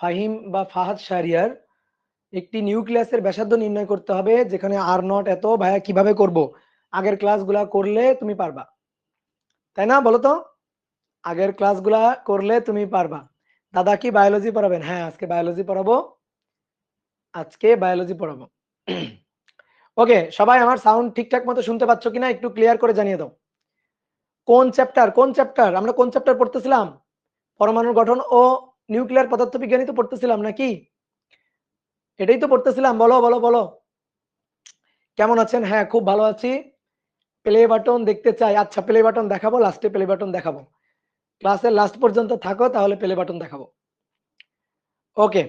ফাহিম বা ফাহাদ শাহরিয়ার, একটি নিউক্লিয়াসের ব্যাসার্ধ নির্ণয় করতে হবে যেখানে আর নট এত। ভাইয়া কিভাবে করব? আগের ক্লাসগুলা করলে তুমি পারবা, তাই না? বলো তো, আগের ক্লাসগুলা করলে তুমি পারবা। দাদা কি বায়োলজি পড়াবেন? হ্যাঁ, আজকে বায়োলজি পড়াবো, আজকে বায়োলজি পড়াবো। ওকে, সবাই আমার সাউন্ড ঠিকঠাক মতো শুনতে পাচ্ছ কিনা একটু ক্লিয়ার করে জানিয়ে দাও। কোন চ্যাপ্টার আমরা কোন চ্যাপ্টার পড়তেছিলাম? পরমাণুর গঠন ও নিউক্লিয়ার পদার্থবিজ্ঞানই তো পড়তেছিলাম নাকি? এটাই তো পড়তেছিলাম। বলো বলো বলো, কেমন আছেন? হ্যাঁ, খুব ভালো আছি। প্লে বাটন দেখতে চাই। আচ্ছা, প্লে বাটন দেখাবো, লাস্টে প্লে বাটন দেখাবো। ক্লাসের লাস্ট পর্যন্ত থাকো, তাহলে প্লে বাটন দেখাবো। ওকে,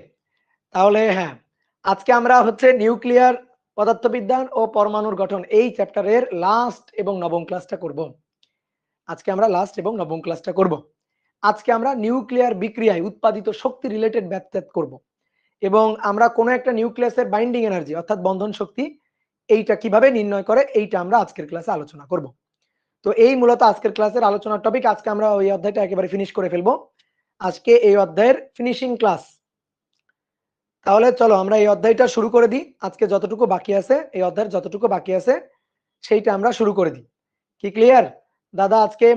তাহলে হ্যাঁ, আজকে আমরা হচ্ছে নিউক্লিয়ার পদার্থবিজ্ঞান ও পরমাণুর গঠন এই চ্যাপ্টারের লাস্ট এবং নবম ক্লাসটা করব। আজকে আমরা লাস্ট এবং নবম ক্লাসটা করব। আজকে আমরা নিউক্লিয়ার বিক্রিয়ায় উৎপাদিত শক্তি রিলেটেড ব্যাখ্যা করব এবং আমরা কোনো একটা নিউক্লিয়াসের বাইন্ডিং এনার্জি অর্থাৎ বন্ধন শক্তি এইটা কিভাবে নির্ণয় করে এইটা আমরা আজকের ক্লাসে আলোচনা করব। তো এই মূলত আজকের ক্লাসের আলোচনার টপিক। আজকে আমরা ওই অধ্যায়টা একেবারে ফিনিশ করে ফেলবো। আজকে এই অধ্যায়ের ফিনিশিং ক্লাস। তাহলে চলো আমরা এই অধ্যায়টা শুরু করে দিই। আজকে যতটুকু বাকি আছে, এই অধ্যায়ের যতটুকু বাকি আছে সেইটা আমরা শুরু করে দিই। কি ক্লিয়ার? দাদা আজকে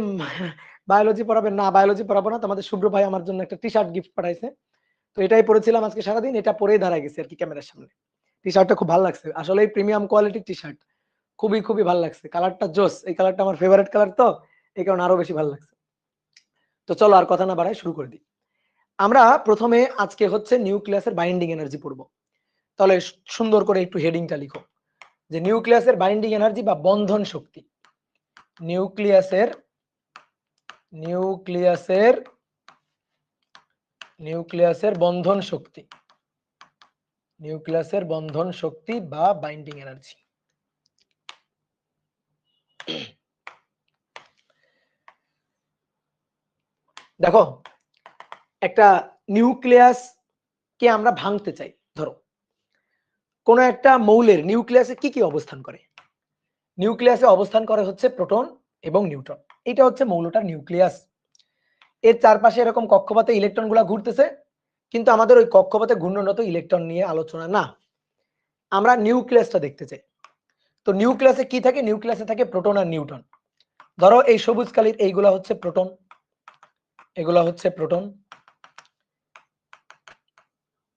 বায়োলজি পড়াবেন না? বায়োলজি পড়াবো না। তোমাদের শুভ্র ভাই আমার জন্য একটা টি শার্ট গিফট পাঠাইছে, তো এটাই পরেছিলাম আজকে সারাদিন। এটা পরেই দাঁড়ায় গেছে আর কি ক্যামেরার সামনে। টি শার্টটা খুব ভালো লাগছে, আসলে প্রিমিয়াম কোয়ালিটির টি শার্ট, খুবই খুবই ভালো লাগছে। কালারটা জোস, এই কালারটা আমার ফেভারিট কালার, তো এই কারণে আরো বেশি ভালো লাগছে। তো চলো আর কথা না বাড়াই শুরু করে দিই। আমরা প্রথমে আজকে হচ্ছে নিউক্লিয়াসের বাইন্ডিং এনার্জি পড়বো। তাহলে সুন্দর করে একটু হেডিংটা লিখো যে নিউক্লিয়াসের বাইন্ডিং এনার্জি বা বন্ধন শক্তি। নিউক্লিয়াসের নিউক্লিয়াসের নিউক্লিয়াসের বন্ধন শক্তি, নিউক্লিয়াসের বন্ধন শক্তি বা বাইন্ডিং এনার্জি। দেখো, একটা নিউক্লিয়াস কে আমরা ভাঙতে চাই। ধরো কোন একটা মৌলের নিউক্লিয়াসে কি কি অবস্থান করে? নিউক্লিয়াসে অবস্থান করে হচ্ছে প্রোটন এবং নিউট্রন। এটা হচ্ছে মৌলটার নিউক্লিয়াস। এর চারপাশে এরকম কক্ষপথে ইলেকট্রন গুলা ঘুরতেছে, কিন্তু আমাদের ওই কক্ষপথে ঘূর্ণনরত ইলেকট্রন নিয়ে আলোচনা না, আমরা নিউক্লিয়াসটা দেখতে চাই। তো নিউক্লিয়াসে কি থাকে? নিউক্লিয়াসে থাকে প্রোটন আর নিউট্রন। ধরো এই সবুজ কালির এইগুলা হচ্ছে প্রোটন, এগুলা হচ্ছে প্রোটন,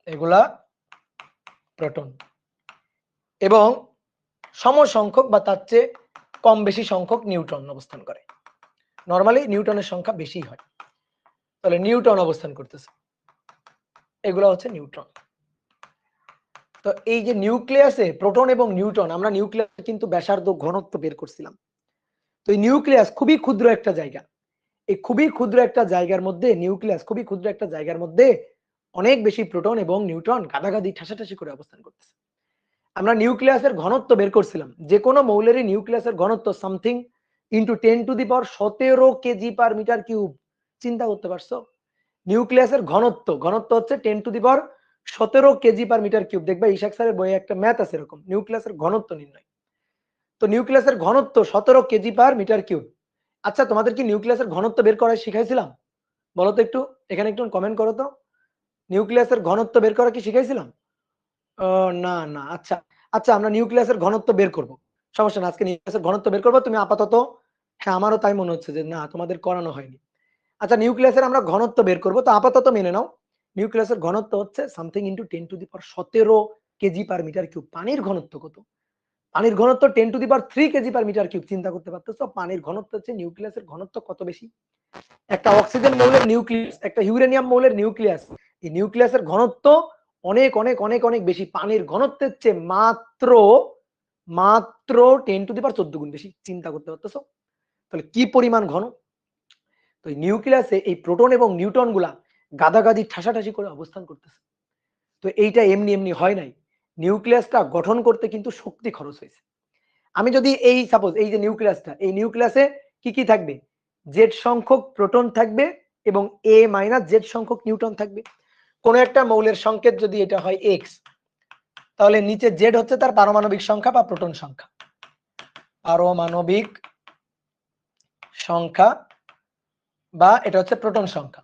এগুলা প্রোটন, এবং সমসংখ্যক বা তার চেয়ে কম বেশি সংখ্যক নিউট্রন অবস্থান করে। নরমালি নিউট্রনের সংখ্যা বেশি হয়, তাহলে নিউট্রন অবস্থান করতেছে, এগুলো হচ্ছে নিউট্রন। তো এই যে নিউক্লিয়াসে প্রোটন এবং নিউট্রন, আমরা নিউক্লিয়াস কিন্তু ব্যাসার্ধ ঘনত্ব বের করছিলাম। তো এই নিউক্লিয়াস খুবই ক্ষুদ্র একটা জায়গা। এই খুবই ক্ষুদ্র একটা জায়গার মধ্যে, নিউক্লিয়াস খুবই ক্ষুদ্র একটা জায়গার মধ্যে অনেক বেশি প্রোটন এবং নিউট্রন গাদাগাদি ঠাসাঠাসি করে অবস্থান করতেছে। আমরা নিউক্লিয়াসের ঘনত্ব বের করছিলাম, যে কোনো মৌলেরই নিউক্লিয়াসের ঘনত্ব something into 10⁻17 KG per metre cube. চিন্তা করতে পারছো? নিউক্লিয়াসের ঘনত্ব হচ্ছে 10⁻17 কেজি পার মিটার কিউব। দেখবে ইশাক স্যারের বইয়ে একটা ম্যাথ আছে এরকম, নিউক্লিয়াসের ঘনত্ব নির্ণয়। তো নিউক্লিয়াসের ঘনত্ব 17 কেজি পার মিটার কিউব। আচ্ছা, তোমাদের কি নিউক্লিয়াসের ঘনত্ব বের করা শিখাইছিলাম? বলো তো একটু, এখানে একটু কমেন্ট করো তো। নিউক্লিয়াসের ঘনত্ব বের করা কি শিখাইছিলাম? না না, আচ্ছা। আচ্ছা আমরা নিউক্লিয়াসের ঘনত্ব বের করব, সমস্যা না, আজকে নিউক্লিয়াসের ঘনত্ব বের করবো। তুমি আপাতত, হ্যাঁ আমারও তাই মনে হচ্ছে যে না তোমাদের করানো হয়নি। আচ্ছা নিউক্লিয়াসের আমরা ঘনত্ব বের করবো, তো আপাতত মেনে নাও নিউক্লিয়াসের ঘনত্ব হচ্ছে something into 10⁻17 KG per metre cube. পানির ঘনত্ব কত? পানির ঘনত্ব 10⁻3 কেজি পার মিটার কিউব। চিন্তা করতে পারতেছো পানির ঘনত্ব হচ্ছে নিউক্লিয়াসের ঘনত্ব কত বেশি? একটা অক্সিজেন মৌলের নিউক্লিয়াস, একটা ইউরেনিয়াম মৌলের নিউক্লিয়াস, এই নিউক্লিয়াসের ঘনত্ব অনেক অনেক অনেক অনেক বেশি পানির ঘনত্বের চেয়ে মাত্র মাত্র 10⁻14 গুণ বেশি। চিন্তা করতে পারতেছো তাহলে কি পরিমাণ ঘন? তো নিউক্লিয়াসে এই প্রোটন এবং নিউট্রন গুলা গাদাগাদি ঠাসাঠাসি করে অবস্থান করতেছে। তো এইটা এমনি এমনি হয় নাই, নিউক্লিয়াসটা গঠন করতে কিন্তু শক্তি খরচ হয়েছে। আমি যদি এই সাপোজ এই যে নিউক্লিয়াসটা, এই নিউক্লিয়াসে কি কি থাকবে? জেড সংখ্যক প্রোটন থাকবে এবং এ মাইনাস জেড সংখ্যক নিউট্রন থাকবে। কোন একটা মৌলের সংকেত যদি এটা হয় এক্স, তাহলে নিচে জেড হচ্ছে তার পারমাণবিক সংখ্যা বা প্রোটন সংখ্যা, পারমাণবিক সংখ্যা বা এটা হচ্ছে প্রোটন সংখ্যা,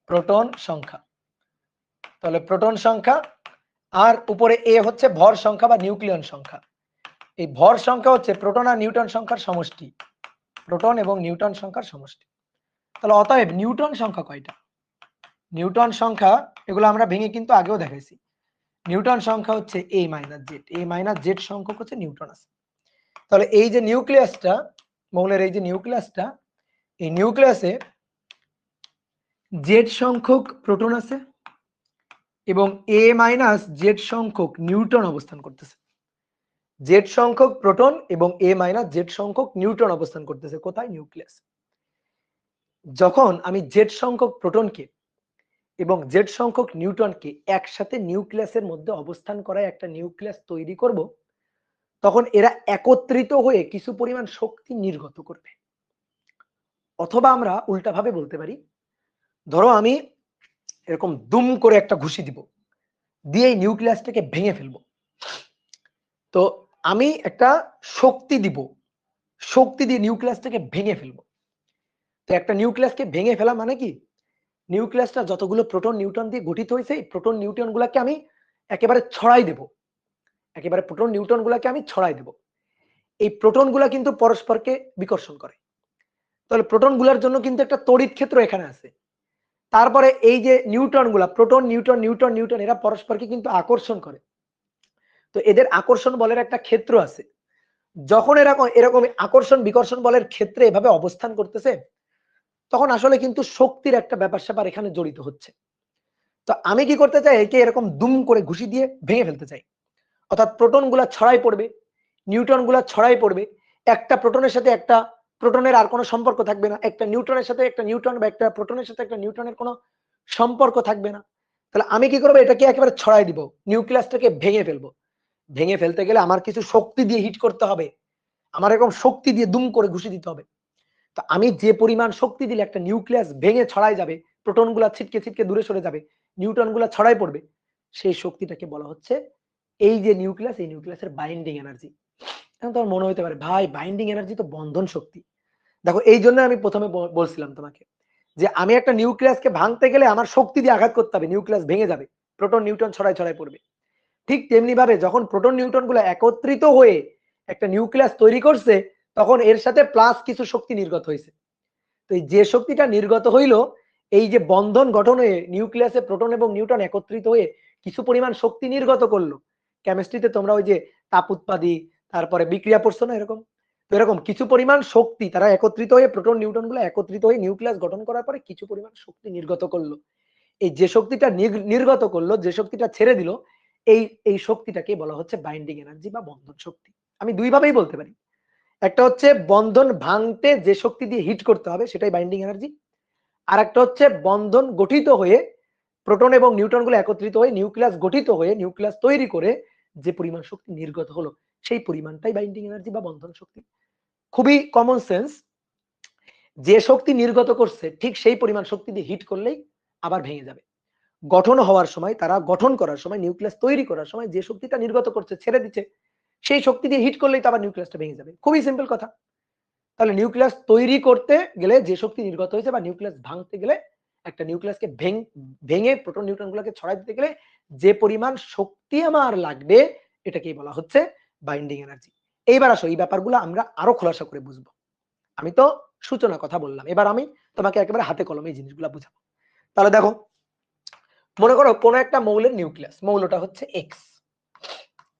প্রোটন সংখ্যা। তাহলে প্রোটন সংখ্যা, আর উপরে এ হচ্ছে ভর সংখ্যা বা নিউক্লিয়ন সংখ্যা। এই ভর সংখ্যা হচ্ছে প্রোটন আর নিউট্রন সংখ্যার সমষ্টি, প্রোটন এবং নিউট্রন সংখ্যার সমষ্টি। তাহলে অতএব নিউট্রন সংখ্যা কয়টা? নিউট্রন সংখ্যা এগুলো আমরা ভেঙে কিন্তু আগেও দেখাইছি। নিউট্রন সংখ্যা হচ্ছে এ মাইনাস জেড, এ মাইনাস জেড সংখ্যক হচ্ছে নিউট্রন আছে। তাহলে এই যে নিউক্লিয়াসটা, মৌলের এই যে নিউক্লিয়াসটা, এই নিউক্লিয়াসে জেড সংখ্যক প্রোটন আছে এবং এ মাইনাস জেড সংখ্যক নিউট্রন অবস্থান করতেছে। জেড সংখ্যক প্রোটন এবং এ মাইনাস জেড সংখ্যক নিউট্রন অবস্থান করতেছে কোথায়? নিউক্লিয়াস। যখন আমি জেড সংখ্যক প্রোটনকে এবং জেড সংখ্যক নিউট্রনকে একসাথে নিউক্লিয়াসের মধ্যে অবস্থান করায় একটা নিউক্লিয়াস তৈরি করব, তখন এরা একত্রিত হয়ে কিছু পরিমাণ শক্তি নির্গত করবে। অথবা আমরা উল্টাভাবে বলতে পারি, ধরো আমি এরকম দুম করে একটা ঘুষি দিব, দিয়ে এই নিউক্লিয়াসটাকে ভেঙে ফেলবো। তো আমি একটা শক্তি দিব, শক্তি দিয়ে নিউক্লিয়াসটাকে ভেঙে ফেলবো। তো একটা নিউক্লিয়াসকে ভেঙে ফেলা মানে কি, নিউক্লিয়াসটা যতগুলো প্রোটন নিউট্রন দিয়ে গঠিত হয়েছে এই প্রোটন নিউট্রন গুলাকে আমি একেবারে ছড়াই দেব, একেবারে প্রোটন নিউট্রন গুলাকে আমি ছড়াই দেব। এই প্রোটন গুলা কিন্তু পরস্পরকে বিকর্ষণ করে, তাহলে প্রোটন গুলার জন্য কিন্তু একটা তড়িৎ ক্ষেত্র এখানে আছে। তারপরে এই যে নিউট্রন গুলা, প্রোটন নিউট্রন নিউট্রন নিউট্রন, এরা পরস্পরকে কিন্তু আকর্ষণ করে। তো এদের আকর্ষণ বলের একটা ক্ষেত্র আছে। যখন এরকম এরকম আকর্ষণ বিকর্ষণ বলের ক্ষেত্রে এভাবে অবস্থান করতেছে, তখন আসলে কিন্তু শক্তির একটা ব্যাপার স্যাপার এখানে জড়িত হচ্ছে। তো আমি কি করতে চাই, একে এরকম দুম করে ঘুষি দিয়ে ভেঙে ফেলতে চাই। অর্থাৎ প্রোটন গুলা ছড়াই পড়বে, নিউট্রন গুলা ছড়াই পড়বে, একটা প্রোটনের সাথে একটা প্রোটনের আর কোনো সম্পর্ক থাকবে না, একটা নিউট্রনের সাথে একটা নিউট্রন বা একটা প্রোটনের সাথে একটা নিউট্রনের কোনো সম্পর্ক থাকবে না। তাহলে আমি কি করবো, এটাকে একেবারে ছড়াই দিব, নিউক্লিয়াসটাকে ভেঙে ফেলবো। ভেঙে ফেলতে গেলে আমার কিছু শক্তি দিয়ে হিট করতে হবে, আমার এরকম শক্তি দিয়ে দুম করে ঘুষি দিতে হবে। তো আমি যে পরিমাণ শক্তি দিলে একটা নিউক্লিয়াস ভেঙে ছড়াই যাবে, প্রোটন গুলা ছিটকে ছিটকে দূরে সরে যাবে, নিউট্রন গুলা ছড়াই পড়বে, সেই শক্তিটাকে বলা হচ্ছে এই যে নিউক্লিয়াস, এই নিউক্লিয়াসের বাইন্ডিং এনার্জি। এখন তোমার মনে হতে পারে ভাই বাইন্ডিং এনার্জি তো বন্ধন শক্তি। দেখো এই জন্য আমি প্রথমে বলছিলাম তোমাকে যে আমি একটা নিউক্লিয়াসকে ভাঙতে গেলে আমার শক্তি দিয়ে আঘাত করতে হবে, নিউক্লিয়াস ভেঙে যাবে, প্রোটন নিউট্রন ছড়াই ছড়াই পড়বে। ঠিক তেমনি ভাবে যখন প্রোটন নিউট্রন গুলো একত্রিত হয়ে একটা নিউক্লিয়াস তৈরি করছে, তখন এর সাথে প্লাস কিছু শক্তি নির্গত হয়েছে। তো এই যে শক্তিটা নির্গত হইলো, এই যে বন্ধন গঠন হয়ে নিউক্লিয়াসে প্রোটন এবং নিউট্রন একত্রিত হয়ে কিছু পরিমাণ শক্তি নির্গত করলো। কেমিস্ট্রিতে তোমরা ওই যে তাপ উৎপাদী, তারপরে বিক্রিয়া পড়ছো না এরকম, তো এরকম কিছু পরিমাণ শক্তি তারা একত্রিত হয়ে প্রোটন নিউট্রন গুলো একত্রিত হয়ে নিউক্লিয়াস গঠন করার পরে কিছু পরিমাণ শক্তি নির্গত করলো। এই যে শক্তিটা নির্গত করলো, যে শক্তিটা ছেড়ে দিল, এই এই শক্তিটাকে বলা হচ্ছে বাইন্ডিং এনার্জি বা বন্ধন শক্তি। আমি দুই ভাবেই বলতে পারি, একটা হচ্ছে বন্ধন ভাঙতে যে শক্তি দিয়ে হিট করতে হবে সেটাই বাইন্ডিং এনার্জি, আর একটা হচ্ছে বন্ধন গঠিত হয়ে প্রোটন এবং নিউট্রন গুলো একত্রিত হয়ে নিউক্লিয়াস গঠিত হয়ে নিউক্লিয়াস তৈরি করে যে পরিমাণ শক্তি নির্গত হলো, সেই পরিমাণটাই বাইন্ডিং এনার্জি বা বন্ধন শক্তি। খুবই কমন সেন্স, যে শক্তি নির্গত করছে ঠিক সেই পরিমাণ শক্তি দিয়ে হিট করলেই আবার ভেঙে যাবে। গঠন হওয়ার সময়, তারা গঠন করার সময়, নিউক্লিয়াস তৈরি করার সময় যে শক্তিটা নির্গত করছে ছেড়ে দিচ্ছে, সেই শক্তি দিয়ে হিট করলেই তো আবার নিউক্লিয়াসটা ভেঙে যাবে। খুবই সিম্পল কথা। তাহলে নিউক্লিয়াস তৈরি করতে গেলে যে শক্তি নির্গত হয়েছে বা নিউক্লিয়াস ভাঙতে গেলে, একটা নিউক্লিয়াসকে ভেঙে প্রোটন নিউট্রন গুলোকে ছড়াই দিতে গেলে যে পরিমাণ শক্তি আমার লাগবে, এটাকেই বলা হচ্ছে বাইন্ডিং এনার্জি। এইবার আসো এই ব্যাপারগুলো আমরা আরো খোলাসা করে বুঝবো। আমি তো সূচনা কথা বললাম, এবার আমি তোমাকে একেবারে হাতে কলমে এই জিনিসগুলো বুঝাবো। তাহলে দেখো, মনে করো কোন একটা মৌলের নিউক্লিয়াস, মৌলটা হচ্ছে এক্স,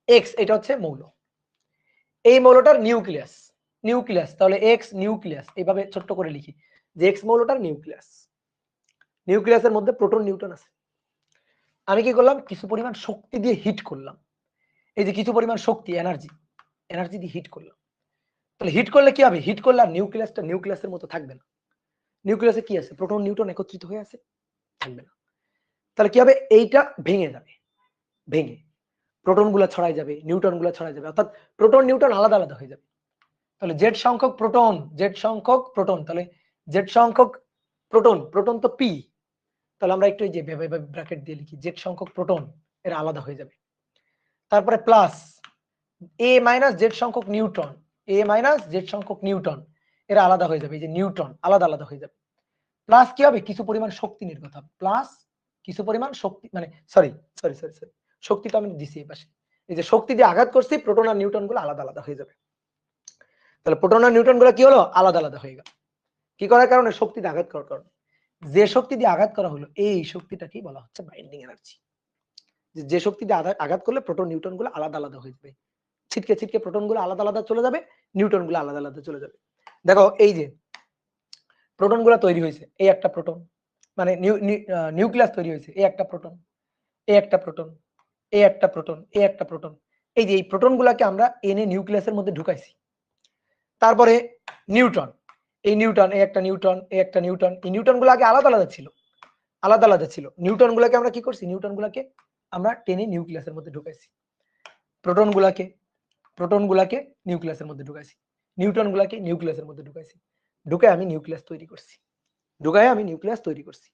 এক্স এটা হচ্ছে মৌল, এই মৌলটার নিউক্লিয়াস, নিউক্লিয়াস তাহলে এক্স নিউক্লিয়াস, এইভাবে ছোট্ট করে লিখি যে এক্স মৌলটার নিউক্লিয়াস, নিউক্লিয়াসের মধ্যে প্রোটন নিউট্রন আছে। আমি কি করলাম, কিছু পরিমাণ শক্তি দিয়ে হিট করলাম, এই যে কিছু পরিমাণ শক্তি এনার্জি, এনার্জি দিয়ে হিট করলাম। তাহলে হিট করলে কি হবে, হিট করলে আর নিউক্লিয়াসটা নিউক্লিয়াসের মতো থাকবে না, নিউক্লিয়াসে কি আছে, প্রোটন নিউট্রন একত্রিত হয়ে আছে, থাকবে না। তাহলে কি হবে, এইটা ভেঙে যাবে, ভেঙে প্রোটন গুলা ছড়াই যাবে, নিউট্রন গুলা ছড়াই যাবে, অর্থাৎ প্রোটন নিউট্রন আলাদা আলাদা হয়ে যাবে। তাহলে জেড সংখ্যক প্রোটন, জেড সংখ্যক প্রোটন, তাহলে জেড সংখ্যক প্রোটন, প্রোটন তো পি, তাহলে আমরা একটু এই যে ব্র্যাকেট দিয়ে লিখি জেড সংখ্যক প্রোটন এরা আলাদা হয়ে যাবে। তারপরে প্লাস এ মাইনাস জেড সংখ্যক নিউট্রন, এ মাইনাস জেড সংখ্যক নিউট্রন এরা আলাদা হয়ে যাবে, এই যে নিউট্রন আলাদা আলাদা হয়ে যাবে। প্লাস কি হবে, কিছু পরিমাণ শক্তি নির্গত হবে, প্লাস কিছু পরিমাণ শক্তি, মানে সরি সরি সরি সরি শক্তিটা আমি দিছি এই পাশে, এই যে শক্তি দিয়ে আঘাত করছি, প্রোটন আর নিউট্রন গুলো আলাদা আলাদা হয়ে যাবে। তাহলে প্রোটন আর নিউট্রন গুলো কি হলো, আলাদা আলাদা হয়ে গেল, কি করার কারণে, শক্তি দিয়ে আঘাত করার কারণে। যে শক্তি দিয়ে আঘাত করা হলো এই শক্তিটাকেই বলা হচ্ছে বাইন্ডিং এনার্জি। যে শক্তি দিয়ে আঘাত করলে প্রোটন নিউট্রন গুলো আলাদা আলাদা হয়ে যাবে, ছিটকে ছিটকে প্রোটন গুলো আলাদা আলাদা চলে যাবে, নিউট্রন গুলো আলাদা আলাদা চলে যাবে। দেখো এই যে প্রোটন গুলো তৈরি হয়েছে, এই একটা প্রোটন, মানে নিউক্লিয়াস তৈরি হয়েছে, এই একটা প্রোটন, এই একটা প্রোটন, এই একটা প্রোটন, এই একটা প্রোটন, এই যে এই প্রোটন গুলাকে আমরা এনে নিউক্লিয়াসের মধ্যে ঢুকাইছি। তারপরে নিউট্রন, এই নিউট্রন, এই একটা নিউট্রন, এই একটা নিউট্রন, এই নিউট্রন গুলো আগে আলাদা আলাদা ছিল, আলাদা আলাদা ছিল, নিউট্রন গুলাকে আমরা কি করছি, নিউট্রন গুলাকে আমরা টেনে নিউক্লিয়াসের মধ্যে ঢুকাইছি, প্রোটন গুলাকে, প্রোটন গুলাকে নিউক্লিয়াসের মধ্যে ঢুকাইছি, নিউট্রন গুলাকে নিউক্লিয়াসের মধ্যে ঢুকাইছি, ঢুকে আমি নিউক্লিয়াস তৈরি করছি, ঢুকায় আমি নিউক্লিয়াস তৈরি করছি।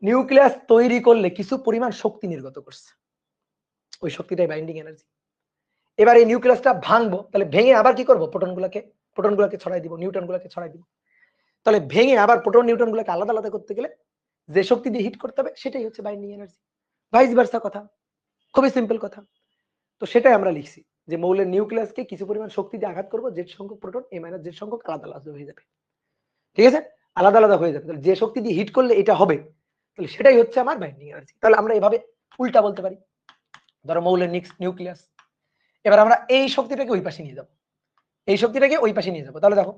নিউক্লিয়াস তৈরি করলে কিছু পরিমাণ শক্তি নির্গত করছে, ওই শক্তিটাই বাইন্ডিং এনার্জি। এবার এই নিউক্লিয়াসটা ভাঙবো, তাহলে ভেঙে আবার কি করব, প্রোটন গুলাকে ছড়াই দিব, নিউট্রন গুলাকে ছড়াই দিব। তাহলে ভেঙে আবার প্রোটন নিউট্রন গুলাকে আলাদা আলাদা করতে গেলে যে শক্তি দিয়ে হিট করতে হবে সেটাই হচ্ছে বাইন্ডিং এনার্জি। ভাইস ভার্সা কথা, খুবই সিম্পল কথা। তো সেটাই আমরা লিখছি যে মৌলের নিউক্লিয়াসকে কিছু পরিমাণ শক্তি দিয়ে আঘাত করব, জেড সংখ্যক প্রোটন এ মাইনাস জেড সংখ্যক আলাদা আলাদা হয়ে যাবে, ঠিক আছে, আলাদা আলাদা হয়ে যাবে। তাহলে যে শক্তি দিয়ে হিট করলে এটা হবে, তাহলে সেটাই হচ্ছে আমার বাইন্ডিং এনার্জি। তাহলে আমরা এভাবে উল্টা বলতে পারি, ধরো মৌলের নিউক্লিয়াস, এবার আমরা এই শক্তিটাকে ওই পাশে নিয়ে যাব, এই শক্তিটাকে ওই পাশে নিয়ে যাব। তাহলে দেখো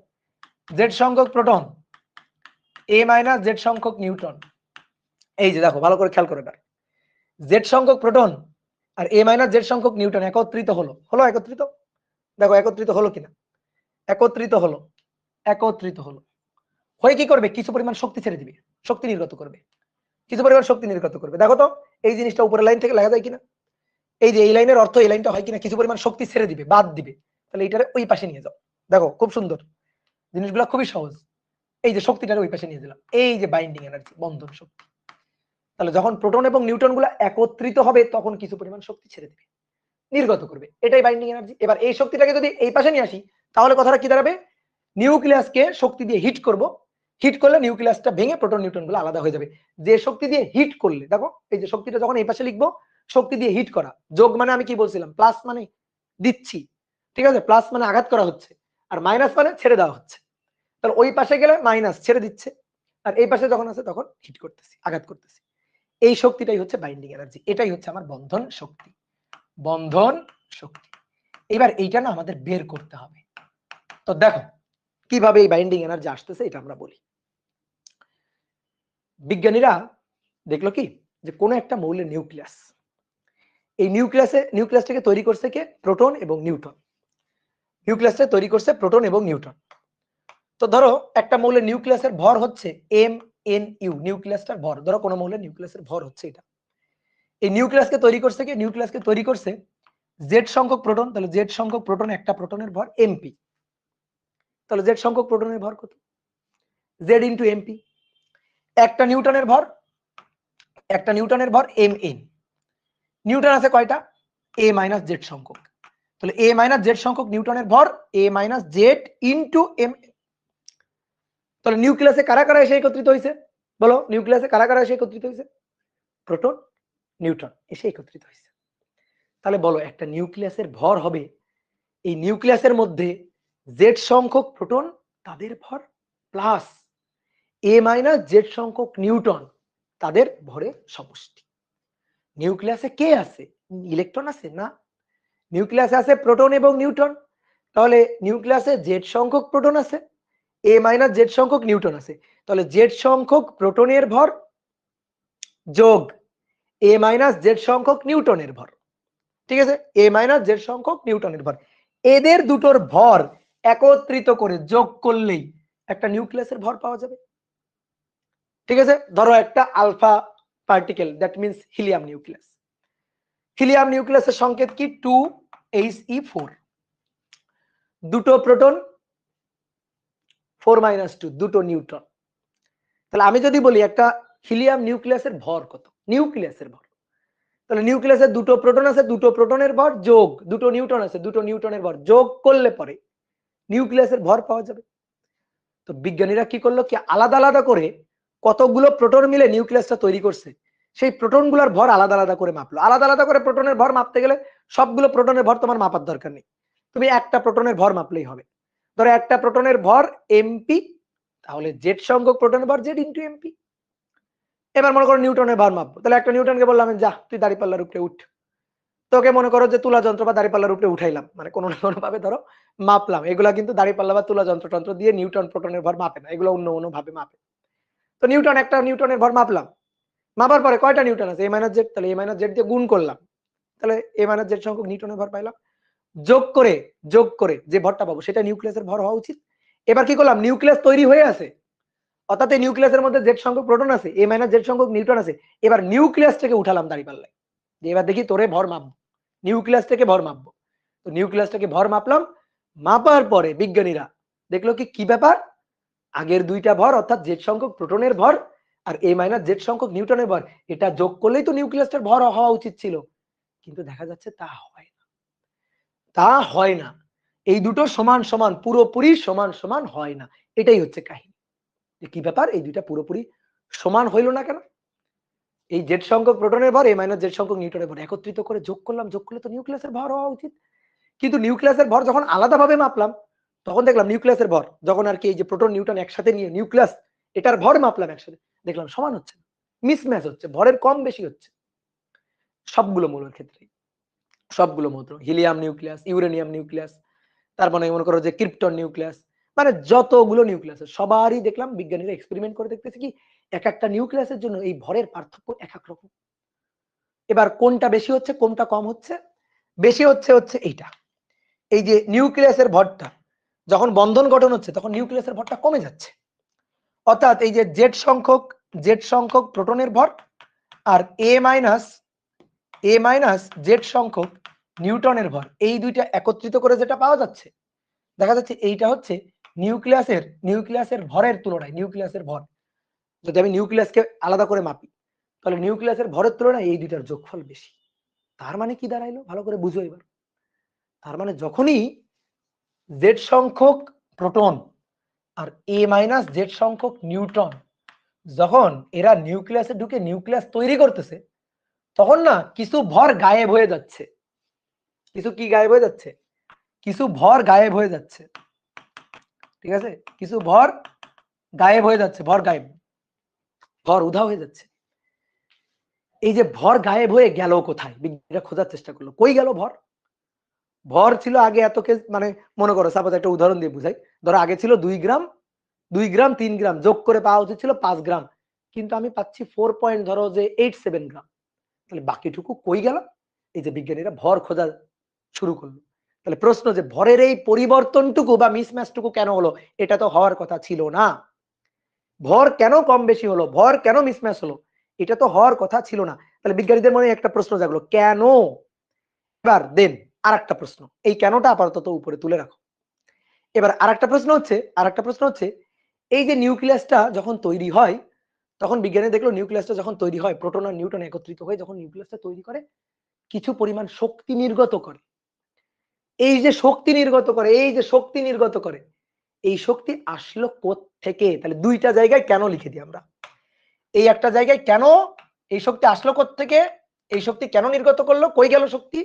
জেড সংখ্যক প্রোটন এ মাইনাস জেড সংখ্যক নিউট্রন, এই যে দেখো ভালো করে খেয়াল করে, এবার জেড সংখ্যক প্রোটন আর এ মাইনাস জেড সংখ্যক নিউট্রন একত্রিত হলো, হলো একত্রিত, দেখো একত্রিত হলো কিনা, একত্রিত হলো, একত্রিত হলো, হয়ে কি করবে, কিছু পরিমাণ শক্তি ছেড়ে দিবে, শক্তি নির্গত করবে, কিছু পরিমাণ শক্তি নির্গত করবে। দেখো তো এই জিনিসটা উপরের লাইন থেকে লেখা যায় কিনা, এই যে এই লাইনের অর্থ এই লাইনটা হয় কিনা, কিছু পরিমাণ শক্তি ছেড়ে দিবে, বাদ দিবে, তাহলে এইটারে ওই পাশে নিয়ে যাও। দেখো খুব সুন্দর, জিনিসগুলো খুবই সহজ। এই যে শক্তিটারে ওই পাশে নিয়ে দিলাম, এই যে বাইন্ডিং এনার্জি, বন্ধন শক্তি। তাহলে যখন প্রোটন এবং নিউট্রন গুলো একত্রিত হবে তখন কিছু পরিমাণ শক্তি ছেড়ে দিবে, নির্গত করবে, এটাই বাইন্ডিং এনার্জি। এবার এই শক্তিটাকে যদি এই পাশে নিয়ে আসি তাহলে কথাটা কি দাঁড়াবে, নিউক্লিয়াসকে শক্তি দিয়ে হিট করব, হিট করলে নিউক্লিয়াসটা ভেঙে প্রোটন নিউট্রন গুলো আলাদা হয়ে যাবে। যে শক্তি দিয়ে হিট করলে, দেখো এই যে শক্তিটা যখন এই পাশে লিখবো, শক্তি দিয়ে হিট করা, যোগ মানে আমি কি বলছিলাম, প্লাস মানে দিচ্ছি, ঠিক আছে, প্লাস মানে আঘাত করা হচ্ছে, আর মাইনাস মানে ছেড়ে দেওয়া হচ্ছে। তাহলে ওই পাশে গেলে মাইনাস ছেড়ে দিচ্ছে, আর এই পাশে যখন আছে তখন হিট করতেছি, আঘাত করতেছি। এই শক্তিটাই হচ্ছে বাইন্ডিং এনার্জি, এটাই হচ্ছে আমার বন্ধন শক্তি, বন্ধন শক্তি। এবার এইটা না আমাদের বের করতে হবে। তো দেখো কিভাবে এই বাইন্ডিং এনার্জি আসতেছে এটা আমরা বলি। বিজ্ঞানীরা দেখলো কি, যে কোন একটা মৌলের নিউক্লিয়াস, এই নিউক্লিয়াসটাকে তৈরি করছে কে, প্রোটন এবং নিউট্রন, নিউক্লিয়াসটা তৈরি করছে প্রোটন এবং নিউট্রন। তো ধরো একটা মৌলের নিউক্লিয়াসের ভর হচ্ছে MnU, নিউক্লিয়াসটার ভর, ধরো কোন মৌলের নিউক্লিয়াসের ভর হচ্ছে এটা। এই নিউক্লিয়াসকে তৈরি করছে কে, নিউক্লিয়াসকে তৈরি করছে জেড সংখ্যক প্রোটন, তাহলে জেড সংখ্যক প্রোটন, একটা প্রোটনের ভর mp, তাহলে জেড সংখ্যক প্রোটনের ভর কত, জেড ইন্টু এমপি। একটা নিউটনের ভর, একটা নিউটনের ভর mn, নিউটন আছে কয়টা, a মাইনাস জেড সংখ্যক, তাহলে a মাইনাস জেড সংখ্যক নিউটনের ভর a minus Z into m। তাহলে নিউক্লিয়াসে কারা কারা এসে একত্রিত হয়েছে, বলো নিউক্লিয়াসে কারা কারা এসে একত্রিত হয়েছে, প্রোটন নিউট্রন এসে একত্রিত হয়েছে। তাহলে বলো একটা নিউক্লিয়াসের ভর হবে, এই নিউক্লিয়াসের মধ্যে জেড সংখ্যক প্রোটন তাদের ভর প্লাস এ মাইনাস জেড সংখ্যক নিউটন তাদের ভরের সমষ্টি। নিউক্লিয়াসে কে আছে? ইলেকট্রন আছে না, নিউক্লিয়াসে আছে প্রোটন এবং নিউট্রন। তাহলে নিউক্লিয়াসে জেড সংখ্যক প্রোটন আছে, এ মাইনাস জেড সংখ্যক নিউটন আছে। তাহলে জেড সংখ্যক প্রোটনের ভর যোগ এ মাইনাস জেড সংখ্যক নিউটনের ভর, ঠিক আছে, এ মাইনাস জেড সংখ্যক নিউটনের ভর, এদের দুটোর ভর একত্রিত করে যোগ করলেই একটা নিউক্লিয়াসের ভর পাওয়া যাবে। ঠিক আছে, ধরো একটা alpha particle, that means helium nucleus. Helium নিউক্লিয়াসের সংকেত কি? 2He4, দুটো প্রোটন 4 - 2, দুটো নিউট্রন। তাহলে আমি যদি বলি একটা হিলিয়াম নিউক্লিয়াসের ভর কত, নিউক্লিয়াসের ভর, তাহলে নিউক্লিয়াসের দুটো প্রোটন আছে, দুটো প্রোটনের ভর যোগ দুটো নিউট্রন আছে, দুটো নিউট্রনের ভর যোগ করলে পরে নিউক্লিয়াসের ভর পাওয়া যাবে। তো বিজ্ঞানীরা কি করলো কি আলাদা আলাদা করে কতগুলো প্রোটন মিলে নিউক্লিয়াসটা তৈরি করছে, সেই প্রোটনগুলোর ভর আলাদা আলাদা করে মাপলো। আলাদা আলাদা করে প্রোটনের ভর মাপতে গেলে সবগুলো প্রোটনের ভর তোমার মাপার দরকার নেই, তুমি একটা প্রোটনের ভর মাপলেই হবে। ধরো একটা প্রোটনের ভর এমপি, তাহলে জেড সংখ্যক প্রোটনের ভর জেড ইন্টু এমপি। এবার মনে করো নিউটনের ভর মাপবো, তাহলে একটা নিউটনকে বললাম যা তুই দাঁড়িপাল্লার উপরে উঠ, তোকে মনে করো যে তুলা যন্ত্র বা দাঁড়িপাল্লার উপরে উঠাইলাম, মানে কোনো না কোনো ভাবে ধরো মাপলাম। এগুলা কিন্তু দাঁড়িপাল্লা বা তুলা যন্ত্র দিয়ে নিউটন প্রোটনের ভর মাপে না, এগুলো অন্য অন্য ভাবে মাপে। তো নিউটন, একটা নিউটনের ভর মাপলাম, মাপার পরে কয়টা নিউটন আছে? এ মাইনাস জেড, তাহলে এ মাইনাস জেড দিয়ে গুণ করলাম, তাহলে এ মাইনাস জেড সংখ্যক নিউটনের ভর পাইলাম। যোগ করে যে ভরটা পাবো সেটা নিউক্লিয়াসের ভর হওয়া উচিত। এবার কি করলাম, নিউক্লিয়াস তৈরি হয়ে আছে, অর্থাৎ এই নিউক্লিয়াসের মধ্যে জেড সংখ্যক প্রোটন আছে, এ মাইনাস জেড সংখ্যক নিউটন আছে। এবার নিউক্লিয়াস থেকে উঠালাম দাঁড়িপাল্লায়, যে এবার দেখি তোরে ভর মাপবো, নিউক্লিয়াস থেকে ভর মাপবো। তো নিউক্লিয়াসটাকে ভর মাপলাম, মাপার পরে বিজ্ঞানীরা দেখলো কি কি ব্যাপার, আগের দুইটা ভর অর্থাৎ জেড সংখ্যক প্রোটনের ভর আর এ মাইনাস জেড সংখ্যক নিউটনের ভর, এটা যোগ করলেই তো নিউক্লিয়াসটার ভর হওয়া উচিত ছিল। কিন্তু দেখা যাচ্ছে তা হয় না, তা হয় না, এই দুটো সমান সমান, পুরোপুরি সমান সমান হয় না। এটাই হচ্ছে কাহিনী, যে কি ব্যাপার এই দুইটা পুরোপুরি সমান হইল না কেন। এই জেড সংখ্যক প্রোটনের ভর এ মাইনাস জেড সংখ্যক নিউটনের ভর একত্রিত করে যোগ করলাম, যোগ করলে তো নিউক্লিয়াসের ভর হওয়া উচিত। কিন্তু নিউক্লিয়াসের ভর যখন আলাদাভাবে মাপলাম, তখন দেখলাম নিউক্লিয়াসের ভর যখন আর কি এই যে প্রোটন নিউটন একসাথে নিয়ে নিউক্লিয়াস এটার ভর মাপলাম একসাথে, দেখলাম সমান হচ্ছে না, মিসম্যাচ হচ্ছে, ভরের কম বেশি হচ্ছে সবগুলো মৌলের ক্ষেত্রে। সবগুলো মৌল, হিলিয়াম নিউক্লিয়াস, ইউরেনিয়াম নিউক্লিয়াস, তারপরে মনে করো যে ক্রিপ্টন নিউক্লিয়াস, মানে যতগুলো নিউক্লিয়াস সবারই দেখলাম বিজ্ঞানীরা এক্সপেরিমেন্ট করে দেখতেছে কি এক একটা নিউক্লিয়াসের জন্য এই ভরের পার্থক্য এক এক রকম। এবার কোনটা বেশি হচ্ছে কোনটা কম হচ্ছে? বেশি হচ্ছে এইটা, এই যে নিউক্লিয়াসের ভরটা যখন বন্ধন গঠন হচ্ছে তখন নিউক্লিয়াসের ভরটা কমে যাচ্ছে, অর্থাৎ এই যে জেড সংখ্যক প্রোটনের ভর আর এ মাইনাস জেড সংখ্যক নিউটনের ভর, এই দুইটা একত্রিত করে যেটা পাওয়া যাচ্ছে, দেখা যাচ্ছে এইটা হচ্ছে নিউক্লিয়াসের ভরের তুলনায় নিউক্লিয়াসের ভর, যদি আমি নিউক্লিয়াসকে আলাদা করে মাপি তাহলে নিউক্লিয়াসের ভরের তুলনায় এই দুইটার যোগফল বেশি। তার মানে কি দাঁড়াইলো, ভালো করে বুঝো এবার। তার মানে যখনই জেড সংখ্যক প্রোটন আর এ মাইনাস জেড সংখ্যক নিউট্রন যখন এরা নিউক্লিয়াসে ঢুকে নিউক্লিয়াস তৈরি করতেছে, তখন না কিছু ভর গায়েব হয়ে যাচ্ছে। কিছু কি গায়েব হয়ে যাচ্ছে? কিছু ভর গায়েব হয়ে যাচ্ছে, ঠিক আছে, কিছু ভর গায়েব হয়ে যাচ্ছে, ভর গায়েব, ভর উধাও হয়ে যাচ্ছে। এই যে ভর গায়েব হয়ে গেল কোথায়, বিজ্ঞানীরা খোঁজার চেষ্টা করলো কই গেল ভর। ভর ছিল আগে এত কেজি, মানে মনে করো সাপোজ একটা উদাহরণ দিয়ে বুঝাই, ধরো আগে ছিল 2 গ্রাম 3 গ্রাম, যোগ করে পাওয়া উচিত ছিল 5 গ্রাম, কিন্তু আমি পাচ্ছি 4.87 গ্রাম, তাহলে বাকিটুকু কই গেল? এই যে বিজ্ঞানীরা ভর খোঁজা শুরু করলো। তাহলে প্রশ্ন যে ভরের এই পরিবর্তনটুকু বা মিসম্যাচটুকু কেন হলো, এটা তো হওয়ার কথা ছিল না। ভর কেন কম বেশি হলো, ভর কেন মিসম্যাচ হলো, এটা তো হওয়ার কথা ছিল না। তাহলে বিজ্ঞানীদের মনে একটা প্রশ্ন জাগলো, কেন? এবার দেন আরেকটা প্রশ্ন, এই কেনটা আপাতত উপরে তুলে রাখো। এবার আরেকটা প্রশ্ন হচ্ছে এই যে নিউক্লিয়াসটা যখন তৈরি হয়, তখন বিজ্ঞানী দেখলো নিউক্লিয়াসটা যখন তৈরি হয় প্রোটন আর নিউট্রন একত্রিত হয়ে যখন নিউক্লিয়াসটা তৈরি করে, কিছু পরিমাণ শক্তি নির্গত করে। এই যে শক্তি নির্গত করে, এই শক্তি আসলো কোত্থেকে? তাহলে দুইটা জায়গায় কেন লিখে দিই আমরা। এই একটা জায়গায় কেন, এই শক্তি আসলো কোত্থেকে, এই শক্তি কেন নির্গত করলো, কই গেল শক্তি,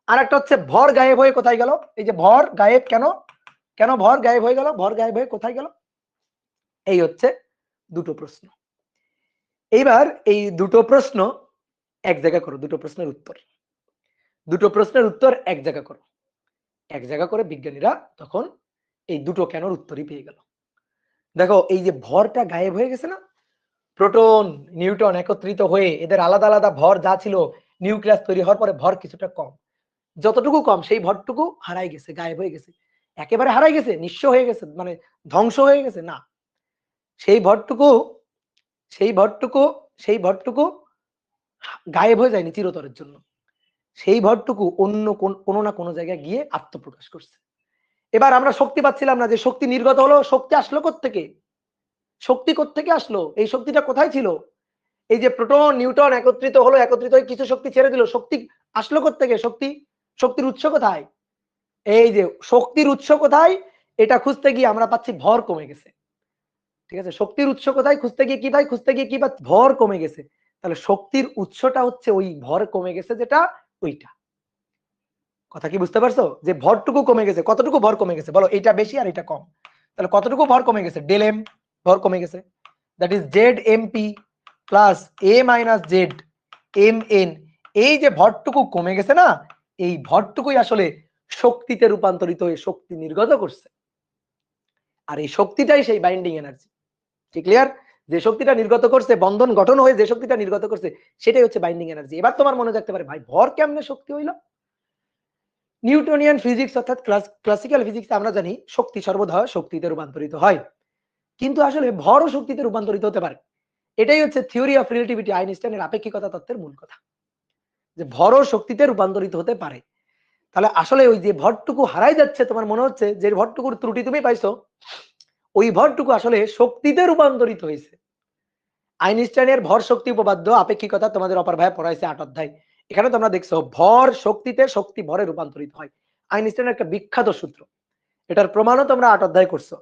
আর একটা হচ্ছে ভর গায়েব হয়ে কোথায় গেল? এই যে ভর গায়েব কেন, কেন ভর গায়েব হয়ে গেল, ভর গায়েব হয়ে কোথায় গেল? এই হচ্ছে দুটো প্রশ্ন। এইবার এই দুটো প্রশ্ন এক জায়গা করো, দুটো প্রশ্নের উত্তর, দুটো প্রশ্নের উত্তর এক জায়গা করো। এক জায়গা করে বিজ্ঞানীরা তখন এই দুটো কেনর উত্তরই পেয়ে গেল। দেখো এই যে ভরটা গায়েব হয়ে গেছে না, প্রোটন নিউট্রন একত্রিত হয়ে এদের আলাদা আলাদা ভর যা ছিল, নিউক্লিয়াস তৈরি হওয়ার পরে ভর কিছুটা কম, যতটুকু কম সেই ভরটুকু হারাই গেছে, গায়েব হয়ে গেছে। একেবারে হারাই গেছে, নিঃস্ব হয়ে গেছে, মানে ধ্বংস হয়ে গেছে না, সেই ভরটুকু সেই ভরটুকু সেই ভরটুকু গায়েব হয়ে যায়নি চিরতরের জন্য। সেই ভরটুকু অন্য কোনো না কোনো জায়গায় গিয়ে আত্মপ্রকাশ করছে। এবার আমরা শক্তি পাচ্ছিলাম না, যে শক্তি নির্গত হলো, শক্তি আসলো কোত্থেকে? শক্তি কোত্থেকে আসলো? এই শক্তিটা কোথায় ছিল? এই যে প্রোটন নিউট্রন একত্রিত হলো, একত্রিত হয়ে কিছু শক্তি ছেড়ে দিল, শক্তি আসলো কোত্থেকে? শক্তির উৎস কোথায়? এই যে শক্তির উৎস কোথায়, এটা খুঁজতে গিয়ে আমরা পাচ্ছি ভর কমে গেছে। ঠিক আছে, শক্তির উৎস কোথায় খুঁজতে গিয়ে কি পাই? খুঁজতে গিয়ে কি পাই? ভর কমে গেছে। তাহলে শক্তির উৎসটা হচ্ছে ওই ভর কমে গেছে যেটা, ওইটা। কথা কি বুঝতে পারছো? যে ভরটুকু কমে গেছে, কতটুকু ভর কমে গেছে বলো? এটা বেশি আর এটা কম, তাহলে কতটুকু ভর কমে গেছে? ডেল এম ভর কমে গেছে, that is Z M P plus A minus Z M N. এই যে ভরটুকু কমে গেছে না, এই ভরটুকুই আসলে শক্তিতে রূপান্তরিত হয়ে শক্তি নির্গত করছে। আর এই শক্তিটাই সেই বাইন্ডিং এনার্জি। কি ক্লিয়ার? যে শক্তিটা নির্গত করছে, বন্ধন গঠন হয়ে যে শক্তিটা নির্গত করছে, সেটাই হচ্ছে বাইন্ডিং এনার্জি। এবার তোমার মনে থাকতে পারে, ভাই ভর কেমনে শক্তি হইল? নিউটনিয়ান ফিজিক্স অর্থাৎ ক্লাসিক্যাল ফিজিক্সে আমরা জানি শক্তি সর্বদা শক্তিতে রূপান্তরিত হয়, কিন্তু আসলে ভরও শক্তিতে রূপান্তরিত হতে পারে। এটাই হচ্ছে থিওরি অফ রিলেটিভিটি, আইনস্টাইনের আপেক্ষিকতা তত্ত্বের মূল কথা, যে ভরও শক্তিতে রূপান্তরিত হতে পারে। তাহলে আসলে ওই যে ভরটুকু হারাই যাচ্ছে, তোমার মনে হচ্ছে যে ভরটুকুর ত্রুটি তুমি পাইছো, ওই ভরটুকু আসলে শক্তিতে রূপান্তরিত হয়েছে। আইনস্টাইনের ভর শক্তি উপপাদ্য আপেক্ষিকতা তোমাদের অপর ভাই পড়াইছে 8 অধ্যায়। এখানে তোমরা দেখছো ভর শক্তিতে, শক্তি ভরে রূপান্তরিত হয়। আইনস্টাইনের একটা বিখ্যাত সূত্র, এটার প্রমাণও তোমরা 8 অধ্যায় করছো,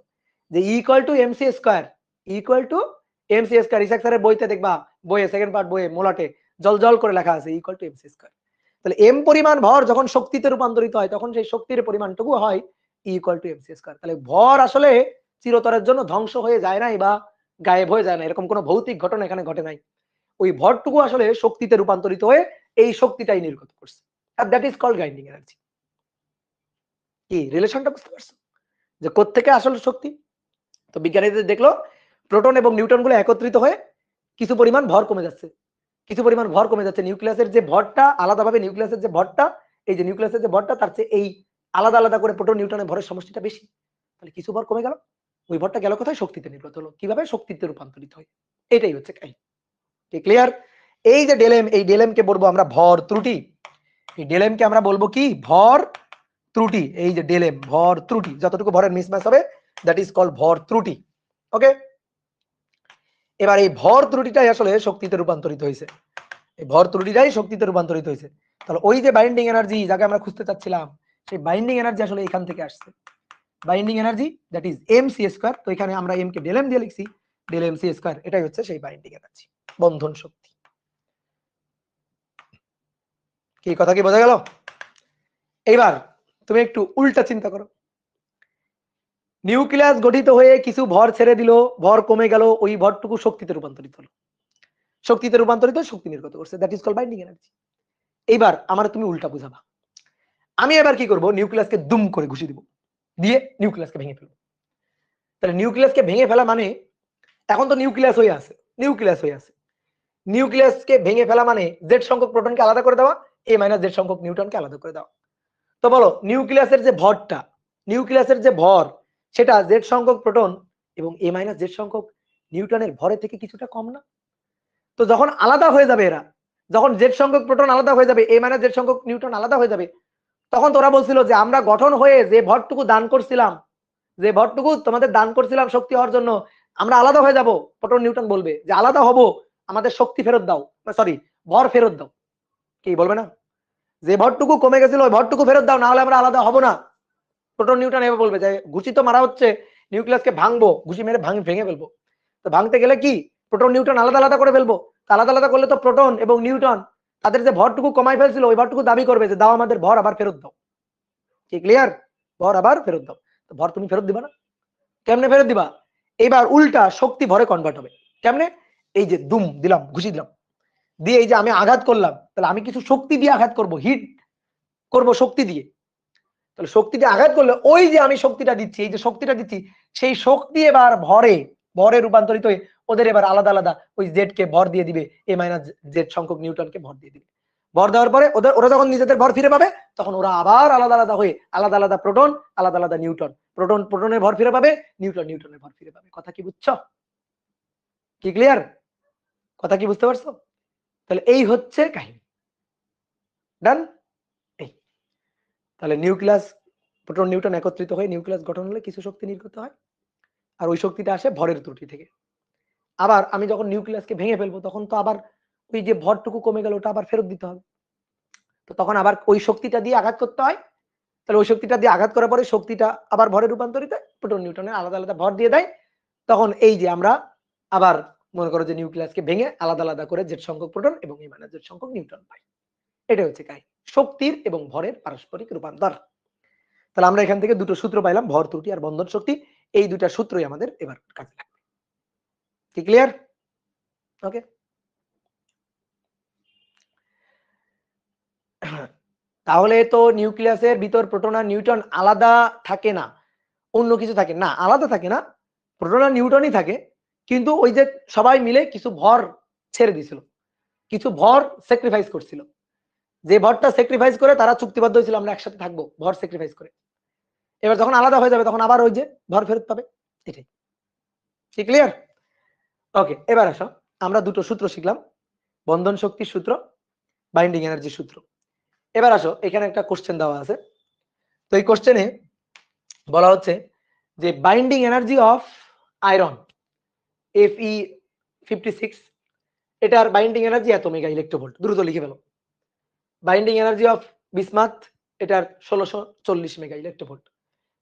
যে equal to MC square, equal to MC square. Ishak স্যারের বইতে দেখবা, বইয়ে সেকেন্ড পার্ট বইয়ে মোলাটে জল জল করে লেখা আছে ইকুয়াল টু এমসি স্কয়ার। তাহলে এম পরিমাণ ভর যখন শক্তিতে রূপান্তরিত হয়, তখন সেই শক্তির পরিমাণটুকু হয় ইকুয়াল টু এমসি স্কয়ার। তাহলে ভর আসলে চিরতরের জন্য ধ্বংস হয়ে যায় নাই বা গায়েব হয়ে যায় না, এরকম কোনো ভৌতিক ঘটনা এখানে ঘটে নাই। ওই ভরটুকু আসলে শক্তিতে রূপান্তরিত হয়ে এই শক্তিটাই নির্গত করছে, আর that is called binding energy. কি রিলেশনটা বুঝতে পারছো, যে কোত্থেকে আসলে শক্তি? তো বিজ্ঞানীদের দেখলো প্রোটন এবং নিউট্রন গুলো একত্রিত হয়ে কিছু পরিমাণ ভর কমে যাচ্ছে, কিছু পরিমাণ ভর কমে যাচ্ছে। নিউক্লিয়াসের যে ভরটা আলাদাভাবে, নিউক্লিয়াসের যে ভরটা, এই যে নিউক্লিয়াসের যে ভরটা, তার চেয়ে এই আলাদা আলাদা করে প্রোটন নিউট্রনের ভরের সমষ্টিটা বেশি। তাহলে কিছু ভর কমে গেল, ওই ভরটা গেল কোথায়? শক্তিতে নির্গত হলো। কিভাবে? শক্তিতে রূপান্তরিত হয়। এটাই হচ্ছে কাহিনী। কি ক্লিয়ার? এই যে ডেলেম, এই ডেলেম কে বলবো আমরা ভর ত্রুটি। এই ডেলেম কে আমরা বলবো কি? ভর ত্রুটি। এই যে ডেলেম ভর ত্রুটি, যতটুকু ভরের মিসম্যাচ হবে দ্যাট ইজ কল্ড ভর ত্রুটি। ওকে, এবার এই ভর ত্রুটিটাই আসলে শক্তিতে রূপান্তরিত হয়েছে, এই ভর ত্রুটিটাই শক্তিতে রূপান্তরিত হয়েছে। তাহলে ওই যে বাইন্ডিং এনার্জি যাকে আমরা খুঁজতে চাচ্ছিলাম, সেই বাইন্ডিং এনার্জি আসলে এখান থেকে আসছে। Binding energy that is M C square. তো এখানে আমরা এম কে ডেল এম দিয়ে লিখছি, ডেল এম সি স্কয়ার। এটাই হচ্ছে সেই বাইন্ডিং এনার্জি, বন্ধন শক্তি। কি কথা কি বোঝা গেল? এইবার তুমি একটু উল্টা চিন্তা করো, নিউক্লিয়াস গঠিত হয়ে কিছু ভর ছেড়ে দিল, ভর কমে গেল, ওই ভরটুকু শক্তিতে রূপান্তরিত হলো, শক্তিতে রূপান্তরিত শক্তি নির্গত করছে, that is called binding energy. এইবার আমার তুমি উল্টা বুঝাবা, আমি এবার কি করব? নিউক্লিয়াসকে দুম করে ঘুষি দিব, দিয়ে নিউক্লিয়াসকে ভেঙে ফেলবো। তাহলে নিউক্লিয়াসকে ভেঙে ফেলা মানে, এখন তো নিউক্লিয়াস হয়ে আছে, নিউক্লিয়াস হয়ে আছে, নিউক্লিয়াসকে ভেঙে ফেলা মানে জেড সংখ্যক প্রোটনকে আলাদা করে দেওয়া, এ মাইনাস জেড সংখ্যক নিউট্রনকে আলাদা করে দেওয়া। তো বলো নিউক্লিয়াসের যে ভরটা, নিউক্লিয়াসের যে ভর, সেটা জেড সংখ্যক প্রোটন এবং এ মাইনাস জেড সংখ্যক নিউট্রনের ভরের থেকে কিছুটা কম না? তো যখন আলাদা হয়ে যাবে এরা, যখন জেড সংখ্যক প্রোটন আলাদা হয়ে যাবে, এ মাইনাস জেড সংখ্যক নিউট্রন আলাদা হয়ে যাবে, তখন তোরা বলছিল যে আমরা গঠন হয়ে যে ভরটুকু দান করছিলাম, যে ভরটুকু তোমাদের দান করছিলাম শক্তি হওয়ার জন্য, আমরা আলাদা হয়ে যাব। প্রোটন নিউট্রন বলবে যে আলাদা হব, আমাদের শক্তি ফেরত দাও, সরি ভর ফেরত দাও। কি বলবে না? যে ভরটুকু কমে গেছিল ওই ভরটুকু ফেরত দাও, না হলে আমরা আলাদা হব না। প্রোটন নিউট্রন এভাবে বলবে যে ঘুষি তো মারা হচ্ছে, নিউক্লিয়াসকে ভাঙবো, ঘুষি মেরে ভেঙে ফেলবো। তো ভাঙতে গেলে কি প্রোটন নিউট্রন আলাদা আলাদা করে ফেলবো, আলাদা আলাদা করলে তো প্রোটন এবং নিউট্রন তাদের যে ভরটুকু কমাই ফেলছিল ওই ভরটুকু দাবি করবে যে দাও আমাদের ভর আবার ফেরত দাও। কি ক্লিয়ার? ভর আবার ফেরত দাও। তো ভর তুমি ফেরত দিবা না? কেমনে ফেরত দিবা? এবার উল্টা শক্তি ভরে কনভার্ট হবে। কেমনে? এই যে দুম দিলাম, ঘুষি দিলাম, দিয়ে এই যে আমি আঘাত করলাম, তাহলে আমি কিছু শক্তি দিয়ে আঘাত করব, হিট করব শক্তি দিয়ে। তাহলে শক্তি দিয়ে আঘাত করলে ওই যে আমি শক্তিটা দিচ্ছি, এই যে শক্তিটা দিচ্ছি, সেই শক্তি এবার ভরে রূপান্তরিত হয়ে ওদের এবার আলাদা আলাদা ওই জেড কে ভর দিয়ে দিবে, এ মাইনাস জেড সংখ্যক নিউটনকে ভর দিয়ে দিবে। ভর দেওয়ার পরে ওরা যখন নিজেদের ভর ফিরে পাবে তখন ওরা আবার আলাদা আলাদা হয়ে আলাদা আলাদা প্রোটন, আলাদা আলাদা নিউটন, প্রোটনের ভর ফিরে পাবে, নিউটনের ভর ফিরে পাবে। কথা কি বুঝছো? কি ক্লিয়ার? কথা কি বুঝতে পারছো? তাহলে এই হচ্ছে কাহিনী। ডান? এই তাহলে নিউক্লিয়াস, প্রোটন নিউটন একত্রিত হয়ে নিউক্লিয়াস গঠন হলে কিছু শক্তি নির্গত হয়, আর ওই শক্তিটা আসে ভরের ত্রুটি থেকে। আবার আমি যখন নিউক্লিয়াসকে ভেঙে ফেলবো তখন তো আবার ওই যে ভরটুকু কমে গেল ওটা আবার ফেরত দিতে হবে। তো তখন আবার ওই শক্তিটা দিয়ে আঘাত করতে হয়। তাহলে ওই শক্তিটা দিয়ে আঘাত করার পরে শক্তিটা আবার ভরে রূপান্তরিত হয়, প্রোটন নিউটনের আলাদা আলাদা ভর দিয়ে দেয়। তখন এই যে আমরা আবার মনে করো যে নিউক্লিয়াসকে ভেঙে আলাদা আলাদা করে জেড সংখ্যক প্রোটন এবং এ মাইনাস জেড সংখ্যক নিউটন পাই। এটা হচ্ছে কাহিনী শক্তির এবং ভরের পারস্পরিক রূপান্তর। তাহলে আমরা এখান থেকে দুটো সূত্র পাইলাম, ভর ত্রুটি আর বন্ধন শক্তি। এই দুটা সূত্রই আমাদের এবার কাজে লাগবে। কি ক্লিয়ার? ওকে। তাহলে তো নিউক্লিয়াসের ভিতর প্রোটন আর নিউট্রন আলাদা থাকে না, অন্য কিছু থাকে না? আলাদা থাকে না, প্রোটন আর নিউট্রনই থাকে, কিন্তু ওই যে সবাই মিলে কিছু ভর ছেড়ে দিছিল, কিছু ভর স্যাক্রিফাইস করছিল। যে ভরটা স্যাক্রিফাইস করে তারা চুক্তিবদ্ধ হয়েছিল আমরা একসাথে থাকবো ভর স্যাক্রিফাইস করে। এবার যখন আলাদা হয়ে যাবে তখন আবার ওই যে ভর ফেরত পাবে। এটাই। কি ক্লিয়ার? ওকে, এবার আসো আমরা দুটো সূত্র শিখলাম, বন্ধন শক্তির সূত্র, বাইন্ডিং এনার্জির সূত্র। এবার আসো এখানে একটা কোশ্চেন দেওয়া আছে। তো এই কোশ্চেনে বলা হচ্ছে যে binding energy of iron Fe56, এটার বাইন্ডিং এনার্জি এত মেগা ইলেকট্রোভোল্ট। দ্রুত লিখে ফেলো। বাইন্ডিং এনার্জি অফ বিসমাথ, এটার 1640 mega electronvolt.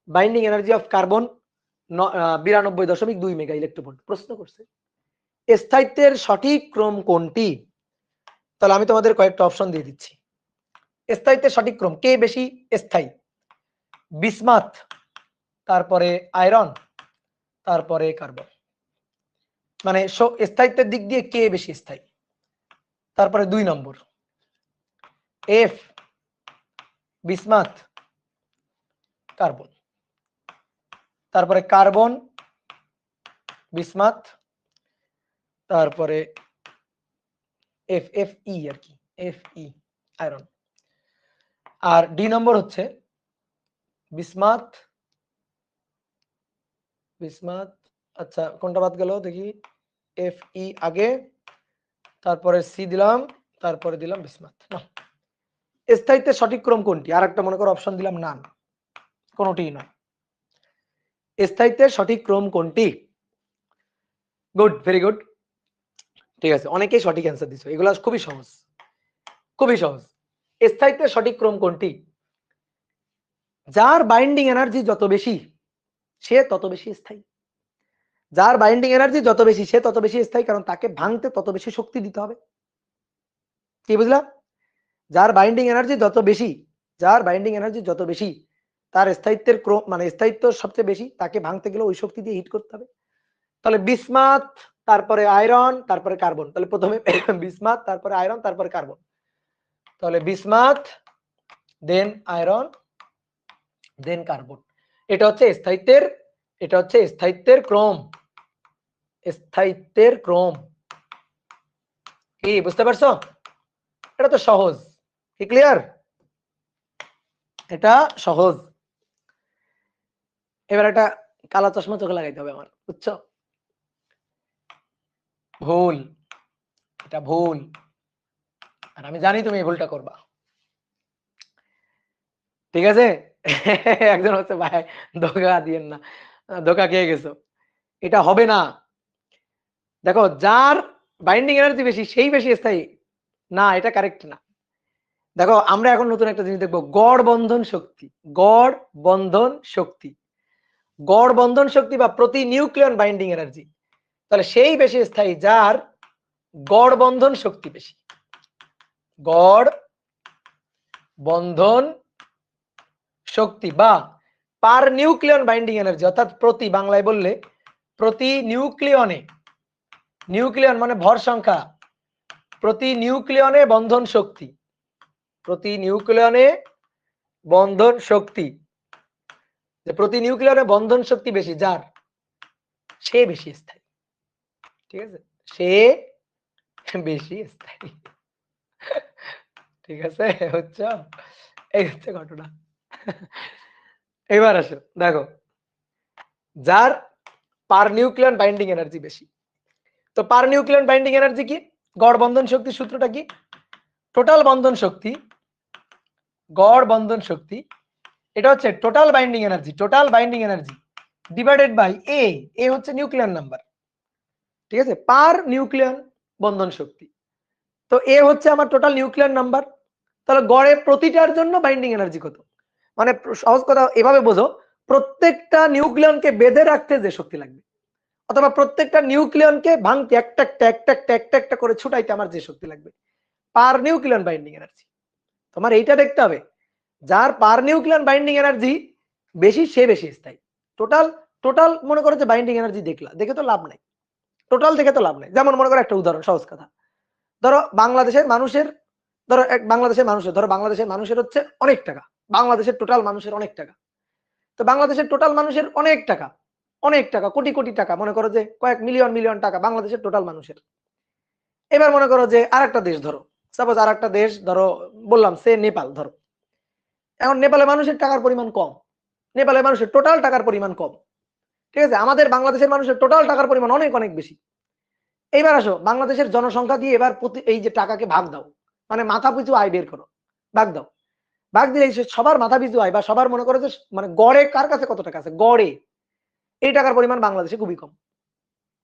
Binding energy of carbon 92.2 mega electronvolt. প্রশ্ন করছে স্থায়িত্বের সঠিক ক্রম কোনটি? তাহলে আমি তোমাদের কয়েকটা অপশন দিয়ে দিচ্ছি। স্থায়িত্বের সঠিক ক্রম, কে বেশি স্থায়ী? বিসমাথ, তারপরে আয়রন, তারপরে কার্বন। মানে স্থায়িত্বের দিক দিয়ে কে বেশি স্থায়ী? তারপরে 2 নম্বর এফ, বিসমাথ, কার্বন। তারপরে কার্বন, বিসমাথ, তারপরে Fe আর কি, Fe আয়রন। আর ডি নম্বর হচ্ছে বিসমাথ, আচ্ছা কোনটা বাদ গেল দেখি, Fe আগে, তারপরে সি দিলাম, তারপরে দিলাম বিসমাথ। না, স্থায়িত্বের সঠিক ক্রম কোনটি? আর একটা মনে করো অপশন দিলাম না, কোনটিই নয়। স্থায়িত্বের সঠিক ক্রম কোনটি? গুড, ভেরি গুড, ঠিক আছে, অনেকেই সঠিক অ্যান্সার দিছো। এগুলো খুবই সহজ, খুবই সহজ। স্থায়িত্বের সঠিক ক্রম কোনটি? যার বাইন্ডিং এনার্জি যত বেশি সে তত বেশি স্থায়ী। যার বাইন্ডিং এনার্জি যত বেশি সে তত বেশি স্থায়ী, কারণ তাকে ভাঙতে তত বেশি শক্তি দিতে হবে। কি বুঝলা? যার বাইন্ডিং এনার্জি যত বেশি, যার বাইন্ডিং এনার্জি যত বেশি তার স্থায়িত্বের ক্রম, মানে স্থায়িত্ব সবচেয়ে বেশি, তাকে ভাঙতে গেলে ওই শক্তি দিয়ে হিট করতে হবে। তাহলে বিসমাথ, তারপরে আয়রন, তারপরে কার্বন। তাহলে প্রথমে বিসমাথ, তারপরে আয়রন, তারপরে কার্বন। তাহলে বিসমাথ, দেন আয়রন, দেন কার্বন। এটা হচ্ছে স্থায়িত্বের, এটা হচ্ছে স্থায়িত্বের ক্রম, স্থায়িত্বের ক্রম। কি বুঝতে পারছো? এটা তো সহজ। কি ক্লিয়ার? এটা সহজ। এবার একটা কালা চশমা চোখে লাগাইতে হবে আমার, বুঝছো? ভুল, এটা ভুল, আর আমি জানি তুমি এই ভুলটা করবা। ঠিক আছে? একজন হচ্ছে ভাই ধোকা দিয়েন না, ধোকা খেয়ে গেছো, এটা হবে না। দেখো যার বাইন্ডিং এনার্জি বেশি সেই বেশি স্থায়ী না, এটা কারেক্ট না। দেখো আমরা এখন নতুন একটা জিনিস দেখবো, গড় বন্ধন শক্তি। গড় বন্ধন শক্তি, গড় বন্ধন শক্তি বা প্রতি নিউক্লিয়ন বাইন্ডিং এনার্জি। তাহলে সেই বেশি স্থায়ী যার গড় বন্ধন শক্তি বেশি। গড় বন্ধন শক্তি বা পার নিউক্লিয়ন বাইন্ডিং এনার্জি, অর্থাৎ প্রতি, বাংলায় বললে প্রতি নিউক্লিয়নে, নিউক্লিয়ন মানে ভর সংখ্যা, প্রতি নিউক্লিয়নে বন্ধন শক্তি, প্রতি নিউক্লিয়নে বন্ধন শক্তি, যে প্রতি নিউক্লিয়নে বন্ধন শক্তি বেশি যার, সে বেশি স্থায়ী। ঠিক আছে, সে বেশি স্থায়ী। ঠিক আছে, হচ্ছে এই হচ্ছে ঘটনা। এবার আসো দেখো, যার পার নিউক্লিয়ন বাইন্ডিং এনার্জি বেশি। তো পার নিউক্লিয়ন বাইন্ডিং এনার্জি কি, গড় বন্ধন শক্তির সূত্রটা কি, টোটাল বন্ধন শক্তি, গড় বন্ধন শক্তি, এটা হচ্ছে total binding energy, total binding energy divided by A হচ্ছে নিউক্লিয়ন নাম্বার। ঠিক আছে, পার নিউক্লিয়ন বন্ধন শক্তি, তো এ হচ্ছে আমার টোটাল নিউক্লিয়ন নাম্বার, তাহলে গড়ে প্রতিটার জন্য বাইন্ডিং এনার্জি কত, মানে সহজ কথা এভাবে বোঝো, প্রত্যেকটা নিউক্লিয়নকে বেঁধে রাখতে যে শক্তি লাগবে, অথবা প্রত্যেকটা নিউক্লিয়নকে ভাঙতে একটা একটা একটা একটা একটা একটা করে ছুটাইতে আমার যে শক্তি লাগবে, পার নিউক্লিয়ন বাইন্ডিং এনার্জি। তোমার এইটা দেখতে হবে, যার পার নিউক্লিয়ন বাইন্ডিং এনার্জি বেশি সে বেশি স্থায়ী। টোটাল টোটাল মনে করো যে বাইন্ডিং এনার্জি দেখলা, দেখে তো লাভ নাই, টোটাল দেখে তো লাভ নাই। যেমন মনে করো একটা উদাহরণ, সহজ কথা, ধরো বাংলাদেশের মানুষের, ধরো বাংলাদেশের মানুষের, ধরো বাংলাদেশের মানুষের হচ্ছে অনেক টাকা, বাংলাদেশের টোটাল মানুষের অনেক টাকা, তো বাংলাদেশের টোটাল মানুষের অনেক টাকা, অনেক টাকা, কোটি কোটি টাকা, মনে করো যে কয়েক মিলিয়ন মিলিয়ন টাকা বাংলাদেশের টোটাল মানুষের। এবার মনে করো যে আরেকটা দেশ ধরো, সাপোজ আরেকটা দেশ ধরো, বললাম সে নেপাল ধরো, এখন নেপালের মানুষের টাকার পরিমাণ কম, নেপালের মানুষের টোটাল টাকার পরিমাণ কম, ঠিক আছে, আমাদের বাংলাদেশের মানুষের টোটাল টাকার পরিমাণ অনেক অনেক বেশি। এইবার আসো বাংলাদেশের জনসংখ্যা দিয়ে এবার প্রতি এই যে টাকাকে ভাগ দাও, মানে মাথা পিছু আয় বের করো, ভাগ দাও, ভাগ দিলে সবার মাথা পিছু আয় বা সবার মনে করো যে মানে গড়ে কার কাছে কত টাকা আছে, গড়ে এই টাকার পরিমাণ বাংলাদেশে খুবই কম,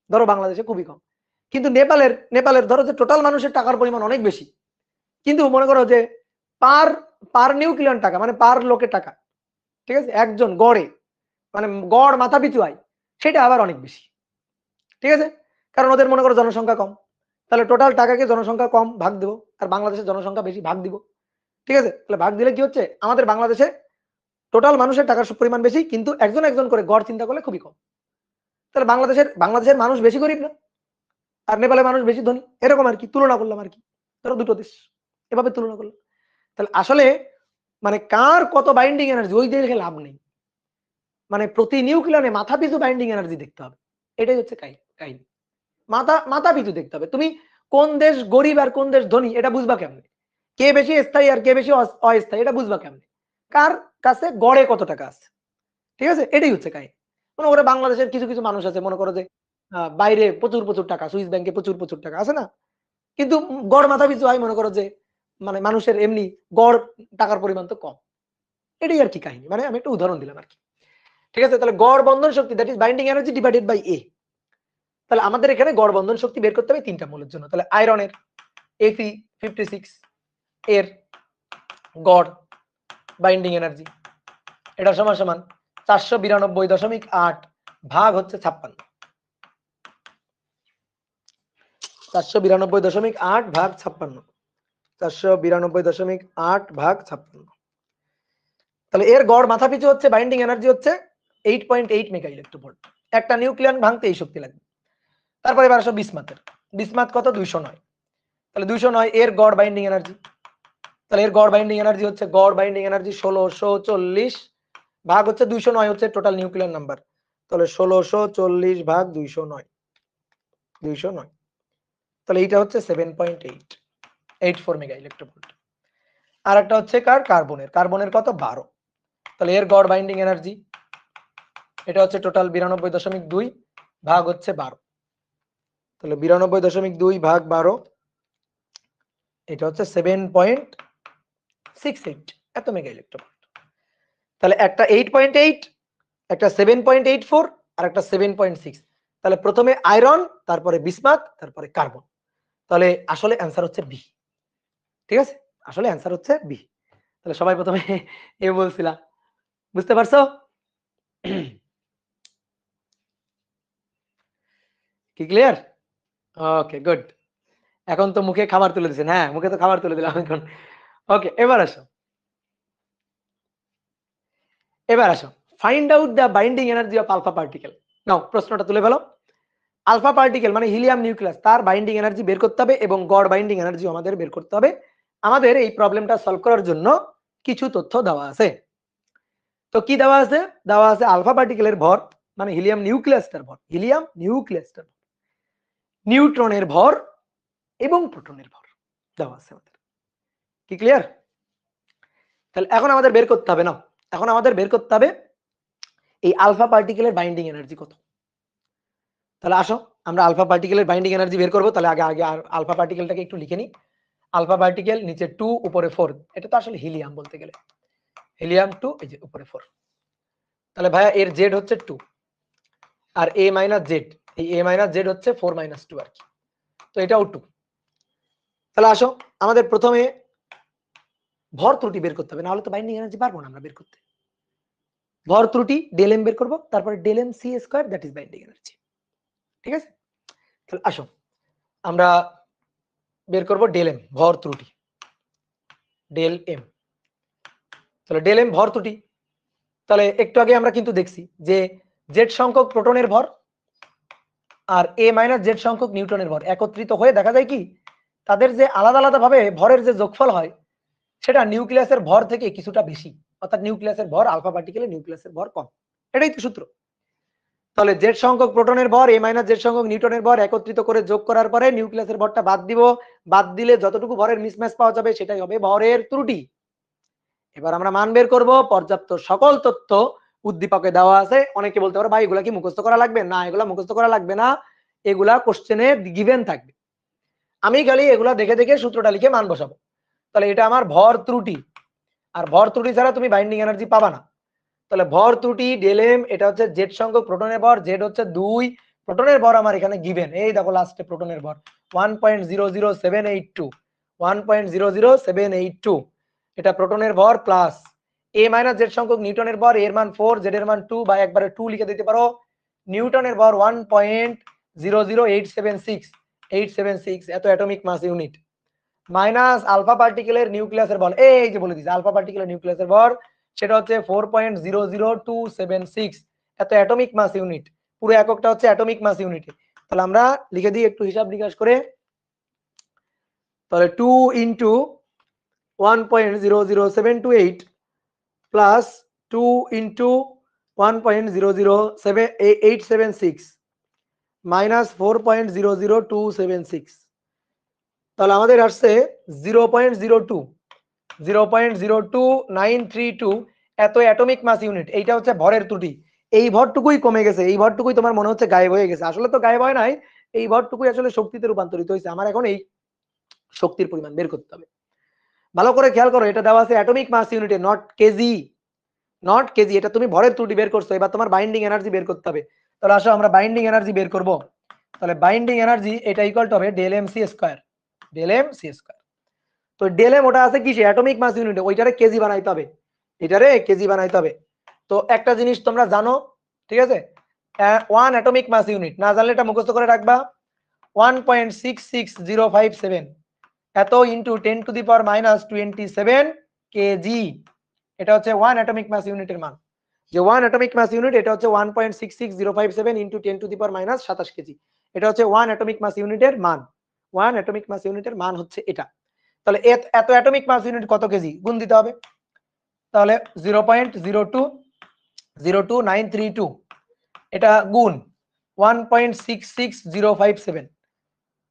ধরো বাংলাদেশে খুবই কম, কিন্তু নেপালের নেপালের ধরো যে টোটাল মানুষের টাকার পরিমাণ অনেক বেশি, কিন্তু মনে করো যে পার পার নিউক্লিয়ন টাকা মানে পার লোকের টাকা, ঠিক আছে, একজন গড়ে মানে গড় মাথা পিছু আয় সেটা আবার অনেক বেশি। ঠিক আছে, কারণ ওদের মনে করো জনসংখ্যা কম, তাহলে টোটাল টাকাকে জনসংখ্যা কম ভাগ দেবো, আর বাংলাদেশের জনসংখ্যা বেশি ভাগ দিব। ঠিক আছে, তাহলে ভাগ দিলে কি হচ্ছে, আমাদের বাংলাদেশে টোটাল মানুষের টাকার পরিমাণ বেশি, কিন্তু একজন একজন করে গড় চিন্তা করলে খুবই কম। তাহলে বাংলাদেশের মানুষ বেশি গরিব না, আর নেপালের মানুষ বেশি ধনী, এরকম আর কি তুলনা করলাম আর কি, ধরো দুটো দেশ এভাবে তুলনা করলাম। তাহলে আসলে মানে কার কত বাইন্ডিং এনার্জি ওই দেখে লাভ নেই, মানে প্রতি নিউক্লিয়নে মাথা পিছু বাইন্ডিং এনার্জি দেখতে হবে, এটাই হচ্ছে কাহিনী। মাথা মাথা পিছু দেখতে হবে, তুমি কোন দেশ গরিব আর কোন দেশ ধনী এটা বুঝবা কেমনে, কে বেশি স্থায়ী আর কে বেশি অস্থায়ী এটা বুঝবা কেমনে, কার কাছে গড়ে কত টাকা আছে। ঠিক আছে, এটাই হচ্ছে কাহিনী। মনে করো বাংলাদেশের কিছু কিছু মানুষ আছে, মনে করো যে বাইরে প্রচুর প্রচুর টাকা, সুইস ব্যাংকে প্রচুর প্রচুর টাকা আছে না, কিন্তু গড় মাথা পিছু হয় মনে করো যে মানে মানুষের এমনি গড় টাকার পরিমাণ তো কম, এটাই আর কি কাহিনী, মানে আমি একটা উদাহরণ দিলাম আর কি। ঠিক আছে, তাহলে গড় বন্ধন শক্তি that is binding energy divided by A. তাহলে আমাদের এখানে গড় বন্ধন শক্তি বের করতে হবে তিনটা মৌলের জন্য, তাহলে আয়রনের Fe56 এর গড় বাইন্ডিং এনার্জি এটা সমান সমান 492.8 ভাগ হচ্ছে 56, 492.8 ভাগ 56, 492.8 ভাগ 56, তাহলে এর গড় মাথা পিছু হচ্ছে বাইন্ডিং এনার্জি হচ্ছে 8.8 মেগা ইলেকট্রোভোল্ট, একটা নিউক্লিয়ন ভাঙতে এই শক্তি লাগবে। তারপরে এবার আসো বিসমাথের, বিসমাথ কত 209, তাহলে 209 এর গড় বাইন্ডিং এনার্জি, তাহলে এর গড় বাইন্ডিং এনার্জি হচ্ছে গড় বাইন্ডিং এনার্জি 1640 ভাগ হচ্ছে 209 হচ্ছে টোটাল নিউক্লিয়ার নাম্বার, তাহলে 1640 ভাগ 209, 209, তাহলে এইটা হচ্ছে 7.84 মেগা ইলেকট্রোভোল্ট। আর একটা হচ্ছে কার কার্বনের, কার্বনের কত 12, তাহলে এর গড় বাইন্ডিং এনার্জি এটা হচ্ছে টোটাল 92.2 ভাগ হচ্ছে 12, তাহলে 92.2 ভাগ 12 এটা হচ্ছে 7.68 এত মেগা ইলেকট্রোভোল্ট। তাহলে একটা 8.8, একটা 7.84 আর একটা 7.6, তাহলে প্রথমে আয়রন, তারপরে বিসমাথ, তারপরে কার্বন, তাহলে আসলে অ্যান্সার হচ্ছে বি। ঠিক আছে, আসলে অ্যান্সার হচ্ছে বি। তাহলে সবাই প্রথমে এ বলছিলা, বুঝতে পারছো? কি ক্লিয়ার? Okay good. এখন তো মুখে খাবার তুলে দিচ্ছেন, হ্যাঁ মুখে তো খাবার তুলে দিলাম এখন। ওকে, এবার আসো, find out the binding energy of alpha particle. নাও প্রশ্নটা তুলে ফেলো। আলফা পার্টিকেল মানে হিলিয়াম নিউক্লিয়াস, তার বাইন্ডিং এনার্জি বের করতে হবে এবং গড় বাইন্ডিং এনার্জি আমাদের বের করতে হবে। আমাদের এই প্রবলেমটা সলভ করার জন্য কিছু তথ্য দেওয়া আছে। তো কি দেওয়া আছে? দেওয়া আছে আলফা পার্টিকেলের ভর মানে হিলিয়াম নিউক্লিয়াসটার ভর, হিলিয়াম নিউক্লিয়াসটার ভর, নিউট্রনের ভর এবং প্রোটনের ভর দেওয়া আছে আমাদের। কি ক্লিয়ার? তাহলে এখন আমাদের বের করতে হবে, না এখন আমাদের বের করতে হবে এই আলফা পার্টিকেলের বাইন্ডিং এনার্জি কত। তাহলে আসো আমরা আলফা পার্টিকেলের বাইন্ডিং এনার্জি বের করবো। তাহলে আগে আগে আলফা পার্টিকেলটাকে একটু লিখে নিই। আলফা পার্টিকেল নিচে 2 উপরে 4, এটা তো আসলে হিলিয়াম বলতে গেলে, হিলিয়াম 2 এই যে উপরে 4। তাহলে ভাইয়া এর জেড হচ্ছে 2 আর এ মাইনাস জেড, এই এ মাইনাস জেড হচ্ছে 4 মাইনাস 2 আর কি, তো এটাও 2। তাহলে আসো আমাদের প্রথমে ভর ত্রুটি বের করতে হবে, না হলে তো বাইন্ডিং এনার্জি পারবো না আমরা বের করতে। ভর ত্রুটি ডেল এম বের করবো, তারপরে del M C square that is binding energy. ঠিক আছে, তাহলে আসো আমরা বের করব ডেল এম ভর ত্রুটি, ডেল এম। তাহলে ডেল এম ভর ত্রুটি, তাহলে একটু আগে আমরা কিন্তু দেখছি যে জেড সংখ্যক প্রোটনের ভর আর এ মাইনাস জেড সংখ্যক নিউটনের ভর একত্রিত হয়ে দেখা যায় কি তাদের যে আলাদা আলাদা ভাবে ভরের যে যোগফল হয় সেটা নিউক্লিয়াসের ভর থেকে কিছুটা বেশি, অর্থাৎ নিউক্লিয়াসের ভর আলফা পার্টিকেলে নিউক্লিয়াসের ভর কম, এটাই তো সূত্র। তাহলে জেড সংখ্যক প্রোটনের ভর এ মাইনাস জেড সংখ্যক নিউটনের ভর একত্রিত করে যোগ করার পরে নিউক্লিয়াসের ভরটা বাদ দিব, বাদ দিলে যতটুকু ভরের মিসম্যাচ পাওয়া যাবে সেটাই হবে ভরের ত্রুটি। এবার আমরা মান বের করব, পর্যাপ্ত সকল তথ্য উদ্দীপকে দেওয়া আছে। অনেকে বলতে পারে ভাই এগুলা কি মুখস্থ করা লাগবে? না, এগুলা মুখস্থ করা লাগবে না, এগুলা কোশ্চেনে গিভেন থাকবে। আমি খালি এগুলা দেখে দেখে সূত্রটা লিখে মান বসাবো। তাহলে এটা আমার ভর ত্রুটি, আর ভর ত্রুটি ছাড়া তুমি বাইন্ডিং এনার্জি পাবা না। তাহলে ভর ত্রুটি ডেল এম, এটা হচ্ছে জেড সংখ্যক প্রোটনের ভর, জেড হচ্ছে 2, প্রোটনের ভর আমার এখানে গিভেন, এই দেখো লাস্টে প্রোটনের ভর 1.00782, 1.00782 এটা প্রোটনের ভর প্লাস এ মাইনাস জেড সংখ্যক নিউটনের ভর, এর মান 4, জেড এর মান 2 বা একবারে 2 লিখে দিতে পারো। নিউটনের ভর 1.00876 এত atomic mass unit, minus alpha পার্টিকেলের নিউক্লিয়াসের ভর, এই যে বলে দিয়েছি আলফা পার্টিকেলের নিউক্লিয়াসের ভর সেটা হচ্ছে 4.00276 এত অ্যাটমিক মাস ইউনিট, পুরো এককটা হচ্ছে অ্যাটমিক মাস ইউনিটে। তাহলে আমরা লিখে দিই একটু হিসাব নিকাশ করে। তাহলে 2 ইন্টু 1.00728 প্লাস 2 ইন্টু 1.00876 মাইনাস 4.00276, তাহলে আমাদের আসছে 0.02932 এত অ্যাটমিক মাস ইউনিট। এইটা হচ্ছে ভরের ত্রুটি, এই ভরটুকুই কমে গেছে, এই ভরটুকুই তোমার মনে হচ্ছে গায়েব হয়ে গেছে, আসলে তো গায়েব হয় নাই, এই ভরটুকুই আসলে শক্তিতে রূপান্তরিত হয়েছে। আমার এখন এই শক্তির পরিমাণ বের করতে হবে। ভালো করে খেয়াল করো, এটা দেওয়া আছে অ্যাটমিক মাস ইউনিটে, নট কেজি, নট কেজি, এটা তুমি ভরের ত্রুটি বের করছো। এবার তোমার বাইন্ডিং এনার্জি বের করতে হবে। তাহলে আসো আমরা বাইন্ডিং এনার্জি বের করব। তাহলে বাইন্ডিং এনার্জি এটা ইকুয়াল টু হবে del M C square, del M C square. তো ডেল এম ওটা আছে কিসে? অ্যাটমিক মাস ইউনিটে, ওইটারে কেজি বানাইতে হবে, এটারে কেজি বানাইতে হবে। তো একটা জিনিস তোমরা জানো, ঠিক আছে, 1 অ্যাটমিক মাস ইউনিট না জানলে এটা মুখস্থ করে রাখবা, 1.66057 এত into 10 to the power minus 27 KG, এটা হচ্ছে 1 অ্যাটমিক মাস ইউনিটের মান। যে 1 অ্যাটমিক মাস ইউনিট এটা হচ্ছে 1.66057 into 10 to the power minus 27 KG, এটা হচ্ছে 1 অ্যাটমিক মাস ইউনিটের মান, 1 অ্যাটমিক মাস ইউনিটের মান হচ্ছে এটা। তাহলে এত অ্যাটমিক মাস ইউনিট কত কেজি গুণ দিতে হবে। তাহলে 0.0202932 এটা গুণ 1.66057,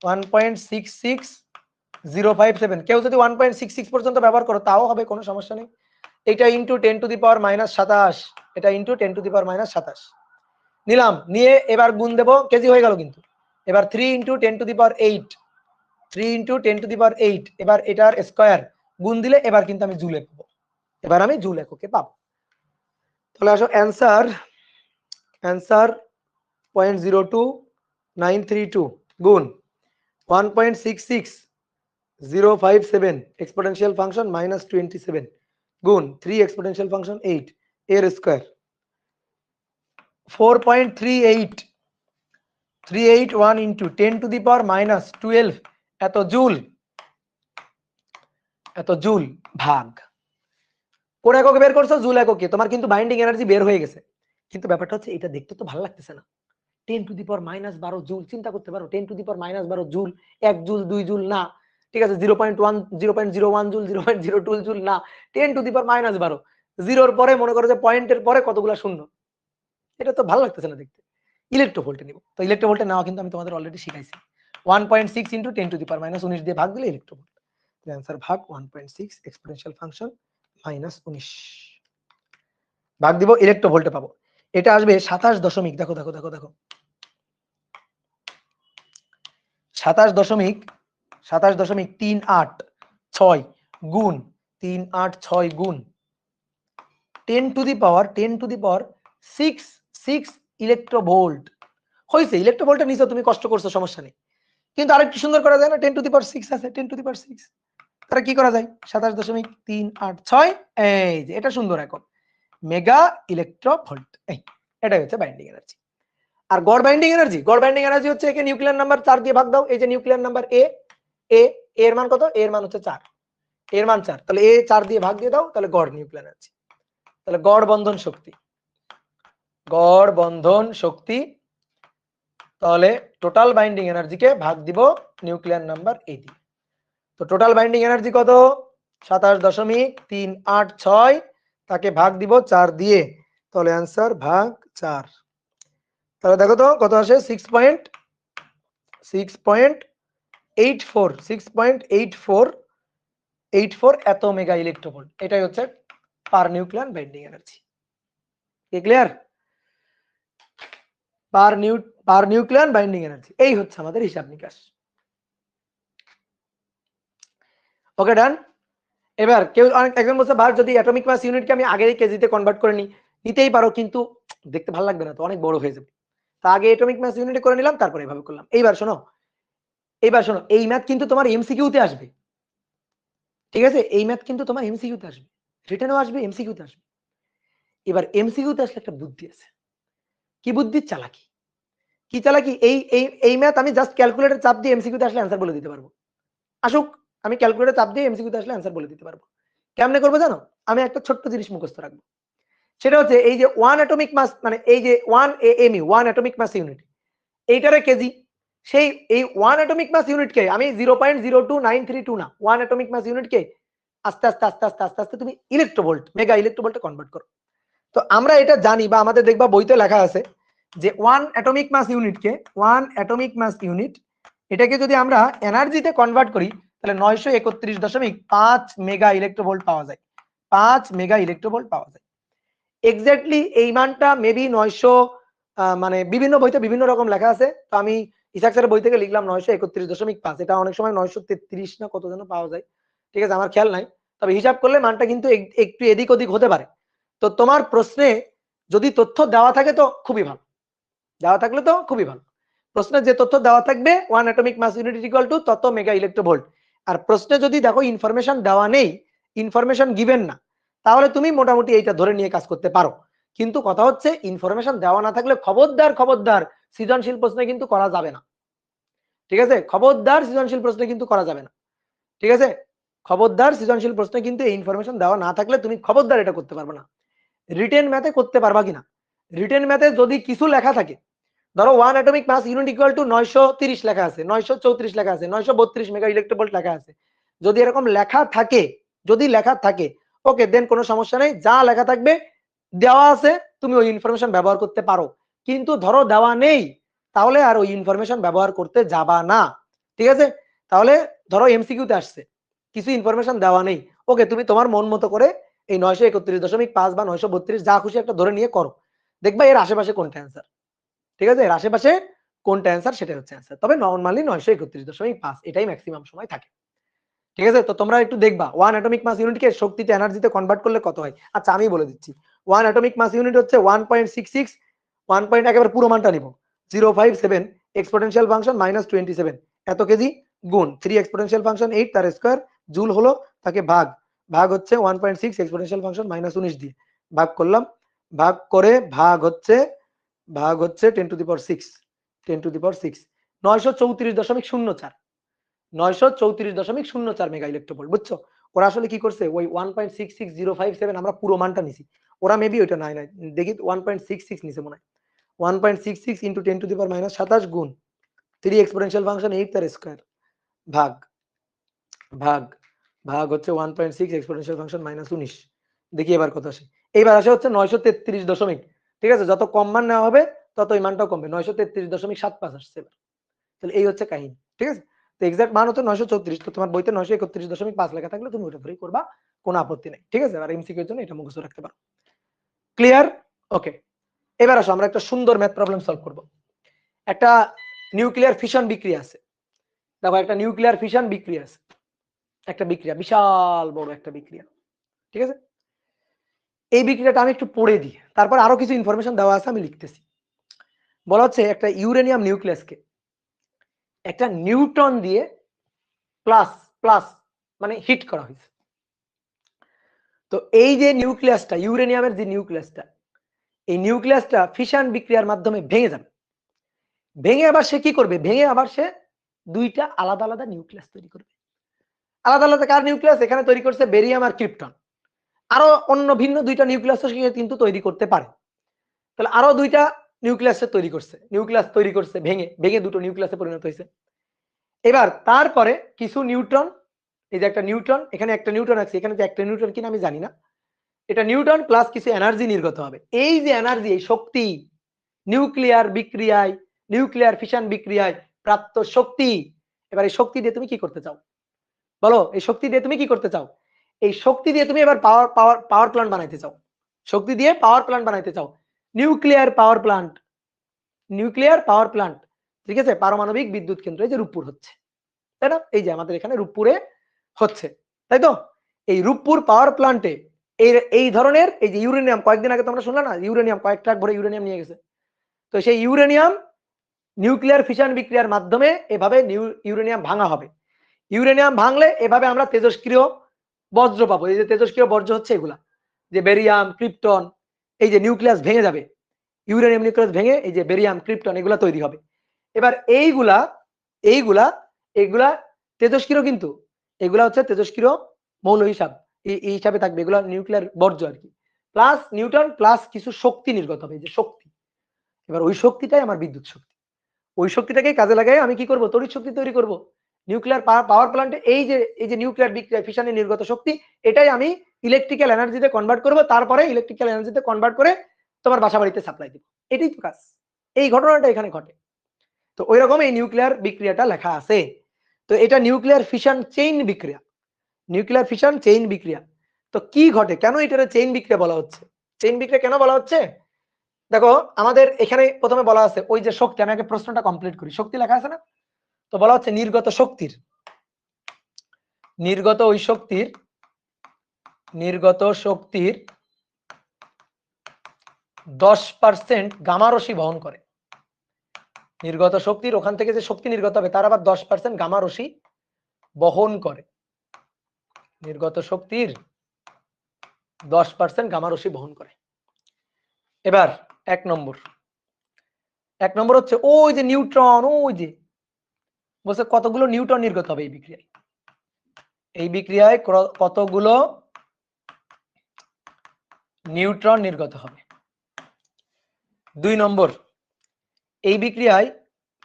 1.66057, কেউ যদি 1.66 পর্যন্ত ব্যবহার করো তাও হবে, কোনো সমস্যা নেই। এটা into 10 to the power minus 27, এটা into 10 to the power minus 27 নিলাম, নিয়ে এবার গুণ দেব, কেজি হয়ে গেল কিন্তু। এবার 3 into 10 to the power 8, 3 into 10 to the power 8, এবার এটার স্কয়ার গুণ দিলে এবার কিন্তু আমি জুলে পাবো, এবার আমি জুল এককে পাবো। তাহলে আসো অ্যান্সার, অ্যান্সার 0.02932 গুণ 1.66057 এক্সপোনেনশিয়াল ফাংশন মাইনাস 27 গুণ 3 এক্সপোনেনশিয়াল ফাংশন 8 এর square 4.38381 into 10 to the power minus 12 এত জুল ভাগ কোন এককে বের করছো, জুল এককে, তোমার কিন্তু বাইন্ডিং এনার্জি বের হয়ে গেছে। কিন্তু ব্যাপারটা হচ্ছে এটা দেখতে তো ভালো লাগতেছে না। 10⁻⁻12 জুল, চিন্তা করতে পারো 10⁻⁻12 জুল, 1 জুল 2 জুল না, ঠিক আছে, 0.1 0.01 জুল 0.02 জুল না, 10⁻⁻12, জিরোর পরে মনে করো যে পয়েন্টের পরে কতগুলো শূন্য, এটা তো ভালো লাগতেছে না দেখতে। ইলেকট্রোভোল্টে নিব, তো ইলেকট্রোভোল্টে নেওয়া কিন্তু আমি তোমাদের অলরেডি শিখাইছি। 1.6 × 10⁻⁻19 দিয়ে ভাগ দিলে ইলেকট্রোভোল্ট, অ্যান্সার ভাগ 1.6 এক্সপোনেনশিয়াল ফাংশন -19 ভাগ দিব, ইলেকট্রোভোল্টে পাবো। এটা আসবে 27 দশমিক, দেখো দেখো দেখো দেখো 27.386 গুণ 386 গুণ 10⁻6 ইলেকট্রোভোল্ট হয়েছে। ইলেকট্রোভোল্টে নিচে তুমি কষ্ট করছো, সমস্যা নেই, কিন্তু আরেকটু সুন্দর করা যায় না? 10⁻6 আছে, 10⁻6 তাহলে কি করা যায়? 27.386, এই যে এটা সুন্দর একক, মেগা ইলেকট্রোভোল্ট। এটাই হচ্ছে বাইন্ডিং এনার্জি। আর গড় বাইন্ডিং এনার্জি হচ্ছে একে নিউক্লিয়ার নাম্বার 4 দিয়ে ভাগ দাও। এই যে নিউক্লিয়ার নাম্বার এ এর মান কত? এর মান হচ্ছে 4, এর মান 4, তাহলে এ 4 দিয়ে ভাগ দিয়ে দাও, তাহলে গড় নিউক্লিয়ার এনার্জি, তাহলে গড় বন্ধন শক্তি, তাহলে টোটাল বাইন্ডিং এনার্জিকে ভাগ দিব নিউক্লিয়ার নাম্বার এ দিয়ে। তো টোটাল বাইন্ডিং এনার্জি কত? 27.386, তাকে ভাগ দিব 4 দিয়ে, তাহলে অ্যান্সার ভাগ 4। তাহলে দেখো তো কত আসে? 6.84 এত মেগা ইলেকট্রোভোল্ট। এটাই হচ্ছে পার নিউক্লিয়ার বাইন্ডিং এনার্জি। কি ক্লিয়ার? পার নিউক্লিয়ার বাইন্ডিং এনার্জি, এই হচ্ছে আমাদের হিসাব নিকাশ। ওকে, ডান। এবার কেউ একজন বলছে ভাই যদি অ্যাটমিক মাস ইউনিটকে আমি আগেই কেজিতে কনভার্ট করে নিতেই পারো, কিন্তু দেখতে ভালো লাগবে না তো, অনেক বড় হয়ে যাবে। তা আগে অ্যাটমিক মাস ইউনিটে করে নিলাম, তারপরে এভাবে করলাম। এইবার শোনো এই ম্যাথ কিন্তু তোমার এমসিকিউতে আসবে, ঠিক আছে? এই ম্যাথ কিন্তু তোমার এমসিকিউতে আসবে, রিটেনও আসবে, এমসিকিউতে আসবে। এবার এমসিকিউতে আসলে একটা বুদ্ধি আছে। কি বুদ্ধি? চালাকি। কি চালাকি? এই ম্যাথ আমি জাস্ট ক্যালকুলেটর চাপ দিয়ে এমসিকিউতে আসলে অ্যান্সার বলে দিতে পারবো। আসুক, আমি ক্যালকুলেটর চাপ দিয়ে এমসিকিউতে আসলে অ্যান্সার বলে দিতে পারবো। কেমনে করবো জানো? আমি একটা ছোট্ট জিনিস মুখস্থ রাখবো, সেটা হচ্ছে এই যে 1 অ্যাটমিক মাস, মানে এই যে 1 এএমইউ 1 অ্যাটমিক মাস ইউনিট, এইটারে কেজি, সেই এই 1 অ্যাটমিক মাস ইউনিটকে আমি 0.02932 না, 1 অ্যাটমিক মাস ইউনিটকে আস্তে আস্তে আস্তে আস্তে আস্তে আস্তে তুমি ইলেকট্রোভোল্ট, মেগা ইলেকট্রোভোল্টে কনভার্ট করো। তো আমরা এটা জানি, বা আমাদের দেখবা বইতে লেখা আছে যে 1 অ্যাটমিক মাস ইউনিট এটাকে যদি আমরা এনার্জিতে কনভার্ট করি, তাহলে 931.5 মেগা ইলেকট্রোভোল্ট পাওয়া যায়, 5 মেগা ইলেকট্রোভোল্ট পাওয়া যায়। এক্স্যাক্টলি এই মানটা মেবি 900, মানে বিভিন্ন বইতে বিভিন্ন রকম লেখা আছে। তো আমি ইসাক স্যারের বই থেকে লিখলাম 931.5, এটা অনেক সময় 933 না কত যেন পাওয়া যায়, ঠিক আছে, আমার খেয়াল নাই। তবে হিসাব করলে মানটা কিন্তু একটু এদিক ওদিক হতে পারে। তো তোমার প্রশ্নে যদি তথ্য দেওয়া থাকে তো খুবই ভালো, দেওয়া থাকলে তো খুবই ভালো। প্রশ্নে যে তথ্য দেওয়া থাকবে 1 atomic mass unit equal to তত মেগা ইলেকট্রোভোল্ট, আর প্রশ্নে যদি দেখো ইনফরমেশন দেওয়া নেই, ইনফরমেশন গিভেন না, তাহলে তুমি মোটামুটি এইটা ধরে নিয়ে কাজ করতে পারো। কিন্তু কথা হচ্ছে ইনফরমেশন দেওয়া না থাকলে খবরদার সৃজনশীল প্রশ্নে কিন্তু করা যাবে না, ঠিক আছে? খবরদার সৃজনশীল প্রশ্নে কিন্তু করা যাবে না, ঠিক আছে? খবরদার সৃজনশীল প্রশ্নে কিন্তু এই ইনফরমেশন দেওয়া না থাকলে তুমি খবরদার এটা করতে পারবে না। রিটেন ম্যাথে করতে পারবা কিনা? রিটেন ম্যাথে যদি কিছু লেখা থাকে, ধরো 1 atomic mass unit equal to 930 লেখা আছে, 934 লেখা আছে, 932 মেগা ইলেকট্রোভোল্ট লেখা আছে, যদি এরকম লেখা থাকে, ওকে দেন কোনো সমস্যা নেই, যা লেখা থাকবে দেওয়া আছে তুমি ওই ইনফরমেশন ব্যবহার করতে পারো। কিন্তু ধরো দেওয়া নেই, তাহলে আর ওই ইনফরমেশন ব্যবহার করতে যাবা না, ঠিক আছে? তাহলে ধরো এমসিকিউতে আসছে, কিছু ইনফরমেশন দেওয়া নেই, ওকে তুমি তোমার মন মতো করে এই 931.5 বা 932 যা খুশি একটা ধরে নিয়ে করো, দেখবা এর আশেপাশে কোনটা অ্যান্সার, ঠিক আছে? এর আশেপাশে কোনটা অ্যান্সার সেটা হচ্ছে অ্যান্সার। তবে নরমালি 931.5 এটাই ম্যাক্সিমাম সময় থাকে, ঠিক আছে? তো তোমরা একটু দেখবা 1 অ্যাটমিক মাস ইউনিটকে শক্তিতে এনার্জিতে কনভার্ট করলে কত হয়। আচ্ছা আমি বলে দিচ্ছি, 1 অ্যাটমিক মাস ইউনিট হচ্ছে 1.66, 1. একেবারে পুরো মানটা নিব 057 এক্সপোনেনশিয়াল ফাংশন -27 এত কেজি গুণ 3 এক্সপোনেনশিয়াল ফাংশন 8 তার স্কয়ার জুল হলো, তাকে ভাগ হচ্ছে 1.6 এক্সপোনেনশিয়াল ফাংশন -19 দিয়ে ভাগ করলাম, ভাগ করে ভাগ হচ্ছে 10⁻6 934.04 934.04 মেগা ইলেকট্রোভোল্ট। বুঝছো? ওরা আসলে কি করছে, ওই 1.66057 আমরা পুরো মানটা নিছি। ওরা মেবি ওইটা নাই দেখি 1.66 নিছে মনে হয়। 1.66 ইন্টু 10⁻27 গুণ 3 এক্সপোনেনশিয়াল ফাংশন 8 তার স্কয়ার ভাগ ভাগ ভাগ হচ্ছে 1.6 এক্সপোনেনশিয়াল ফাংশন -19। দেখি এবার কত আসে। এইবার আসে হচ্ছে 933 দশমিক। ঠিক আছে, যত কম মান নেওয়া হবে তত এই মানটাও কমবে। 933.75 আসছে এবার। তাহলে এই হচ্ছে কাহিনী। ঠিক আছে, তো এক্সাক্ট মান হচ্ছে 934। তো তোমার বইতে 931.5 লেখা থাকলে তুমি ওটা ধরেই করবা, কোনো আপত্তি নাই। ঠিক আছে, আর এমসিকিউ এর জন্য এটা মুখস্থ রাখতে পারো। ক্লিয়ার? ওকে, এবার আসো আমরা একটা সুন্দর ম্যাথ প্রবলেম সলভ করব। একটা নিউক্লিয়ার ফিশন বিক্রিয়া আছে। দেখো একটা নিউক্লিয়ার ফিশন বিক্রিয়া আছে, একটা বিক্রিয়া, বিশাল বড় একটা বিক্রিয়া। ঠিক আছে, এই বিক্রিয়াটা আমি একটু পড়ে দিই, তারপর আরো কিছু ইনফরমেশন দেওয়া আছে, আমি লিখতেছি। বলা হচ্ছে একটা ইউরেনিয়াম নিউক্লিয়াসকে একটা নিউট্রন দিয়ে প্লাস প্লাস মানে হিট করা হয়েছে। তো এই যে নিউক্লিয়াসটা, ইউরেনিয়ামের যে নিউক্লিয়াসটা, এই নিউক্লিয়াসটা ফিশন বিক্রিয়ার মাধ্যমে ভেঙে যাবে। ভেঙে আবার সে কি করবে, ভেঙে আবার সে দুইটা আলাদা আলাদা নিউক্লিয়াস তৈরি করবে। আলাদা আলাদা কার নিউক্লিয়াস? এখানে তৈরি করছে বেরিয়াম আর ক্রিপ্টন। আরো অন্য ভিন্ন দুইটা নিউক্লিয়াস কিন্তু তৈরি করতে পারে। তাহলে আরো দুইটা নিউক্লিয়াস তৈরি করছে, নিউক্লিয়াস তৈরি করছে, ভেঙে ভেঙে দুটো নিউক্লিয়াসে পরিণত হয়েছে। এবার তারপরে কিছু নিউট্রন, এই যে একটা নিউট্রন, এখানে একটা নিউট্রন আছে, এখানে যে একটা নিউট্রন কিনা আমি জানি না, এটা নিউট্রন প্লাস কিছু এনার্জি নির্গত হবে। এই যে এনার্জি, এই শক্তি, নিউক্লিয়ার বিক্রিয়ায়, নিউক্লিয়ার ফিশন বিক্রিয়ায় প্রাপ্ত শক্তি, এবার এই শক্তি দিয়ে তুমি কি করতে চাও বলো? এই শক্তি দিয়ে তুমি কি করতে চাও? এই শক্তি দিয়ে তুমি এবার পাওয়ার পাওয়ার পাওয়ার প্ল্যান্ট বানাইতে চাও। শক্তি দিয়ে পাওয়ার প্ল্যান্ট বানাইতে চাও, nuclear power plant, nuclear power plant. ঠিক আছে, পারমাণবিক বিদ্যুৎ কেন্দ্র, এই যে রূপপুর হচ্ছে, তাই না? এই যে আমাদের এখানে রূপপুরে হচ্ছে, তাই তো? এই রূপপুর পাওয়ার প্ল্যান্টে এই ধরনের এই যে ইউরেনিয়াম, কয়েকদিন আগে তোমরা শুনলা না, ইউরেনিয়াম কয়েক ট্রাক ভরে ইউরেনিয়াম নিয়ে গেছে। তো সেই ইউরেনিয়াম নিউক্লিয়ার ফিশন বিক্রিয়ার মাধ্যমে এভাবে ইউরেনিয়াম ভাঙা হবে। ইউরেনিয়াম ভাঙলে এভাবে আমরা তেজস্ক্রিয় বজ্র পাবো। এই যে তেজস্ক্রিয় বর্জ্য হচ্ছে এগুলা, যে বেরিয়াম, ক্রিপ্টন, এই যে নিউক্লিয়াস ভেঙে যাবে, ইউরেনিয়াম নিউক্লিয়াস ভেঙে এই যে বেরিয়াম, ক্রিপ্টন এগুলা তৈরি হবে। এবার এইগুলা এইগুলা এগুলা তেজস্ক্রিয়, কিন্তু এগুলা হচ্ছে তেজস্ক্রিয় মৌল হিসাব, এই হিসাবে থাকবে। এগুলা নিউক্লিয়ার বর্জ্য আর কি। প্লাস নিউট্রন প্লাস কিছু শক্তি নির্গত হবে, এই যে শক্তি। এবার ওই শক্তিটাই আমার বিদ্যুৎ শক্তি। ওই শক্তিটাকে কাজে লাগাই আমি কি করব, তড়িৎ শক্তি তৈরি করব। নিউক্লিয়ার পাওয়ার প্ল্যান্টে এই যে নিউক্লিয়ার বিক্রিয়া ফিশনে নির্গত শক্তি, এটাই আমি ইলেকট্রিক্যাল এনার্জিতে কনভার্ট করব, তারপরে ইলেকট্রিক্যাল এনার্জিতে কনভার্ট করে তোমার বাসা বাড়িতে সাপ্লাই দিব। এটাই তো কাজ। এই ঘটনাটা এখানে ঘটে। তো ওই রকম এই নিউক্লিয়ার বিক্রিয়াটা লেখা আছে। তো এটা নিউক্লিয়ার ফিশন চেইন বিক্রিয়া, নিউক্লিয়ার ফিশন চেইন বিক্রিয়া। তো কি ঘটে, কেন এটারে চেইন বিক্রিয়া বলা হচ্ছে? চেইন বিক্রিয়া কেন বলা হচ্ছে? দেখো আমাদের এখানে প্রথমে বলা আছে ওই যে শক্তি, আমি আগে প্রশ্নটা কমপ্লিট করি। শক্তি লেখা আছে না? তো বলা হচ্ছে নির্গত শক্তির, নির্গত ওই শক্তির, নির্গত শক্তির 10% গামা রশ্মি বহন করে। নির্গত শক্তির ওখান থেকে যে শক্তি নির্গত হবে তার আবার 10% গামা রশ্মি বহন করে। নির্গত শক্তির 10% গামা রশ্মি বহন করে। এবার এক নম্বর হচ্ছে ওই যে নিউট্রন, ওই যে বলছে কতগুলো নিউট্রন নির্গত হবে এই বিক্রিয়ায়। এই বিক্রিয়ায় কতগুলো নিউট্রন নির্গত হবে। 2 নম্বর, এই বিক্রিয়ায়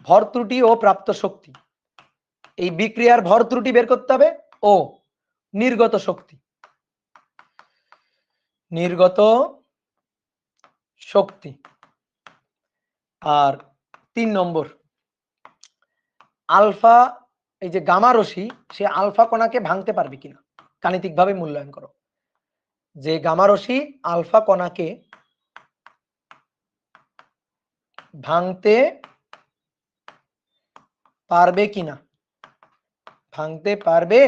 ভর ত্রুটি ও প্রাপ্ত শক্তি। এই বিক্রিয়ার ভর ত্রুটি বের করতে হবে ও নির্গত শক্তি, নির্গত শক্তি। আর 3 নম্বর, আলফা, এই যে গামা রশ্মি, সে আলফা কণাকে ভাঙতে পারবে কিনা, গাণিতিকভাবে মূল্যায়ন করো যে গামা রশ্মি আলফা কণাকে ভাঙতে পারবে কিনা, ভাঙতে পারবে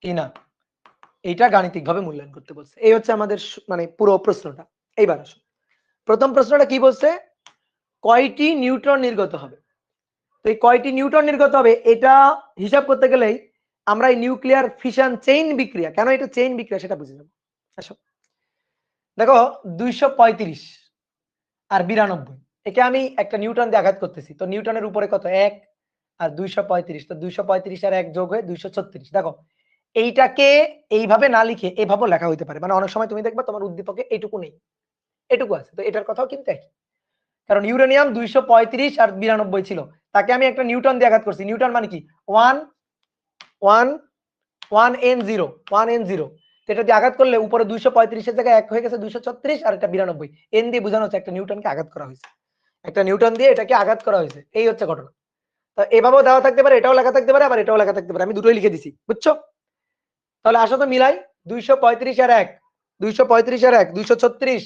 কিনা, এটা গাণিতিকভাবে মূল্যায়ন করতে বলছে। এই হচ্ছে আমাদের মানে পুরো প্রশ্নটা। এইবার আসো, প্রথম প্রশ্নটা কি বলছে, কয়টি নিউট্রন নির্গত হবে। তো এই কয়টি নিউট্রন নির্গত হবে এটা হিসাব করতে গেলেই আমরা এই নিউক্লিয়ার ফিশন চেইন বিক্রিয়া, কেন এটা চেইন বিক্রিয়া সেটা বুঝে নেব। আসো দেখো 235 আর 92, একে আমি একটা নিউটন দিয়ে আঘাত করতেছি। তো নিউটনের উপরে কত, 1, আর 235, তো 235 আর 1 যোগ হয়ে 236। দেখো এইটাকে এইভাবে না লিখে এভাবেও লেখা হইতে পারে, মানে অনেক সময় তুমি দেখবা তোমার উদ্দীপকে এইটুকু নেই, এটুকু আছে, তো এটার কথাও কিন্তু একই। কারণ ইউরেনিয়াম 235 আর 92 ছিল, তাকে আমি একটা নিউটন দিয়ে আঘাত করছি। নিউটন মানে কি 1N0 এটা দিয়ে আঘাত করলে উপরে 235 এর জায়গায় 1 হয়ে গেছে 236, আর এটা 92। এন দিয়ে বোঝানো হচ্ছে একটা নিউটনকে আঘাত করা হয়েছে, একটা নিউটন দিয়ে এটাকে আঘাত করা হয়েছে, এই হচ্ছে ঘটনা। তো এভাবেও দেওয়া থাকতে পারে, এটাও লেখা থাকতে পারে, আবার এটাও লেখা থাকতে পারে, আমি দুটোই লিখে দিছি, বুঝছো? তাহলে আসো তো মিলাই, 235 আর 1, 235 আর 1 236,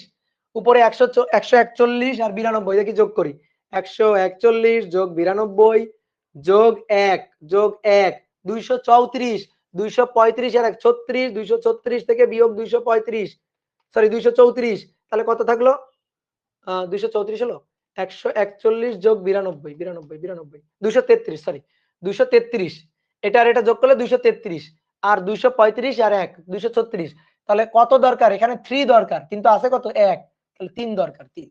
উপরে 141 আর 92, দেখি যোগ করি। 141 যোগ 92 যোগ 1 যোগ 1 234, 235 আর 1 36, 236 থেকে বিয়োগ 235, সরি 234, তাহলে কত থাকলো? 234 হলো। 141 যোগ 92, 233, সরি 233, এটা আর এটা যোগ করলে 233, আর 235 আর 1 236, তাহলে কত দরকার? এখানে 3 দরকার, কিন্তু আছে কত? 1, তাহলে 3 দরকার, 3।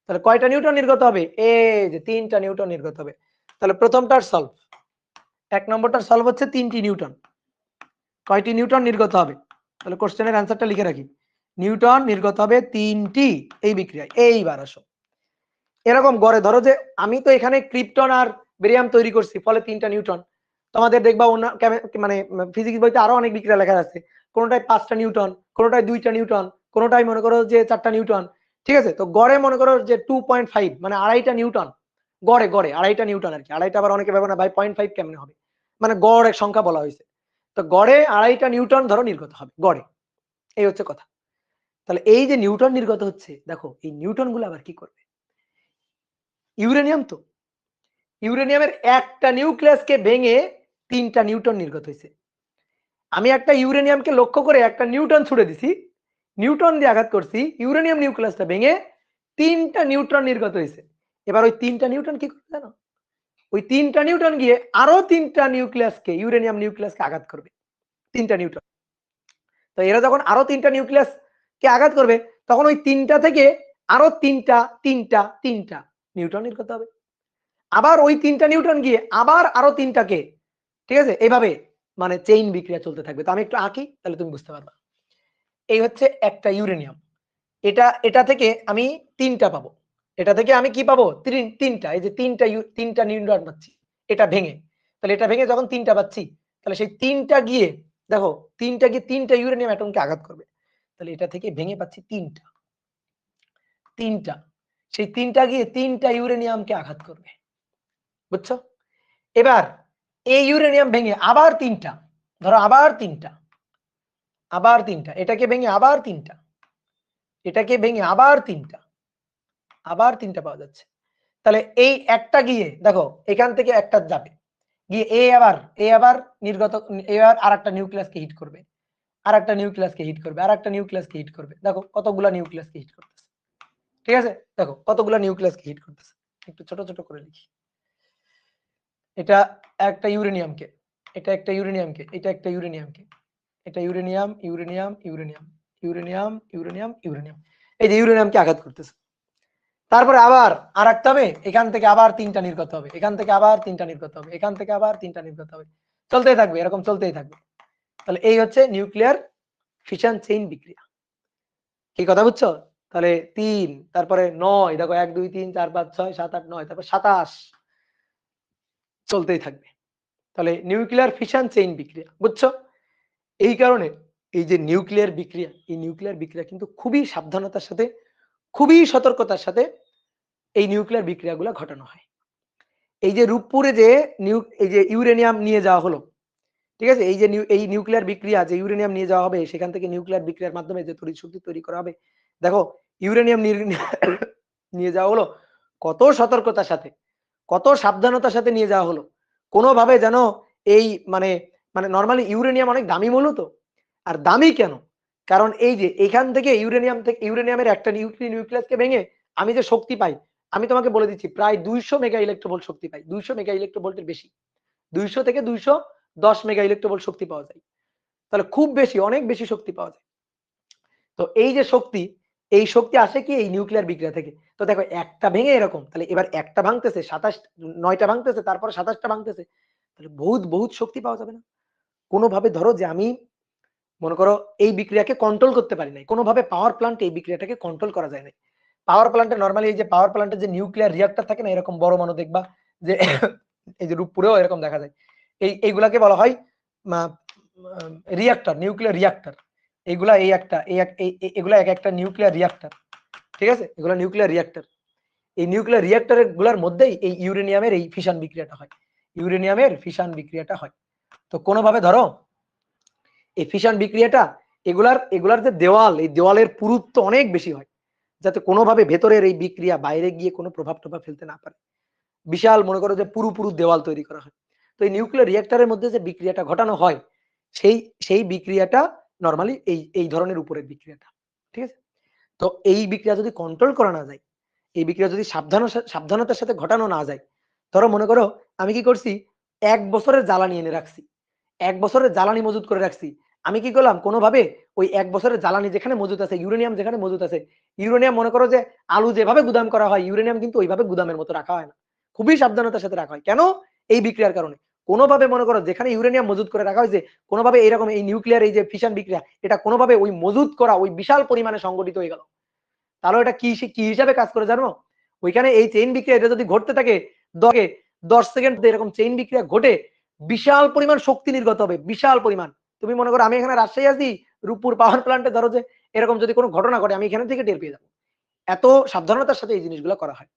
তাহলে কয়টা নিউটন নির্গত হবে? এই যে 3টা নিউটন নির্গত হবে। তাহলে প্রথমটার সলভ, 1 নম্বরটার সলভ হচ্ছে 3টি নিউটন। কয়টি নিউটন নির্গত হবে? তাহলে কোশ্চেনের অ্যান্সারটা লিখে রাখি, নিউটন নির্গত হবে 3টি এই বিক্রিয়ায়। এইবার আসো, এরকম গড়ে ধরো যে আমি তো এখানে ক্রিপ্টন আর বেরিয়াম তৈরি করছি, ফলে 3টা নিউটন। তোমাদের দেখবা মানে ফিজিক্স বইতে আরো অনেক বিক্রিয়া লেখা আছে, কোনোটায় 5টা নিউটন, কোনোটায় 2টা নিউটন, কোনোটায় মনে করো যে 4টা নিউটন, ঠিক আছে? তো গড়ে মনে করো যে 2.5 মানে 2.5টা নিউটন, গড়ে 2.5টা নিউটন আর কি। 2.5টা আবার অনেকে ভাবে না ভাই 0.5 কেমনে হবে, মানে গড় এক সংখ্যা বলা হয়েছে, তো গড়ে 2.5টা নিউটন ধরো নির্গত হবে গড়ে, এই হচ্ছে কথা। তাহলে এই যে নিউটন নির্গত হচ্ছে, দেখো এই নিউটন গুলো আবার কি করবে? ইউরেনিয়াম, তো ইউরেনিয়ামের একটা নিউক্লিয়াসকে ভেঙে 3টা নিউটন নির্গত হয়েছে। আমি একটা ইউরেনিয়ামকে লক্ষ্য করে একটা নিউটন ছুড়ে দিছি, নিউটন দিয়ে আঘাত করছি, ইউরেনিয়াম নিউক্লিয়াসটা ভেঙে 3টা নিউট্রন নির্গত হয়েছে। এবার ওই 3টা নিউটন কি করবে জানো? ওই 3টা নিউটন গিয়ে আরো 3টা নিউক্লিয়াসকে, ইউরেনিয়াম নিউক্লিয়াসকে আঘাত করবে, 3টা নিউটন। তো এরা যখন আরো 3টা নিউক্লিয়াসকে আঘাত করবে, তখন ওই 3টা থেকে আরো 3টা নিউটন নির্গত হবে। আবার ওই 3টা নিউটন গিয়ে আবার আরো 3টাকে, ঠিক আছে? এইভাবে মানে চেইন বিক্রিয়া চলতে থাকবে। তো আমি একটু আঁকি, তাহলে তুমি বুঝতে পারবা। এই হচ্ছে একটা ইউরেনিয়াম, এটা থেকে আমি 3টা পাবো, এটা থেকে আমি কি পাবো? 3টা, এই যে 3টা নিউট্রন পাচ্ছি এটা ভেঙে। তাহলে এটা ভেঙে যখন 3টা পাচ্ছি, তাহলে সেই 3টা গিয়ে, দেখো 3টা গিয়ে 3টা ইউরেনিয়াম অ্যাটমকে আঘাত করবে, তাহলে এটা থেকে ভেঙে পাচ্ছি 3টা, সেই 3টা গিয়ে 3টা ইউরেনিয়ামকে আঘাত করবে, বুঝছো? এবার এই ইউরেনিয়াম ভেঙে আবার 3টা, ধরো আবার 3টা, এটাকে ভেঙে আবার 3টা, এটাকে ভেঙে আবার 3টা, আবার 3টা পাওয়া যাচ্ছে। তাহলে এই একটা গিয়ে দেখো এখান থেকে একটা যাবে গিয়ে আবার নির্গত, এবার আরেকটা নিউক্লিয়াসকে হিট করবে, আরেকটা নিউক্লিয়াসকে হিট করবে, আরেকটা নিউক্লিয়াসকে হিট করবে। দেখো কতগুলা নিউক্লিয়াসকে হিট করতেছে, ঠিক আছে? দেখো কতগুলা নিউক্লিয়াসকে হিট করতেছে, একটু ছোট ছোট করে লিখি। এটা একটা ইউরেনিয়ামকে, এটা একটা ইউরেনিয়ামকে, এটা একটা ইউরেনিয়ামকে, এটা uranium uranium uranium uranium uranium uranium, এই যে ইউরেনিয়ামকে আঘাত করতেছে। তারপরে আবার আরেকটা হবে, এখান থেকে আবার 3টা নির্গত হবে, এখান থেকে আবার 3টা নির্গত হবে, এখান থেকে আবার 3টা নির্গত হবে, চলতেই থাকবে, এরকম চলতেই থাকবে। তাহলে এই হচ্ছে নিউক্লিয়ার ফিশন চেইন বিক্রিয়া। কি কথা বুঝছো? তাহলে 3, তারপরে 9, দেখো 1 2 3 4 5 6 7 8 9, তারপর 27, চলতেই থাকবে। তাহলে নিউক্লিয়ার ফিশন চেইন বিক্রিয়া, বুঝছো? এই কারণে এই যে নিউক্লিয়ার বিক্রিয়া, এই নিউক্লিয়ার বিক্রিয়া কিন্তু খুবই সাবধানতার সাথে, খুবই সতর্কতার সাথে এই নিউক্লিয়ার বিক্রিয়াগুলো ঘটানো হয়। এই যে রূপপুরে যে এই যে ইউরেনিয়াম নিয়ে যাওয়া হলো, ঠিক আছে? এই যে এই নিউক্লিয়ার বিক্রিয়া, যে ইউরেনিয়াম নিয়ে যাওয়া হবে, সেখান থেকে নিউক্লিয়ার বিক্রিয়ার মাধ্যমে যে তড়িৎ শক্তি তৈরি করা হবে, দেখো ইউরেনিয়াম নিয়ে যাওয়া হলো কত সতর্কতার সাথে, কত সাবধানতার সাথে নিয়ে যাওয়া হলো। কোনোভাবে যেন এই মানে মানে নর্মালি ইউরেনিয়াম অনেক দামি মূল্য, তো আর দামি কেন? কারণ এই যে এখান থেকে ইউরেনিয়ামের একটা নিউক্লিয়াসকে ভেঙে আমি যে শক্তি পাই, আমি তোমাকে বলে দিচ্ছি প্রায় 200 মেগা ইলেকট্রোভোল্ট শক্তি পাই, 200 মেগা ইলেকট্রোভোল্টের বেশি, 200 থেকে 210 মেগা ইলেকট্রোভোল্ট শক্তি পাওয়া যায়। তাহলে খুব বেশি, অনেক বেশি শক্তি পাওয়া যায়। তো এই যে শক্তি, এই শক্তি আসে কি এই নিউক্লিয়ার বিক্রিয়া থেকে। তো দেখো একটা ভেঙে এরকম, তাহলে এবার একটা ভাঙতেছে 27, 9টা ভাঙতেছে, তারপরে 27টা ভাঙতেছে, তাহলে বহুত বহুত শক্তি পাওয়া যাবে না? কোনোভাবে ধরো যে আমি মনে করো এই বিক্রিয়াকে কন্ট্রোল করতে পারি নাই, কোনোভাবে পাওয়ার প্ল্যান্টে এই বিক্রিয়াটাকে কন্ট্রোল করা যায় না। পাওয়ার প্ল্যান্টে নরমালি এই যে পাওয়ার প্ল্যান্টে যে নিউক্লিয়ার রিঅ্যাক্টর থাকে না, এরকম বড় মানো দেখবা যে এই যে রূপপুরেও এরকম দেখা যায়, এইগুলাকে বলা হয় রিঅ্যাক্টর, নিউক্লিয়ার রিঅ্যাক্টর। এইগুলা এই একটা এগুলা এক একটা নিউক্লিয়ার রিঅ্যাক্টর, ঠিক আছে? এগুলা নিউক্লিয়ার রিঅ্যাক্টর। এই নিউক্লিয়ার রিঅ্যাক্টরের গুলার মধ্যেই এই ইউরেনিয়ামের এই ফিশন বিক্রিয়াটা হয়, ইউরেনিয়ামের ফিশন বিক্রিয়াটা হয়। তো কোনোভাবে ধরো এই ফিশন বিক্রিয়াটা এগুলার যে দেওয়াল, এই দেওয়ালের পুরুত্ব অনেক বেশি হয়, যাতে কোনোভাবে ভেতরের এই বিক্রিয়া বাইরে গিয়ে কোনো প্রভাব টভাব ফেলতে না পারে। বিশাল মনে করো যে পুরু দেওয়াল তৈরি করা হয়। তো এই নিউক্লিয়ার রিঅ্যাক্টরের মধ্যে যে বিক্রিয়াটা ঘটানো হয়, সেই বিক্রিয়াটা নরমালি এই ধরনের উপরের বিক্রিয়াটা, ঠিক আছে? তো এই বিক্রিয়া যদি কন্ট্রোল করা না যায়, এই বিক্রিয়া যদি সাবধানতার সাথে ঘটানো না যায়, ধরো মনে করো আমি কি করছি, 1 বছরের জ্বালানি এনে রাখছি, 1 বছরের জ্বালানি মজুত করে রাখছি। আমি কি করলাম, কোনোভাবে ওই 1 বছরের জ্বালানি যেখানে মজুত আছে, ইউরেনিয়াম যেখানে মজুত আছে, ইউরেনিয়াম মনে করো যে আলু যেভাবে গুদাম করা হয়, ইউরেনিয়াম কিন্তু ওইভাবে গুদামের মতো রাখা হয় না, খুবই সাবধানতার সাথে রাখা হয়। কেন? এই বিক্রিয়ার কারণে। কোনোভাবে মনে করো যেখানে ইউরেনিয়াম মজুত করে রাখা হয়েছে, কোনোভাবে এরকম এই নিউক্লিয়ার এই যে ফিশন বিক্রিয়া, এটা কোনোভাবে ওই মজুত করা ওই বিশাল পরিমাণে সংগঠিত হয়ে গেল, তাহলে এটা কি হিসাবে কাজ করে জানো? ওইখানে এই চেইন বিক্রিয়া এটা যদি ঘটতে থাকে 10 সেকেন্ড এরকম চেইন বিক্রিয়া ঘটে বিশাল পরিমাণ শক্তি নির্গত হবে, বিশাল পরিমাণ। তুমি মনে করো আমি এখানে রাজশাহী আছি, রূপপুর পাওয়ার প্ল্যান্টে ধরো যে এরকম যদি কোনো ঘটনা ঘটে, আমি এখানে থেকে টের পেয়ে যাবো। এত সাবধানতার সাথে এই জিনিসগুলো করা হয়,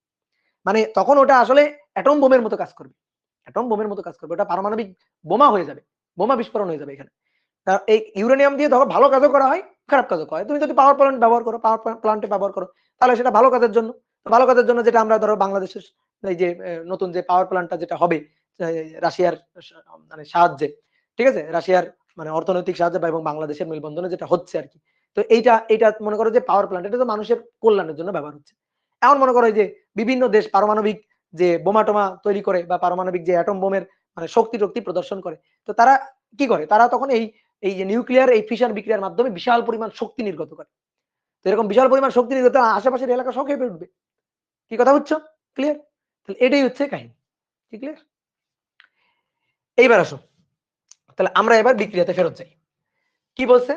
মানে তখন ওটা আসলে অ্যাটম বোমের মতো কাজ করবে, অ্যাটম বোমের মতো কাজ করবে, ওটা পারমাণবিক বোমা হয়ে যাবে, বোমা বিস্ফোরণ হয়ে যাবে এখানে। এই ইউরেনিয়াম দিয়ে ধরো ভালো কাজও করা হয়, খারাপ কাজও করা হয়। তুমি যদি পাওয়ার প্ল্যান্ট ব্যবহার করো, পাওয়ার প্ল্যান্টে ব্যবহার করো, তাহলে সেটা ভালো কাজের জন্য। ভালো কাজের জন্য যেটা আমরা ধরো বাংলাদেশের এই যে নতুন যে পাওয়ার প্ল্যান্টটা যেটা হবে রাশিয়ার মানে সাহায্যে, ঠিক আছে, রাশিয়ার মানে অর্থনৈতিক সাহায্যে এবং বাংলাদেশের মেলবন্ধনে যেটা হচ্ছে আর কি। তো এইটা মনে করো যে পাওয়ার প্ল্যান্ট, এটা তো মানুষের কল্যাণের জন্য ব্যবহার হচ্ছে। এমন মনে করো যে বিভিন্ন দেশ পারমাণবিক যে বোমা টোমা তৈরি করে বা পারমাণবিক যে অ্যাটম বোমের মানে শক্তি প্রদর্শন করে, তো তারা কি করে, তারা তখন এই যে নিউক্লিয়ার এই ফিশন বিক্রিয়ার মাধ্যমে বিশাল পরিমাণ শক্তি নির্গত করে। তো এরকম বিশাল পরিমাণ শক্তি নির্গত আশেপাশের এলাকা সব কেঁপে উঠবে। কি কথা বুঝছো? ক্লিয়ার? তাহলে এটাই হচ্ছে কাহিনী। কি ক্লিয়ার? এইবার আসো, তাহলে আমরা এবার বিক্রিয়াতে ফেরত যাই। কি বলছে?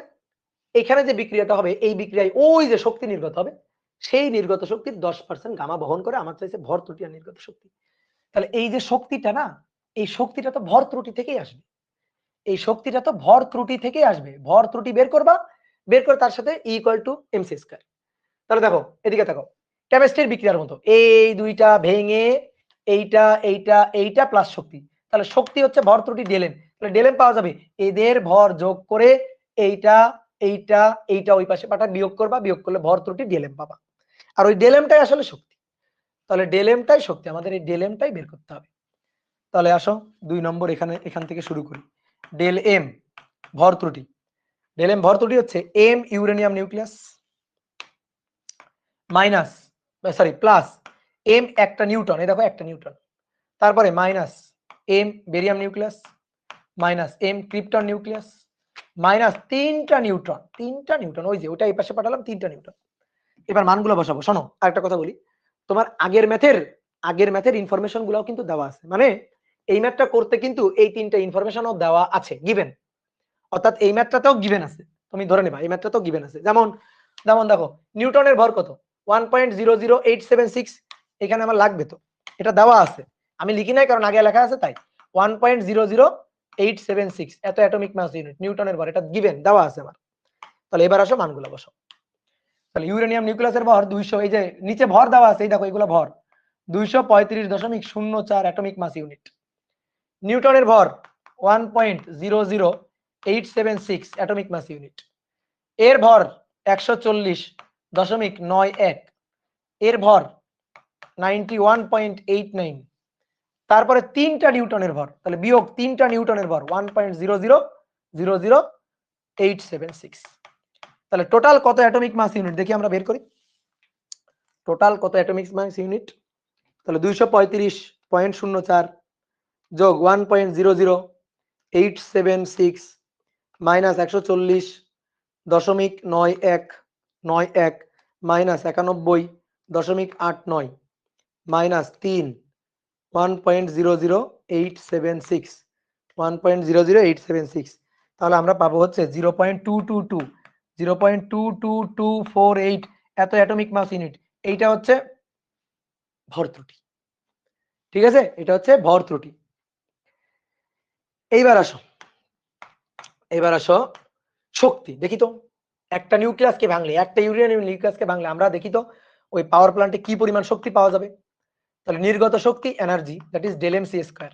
এখানে যে বিক্রিয়াটা হবে, এই বিক্রিয়ায় ওই যে শক্তি নির্গত হবে, সেই নির্গত শক্তির 10% গামা বহন করে। আমার চাইছে ভর ত্রুটি আর নির্গত শক্তি। তাহলে এই যে শক্তিটা না, এই শক্তিটা তো ভর ত্রুটি থেকেই আসবে। এই শক্তিটা তো ভর ত্রুটি থেকেই আসবে। ভর ত্রুটি বের করবা, বের করে তার সাথে E = mc স্কয়ার। তাহলে দেখো এদিকে দেখো, কেমিস্ট্রির বিক্রিয়ার মতো এই দুইটা ভেঙে এইটা প্লাস শক্তি, তাহলে শক্তি হচ্ছে ভর ত্রুটি ডেলেম। তাহলে ডেলেম পাওয়া যাবে, এদের ভর যোগ করে এইটা ওই পাশে পাঠা বিয়োগ করবা, বিয়োগ করলে ভর ত্রুটি ডেলেম পাবা। আর ওই ডেলেমটাই আসলে শক্তি। তাহলে ডেলেমটাই শক্তি, আমাদের এই ডেলেমটাই বের করতে হবে। তাহলে আসো 2 নম্বর এখান থেকে শুরু করি। ডেল এম ভর ত্রুটি, ডেল এম ভর ত্রুটি হচ্ছে M uranium nucleus minus plus M একটা নিউটন, এই দেখো একটা নিউটন, তারপরে minus M barium nucleus minus M krypton nucleus minus 3টা নিউটন, ওই যে ওটা এই পাশে পাঠালাম 3টা নিউটন। এবার মানগুলো বসাবো। শোনো আরেকটা কথা বলি, তোমার আগের ম্যাথের ইনফরমেশন গুলাও কিন্তু দেওয়া আছে, মানে এই ম্যাথটা করতে কিন্তু এই 3টা ইনফরমেশনও দেওয়া আছে, গিভেন। অর্থাৎ এই ম্যাথটাতেও গিভেন আছে, তুমি ধরে নেবা এই ম্যাথটাতেও গিভেন আছে। যেমন দেখো নিউটনের ভর কত, 1.00876, এখানে আমার লাগবে তো, এটা দেওয়া আছে, আমি লিখি নাই কারণ আগে লেখা আছে তাই। 1.00876 এত অ্যাটমিক মাস ইউনিট নিউটনের ভর, এটা গিভেন দেওয়া আছে আমার। তাহলে এবার আসো মানগুলো বসাও। তাহলে ইউরেনিয়াম নিউক্লিয়াসের ভর 200, এই যে নিচে ভর দেওয়া আছে, এই দেখো এগুলো ভর 235.04 অ্যাটমিক মাস ইউনিট। নিউটনের ভর 1.00876 অ্যাটমিক মাস ইউনিট। এর ভর 140.91, এর ভর 91.89। তারপরে 3টা নিউটনের ভর, তাহলে বিয়োগ 3টা নিউটনের ভর 1.0000876। তাহলে টোটাল কত অ্যাটমিক মাস ইউনিট দেখি আমরা বের করি। টোটাল কত অ্যাটমিক মাস ইউনিট, তাহলে 235.04 যোগ 1.00876 মাইনাস 140.9191 মাইনাস 91 0.89 মাইনাস 3 1.00876 1.00876 তাহলে আমরা পাবো হচ্ছে 0.222 0.22248 এত অ্যাটমিক মাস ইউনিট। এইটা হচ্ছে ভর ত্রুটি, ঠিক আছে, এটা হচ্ছে ভর ত্রুটি। এইবার আসো শক্তি দেখি তো। একটা নিউক্লিয়াসকে ভাঙলে, একটা ইউরেনিয়াম নিউক্লিয়াসকে ভাঙলে আমরা দেখি তো ওই পাওয়ার প্ল্যান্টে কি পরিমাণ শক্তি পাওয়া যাবে। তাহলে নির্গত শক্তি energy that is del M C square.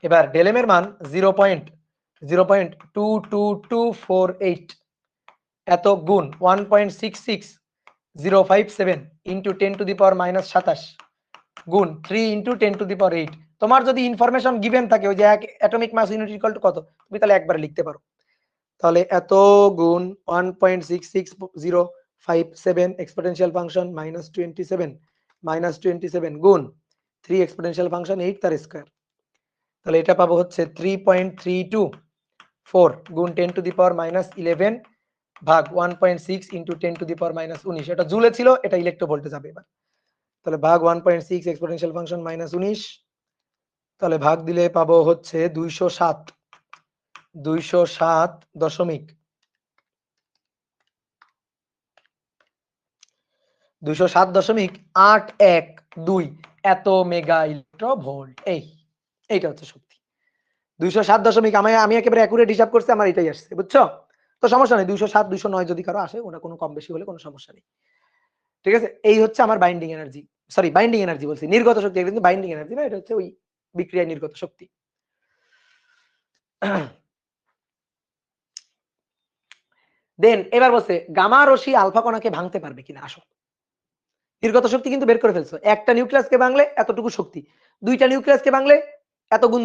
এবার ডেল এম এর মান 0.0222248 এত গুণ 1.66057 ইন্টু 10⁻⁻27 গুণ 3 ইন্টু 10⁸। তোমার যদি ইনফরমেশন গিভেন থাকে ওই যে এক atomic mass unit equal to কত, তুমি তাহলে একবারে লিখতে পারো। তাহলে এত গুণ 1.66057 এক্সপোনেনশিয়াল ফাংশন -27 গুণ 3 এক্সপোনেনশিয়াল ফাংশন 8 তার স্কয়ার। তাহলে এটা পাবো হচ্ছে 3.324 গুণ 10⁻11 ভাগ 1.6 ইন্টু 10⁻19। এটা জুলে ছিল, এটা ইলেকট্রোভোল্টে যাবে এবার। তাহলে ভাগ 1.6 এক্সপোনেনশিয়াল ফাংশন -19, তাহলে ভাগ দিলে পাবো হচ্ছে 207.812 এত মেগা ইলেকট্রোভোল্ট। এইটা হচ্ছে শক্তি 207. আমি একেবারে অ্যাকুরেট হিসাব করছি, আমার এটাই আসছে, বুঝছো? তো সমস্যা নেই, 207 209 যদি কারো আসে ওটা কোনো কম বেশি হলে কোনো সমস্যা নেই, ঠিক আছে। এই হচ্ছে আমার binding energy, sorry binding energy বলছি, নির্গত শক্তি, কিন্তু বাইন্ডিং এনার্জি না, এটা হচ্ছে ওই বিক্রিয়ায় নির্গত শক্তি। দেন এবার বলছে গামা রশ্মি আলফা কণাকে ভাঙতে পারবে কিনা। আসো, নির্গত শক্তি কিন্তু বের করে ফেলছো। একটা নিউক্লিয়াসকে ভাঙলে এতটুকু শক্তি, দুইটা নিউক্লিয়াসকে ভাঙলে এত গুণ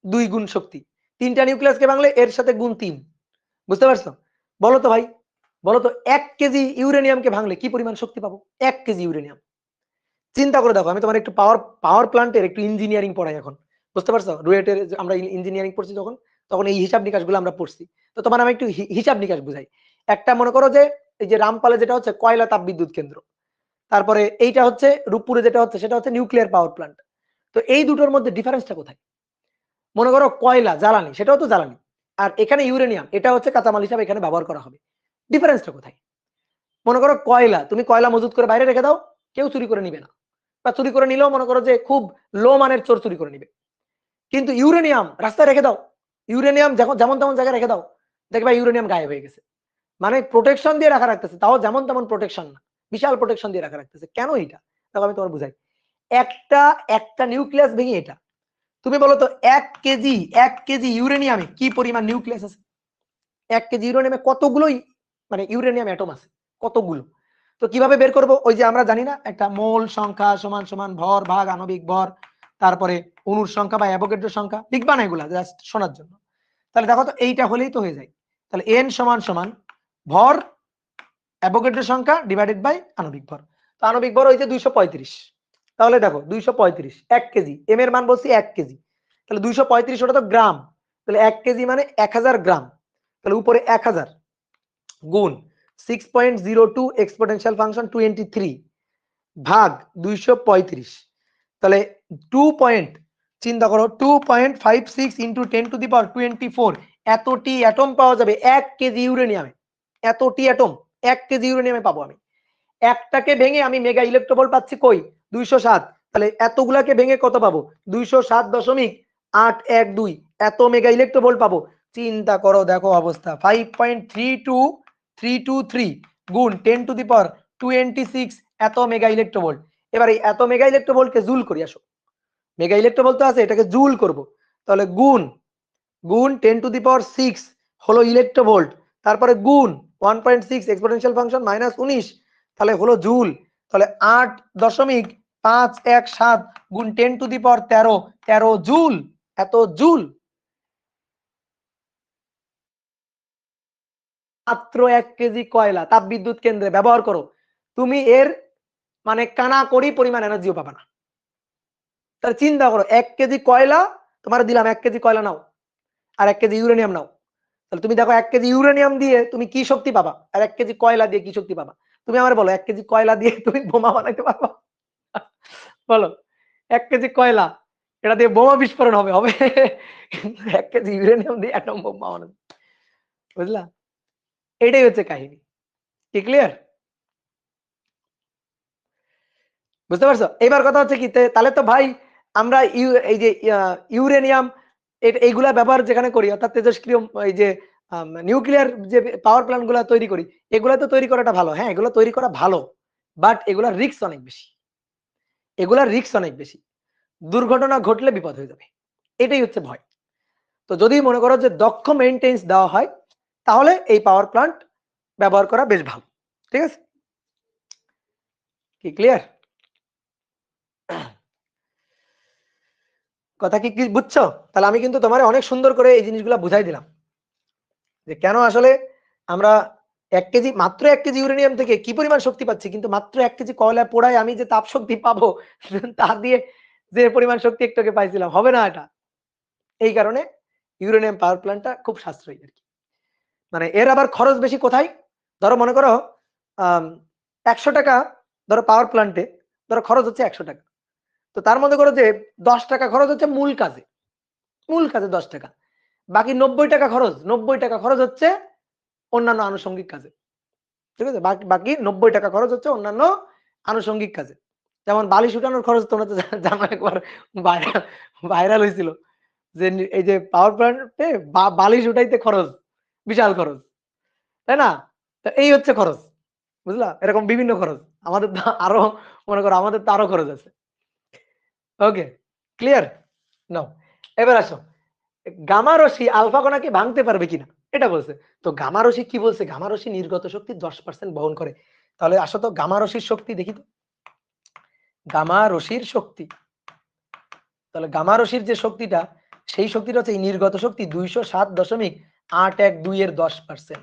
2 গুণ শক্তি, তিনটা নিউক্লিয়াসকে ভাঙলে এর সাথে গুণ 3। বুঝতে পারছো? বলো তো ভাই, বলো তো 1 কেজি ইউরেনিয়ামকে ভাঙলে কি পরিমাণ শক্তি পাবো? 1 কেজি ইউরেনিয়াম। চিন্তা করে দেখো, আমি তোমার একটু পাওয়ার প্ল্যান্টের একটু ইঞ্জিনিয়ারিং পড়াই এখন, বুঝতে পারছো? রুয়েটের আমরা ইঞ্জিনিয়ারিং পড়ছি যখন, তখন এই হিসাব নিকাশগুলো আমরা পড়ছি। তো তোমার আমি একটু হিসাব নিকাশ বুঝাই। একটা মনে করো যে এই যে রামপালে যেটা হচ্ছে কয়লা তাপ বিদ্যুৎ কেন্দ্র, তারপরে এইটা হচ্ছে রূপপুরে যেটা হচ্ছে সেটা হচ্ছে নিউক্লিয়ার পাওয়ার প্ল্যান্ট। তো এই দুটোর মধ্যে ডিফারেন্সটা কোথায়? মনে করো কয়লা জ্বালানি, সেটাও তো জ্বালানি, আর এখানে ইউরেনিয়াম এটা হচ্ছে কাঁচামাল হিসাবে এখানে ব্যবহার করা হবে। ডিফারেন্সটা কোথায়? মনে করো কয়লা, তুমি কয়লা মজুত করে বাইরে রেখে দাও, কেউ চুরি করে নিবে না, বা চুরি করে নিলেও মনে করো যে খুব লো মানের চোর চুরি করে নিবে। কিন্তু ইউরেনিয়াম রাস্তায় রেখে দাও, ইউরেনিয়াম যখন যেমন তেমন জায়গায় রেখে দাও, দেখবা ইউরেনিয়াম গায়েব হয়ে গেছে। মানে প্রোটেকশন দিয়ে রাখা রাখতেছে, তাও যেমন তেমন প্রোটেকশন না, বিশাল প্রোটেকশন দিয়ে রাখা রাখতেছে। কেন এটা? দেখো আমি তোমার বুঝাই। একটা একটা নিউক্লিয়াস ভেঙে এটা, তুমি বলো তো 1 কেজি ইউরেনিয়ামে কি পরিমাণ নিউক্লিয়াস আছে? 1 কেজি ইউরেনিয়ামে কতগুলো মানে ইউরেনিয়াম অ্যাটম আছে, কতগুলো? তো কিভাবে বের করব? ওই যে আমরা জানি না একটা মোল সংখ্যা সমান সমান ভর ভাগ আণবিক ভর, তারপরে অণুর সংখ্যা বা অ্যাভোগাড্রো সংখ্যা, লিখবা না এগুলা জাস্ট শোনার জন্য। তাহলে দেখো তো এইটা হলেই তো হয়ে যায়। তাহলে n সমান সমান ভর অ্যাভোগাড্রো সংখ্যা ডিভাইডেড বাই আণবিক ভর। তো আণবিক ভর হইছে 235। তাহলে দেখো 235 1 কেজি, m এর মান বলছি 1 কেজি, তাহলে 235 ওটা তো গ্রাম, তাহলে 1 কেজি মানে 1000 গ্রাম। তাহলে উপরে 1000 গুণ 6.02 এক্সপোনেনশিয়াল ফাংশন 23 ভাগ 235। তাহলে 2 পয়েন্ট, চিন্তা করো 2.56 ইন্টু 10⁻24 এতটি অ্যাটম পাওয়া যাবে 1 কেজি ইউরেনিয়ামে। এতটি অ্যাটম 1 কেজি ইউরেনিয়ামে পাবো আমি। একটাকে ভেঙে আমি মেগা ইলেকট্রোভোল্ট পাচ্ছি কই? 207। তাহলে এতগুলাকে ভেঙে কত পাবো? 207.812 এত মেগা ইলেকট্রোভোল্ট পাবো। চিন্তা করো, দেখো অবস্থা। 5.32323 গুণ 10⁻26 এত মেগা ইলেকট্রোভোল্ট। এবার এই এত মেগা ইলেকট্রোভোল্টকে জুল করি। আসো, মেগা ইলেকট্রোভোল্ট তো আছে, এটাকে জুল করব। তাহলে গুণ গুণ 10⁻6 হলো ইলেকট্রোভোল্ট, তারপরে গুণ 1.6 এক্সপোনেনশিয়াল ফাংশন -19, তাহলে হলো জুল। তাহলে 8.517 গুণ 10⁻13 13 জুল, এত জুল। মাত্র 1 কেজি কয়লা তাপ বিদ্যুৎ কেন্দ্রে ব্যবহার করো, তুমি এর মানে কানা করি পরিমাণ এনার্জিও পাবা না। তাহলে চিন্তা করো, 1 কেজি কয়লা তোমার দিলাম, 1 কেজি কয়লা নাও, আর 1 কেজি ইউরেনিয়াম নাও। তাহলে তুমি দেখো 1 কেজি ইউরেনিয়াম দিয়ে তুমি কি শক্তি পাবা, আর 1 কেজি কয়লা দিয়ে কি শক্তি পাবা। তুমি আমার বলো 1 কেজি কয়লা দিয়ে তুমি বোমা বানাইতে পারবা? বলো 1 কেজি কয়লা এটা দিয়ে বোমা বিস্ফোরণ হবে হবে 1 কেজি ইউরেনিয়াম দিয়ে অ্যাটম বোম বানানো বুঝলা? এটাই হচ্ছে কাহিনী। কি ক্লিয়ার? বুঝতে পারছো? এবার কথা হচ্ছে কি তাহলে তো ভাই আমরা এই যে ইউরেনিয়াম এইগুলা ব্যবহার যেখানে করি অর্থাৎ তেজস্ক্রিয় এই যে নিউক্লিয়ার যে পাওয়ার প্ল্যান্ট গুলা তৈরি করি এগুলা তো তৈরি করাটা ভালো। হ্যাঁ, এগুলো তৈরি করা ভালো। বাট এগুলার রিস্ক অনেক বেশি। এগুলার রিস্ক অনেক বেশি। দুর্ঘটনা ঘটলে বিপদ হয়ে যাবে। এটাই হচ্ছে ভয়। তো যদি মনে করো যে দক্ষ মেইনটেন্স দেওয়া হয় তাহলে এই পাওয়ার প্ল্যান্ট ব্যবহার করা বেশ ভালো। ঠিক আছে? কি ক্লিয়ার? কথা কি বুঝছো? তাহলে আমি কিন্তু তোমারে অনেক সুন্দর করে এই জিনিসগুলো বুঝাই দিলাম যে কেন আসলে আমরা 1 কেজি মাত্র 1 কেজি ইউরেনিয়াম থেকে কি পরিমাণ শক্তি পাচ্ছি, কিন্তু মাত্র 1 কেজি কয়লা পোড়ায় আমি যে তাপ শক্তি পাবো তা দিয়ে যে পরিমাণ শক্তি একটু আগে পাইছিলাম হবে না এটা। এই কারণে ইউরেনিয়াম পাওয়ার প্ল্যান্টটা খুব সাশ্রয়ী আরকি। মানে এর আবার খরচ বেশি কোথায়? ধরো মনে করো ১০০ টাকা ধরো পাওয়ার প্ল্যান্টে ধরো খরচ হচ্ছে ১০০ টাকা। তো তার মধ্যে করো যে ১০ টাকা খরচ হচ্ছে মূল কাজে। মূল কাজে ১০ টাকা। বাকি ৯০ টাকা খরচ, ৯০ টাকা খরচ হচ্ছে অন্যান্য আনুষঙ্গিক কাজে। ঠিক আছে? বাকি ৯০ টাকা খরচ হচ্ছে অন্যান্য আনুষঙ্গিক কাজে। যেমন বালিশ উঠানোর খরচ তোমরা তো জানো একবার ভাইরাল হইছিল। যে এই যে পাওয়ার প্ল্যান্টে বালিশ উঠাইতে খরচ, বিশাল খরচ। তাই না? তো এই হচ্ছে খরচ। বুঝলা? এরকম বিভিন্ন খরচ। আমাদের তো আরো মনে করো আমাদের তো আরো খরচ আছে। ওকে, ক্লিয়ার? নাও এবার আসো। গামা রশ্মি আলফা কণাকে ভাঙতে পারবে কিনা এটা বলছে। তো গামা রশ্মি কি বলছে? গামা রশ্মি নির্গত শক্তি 10% বহন করে। তাহলে আসো তো গামা রশ্মির শক্তি দেখি তো। গামা রশ্মির শক্তি। তাহলে গামা রশ্মির যে শক্তিটা সেই শক্তিটা হচ্ছে এই নির্গত শক্তি 207.812 এর 10%।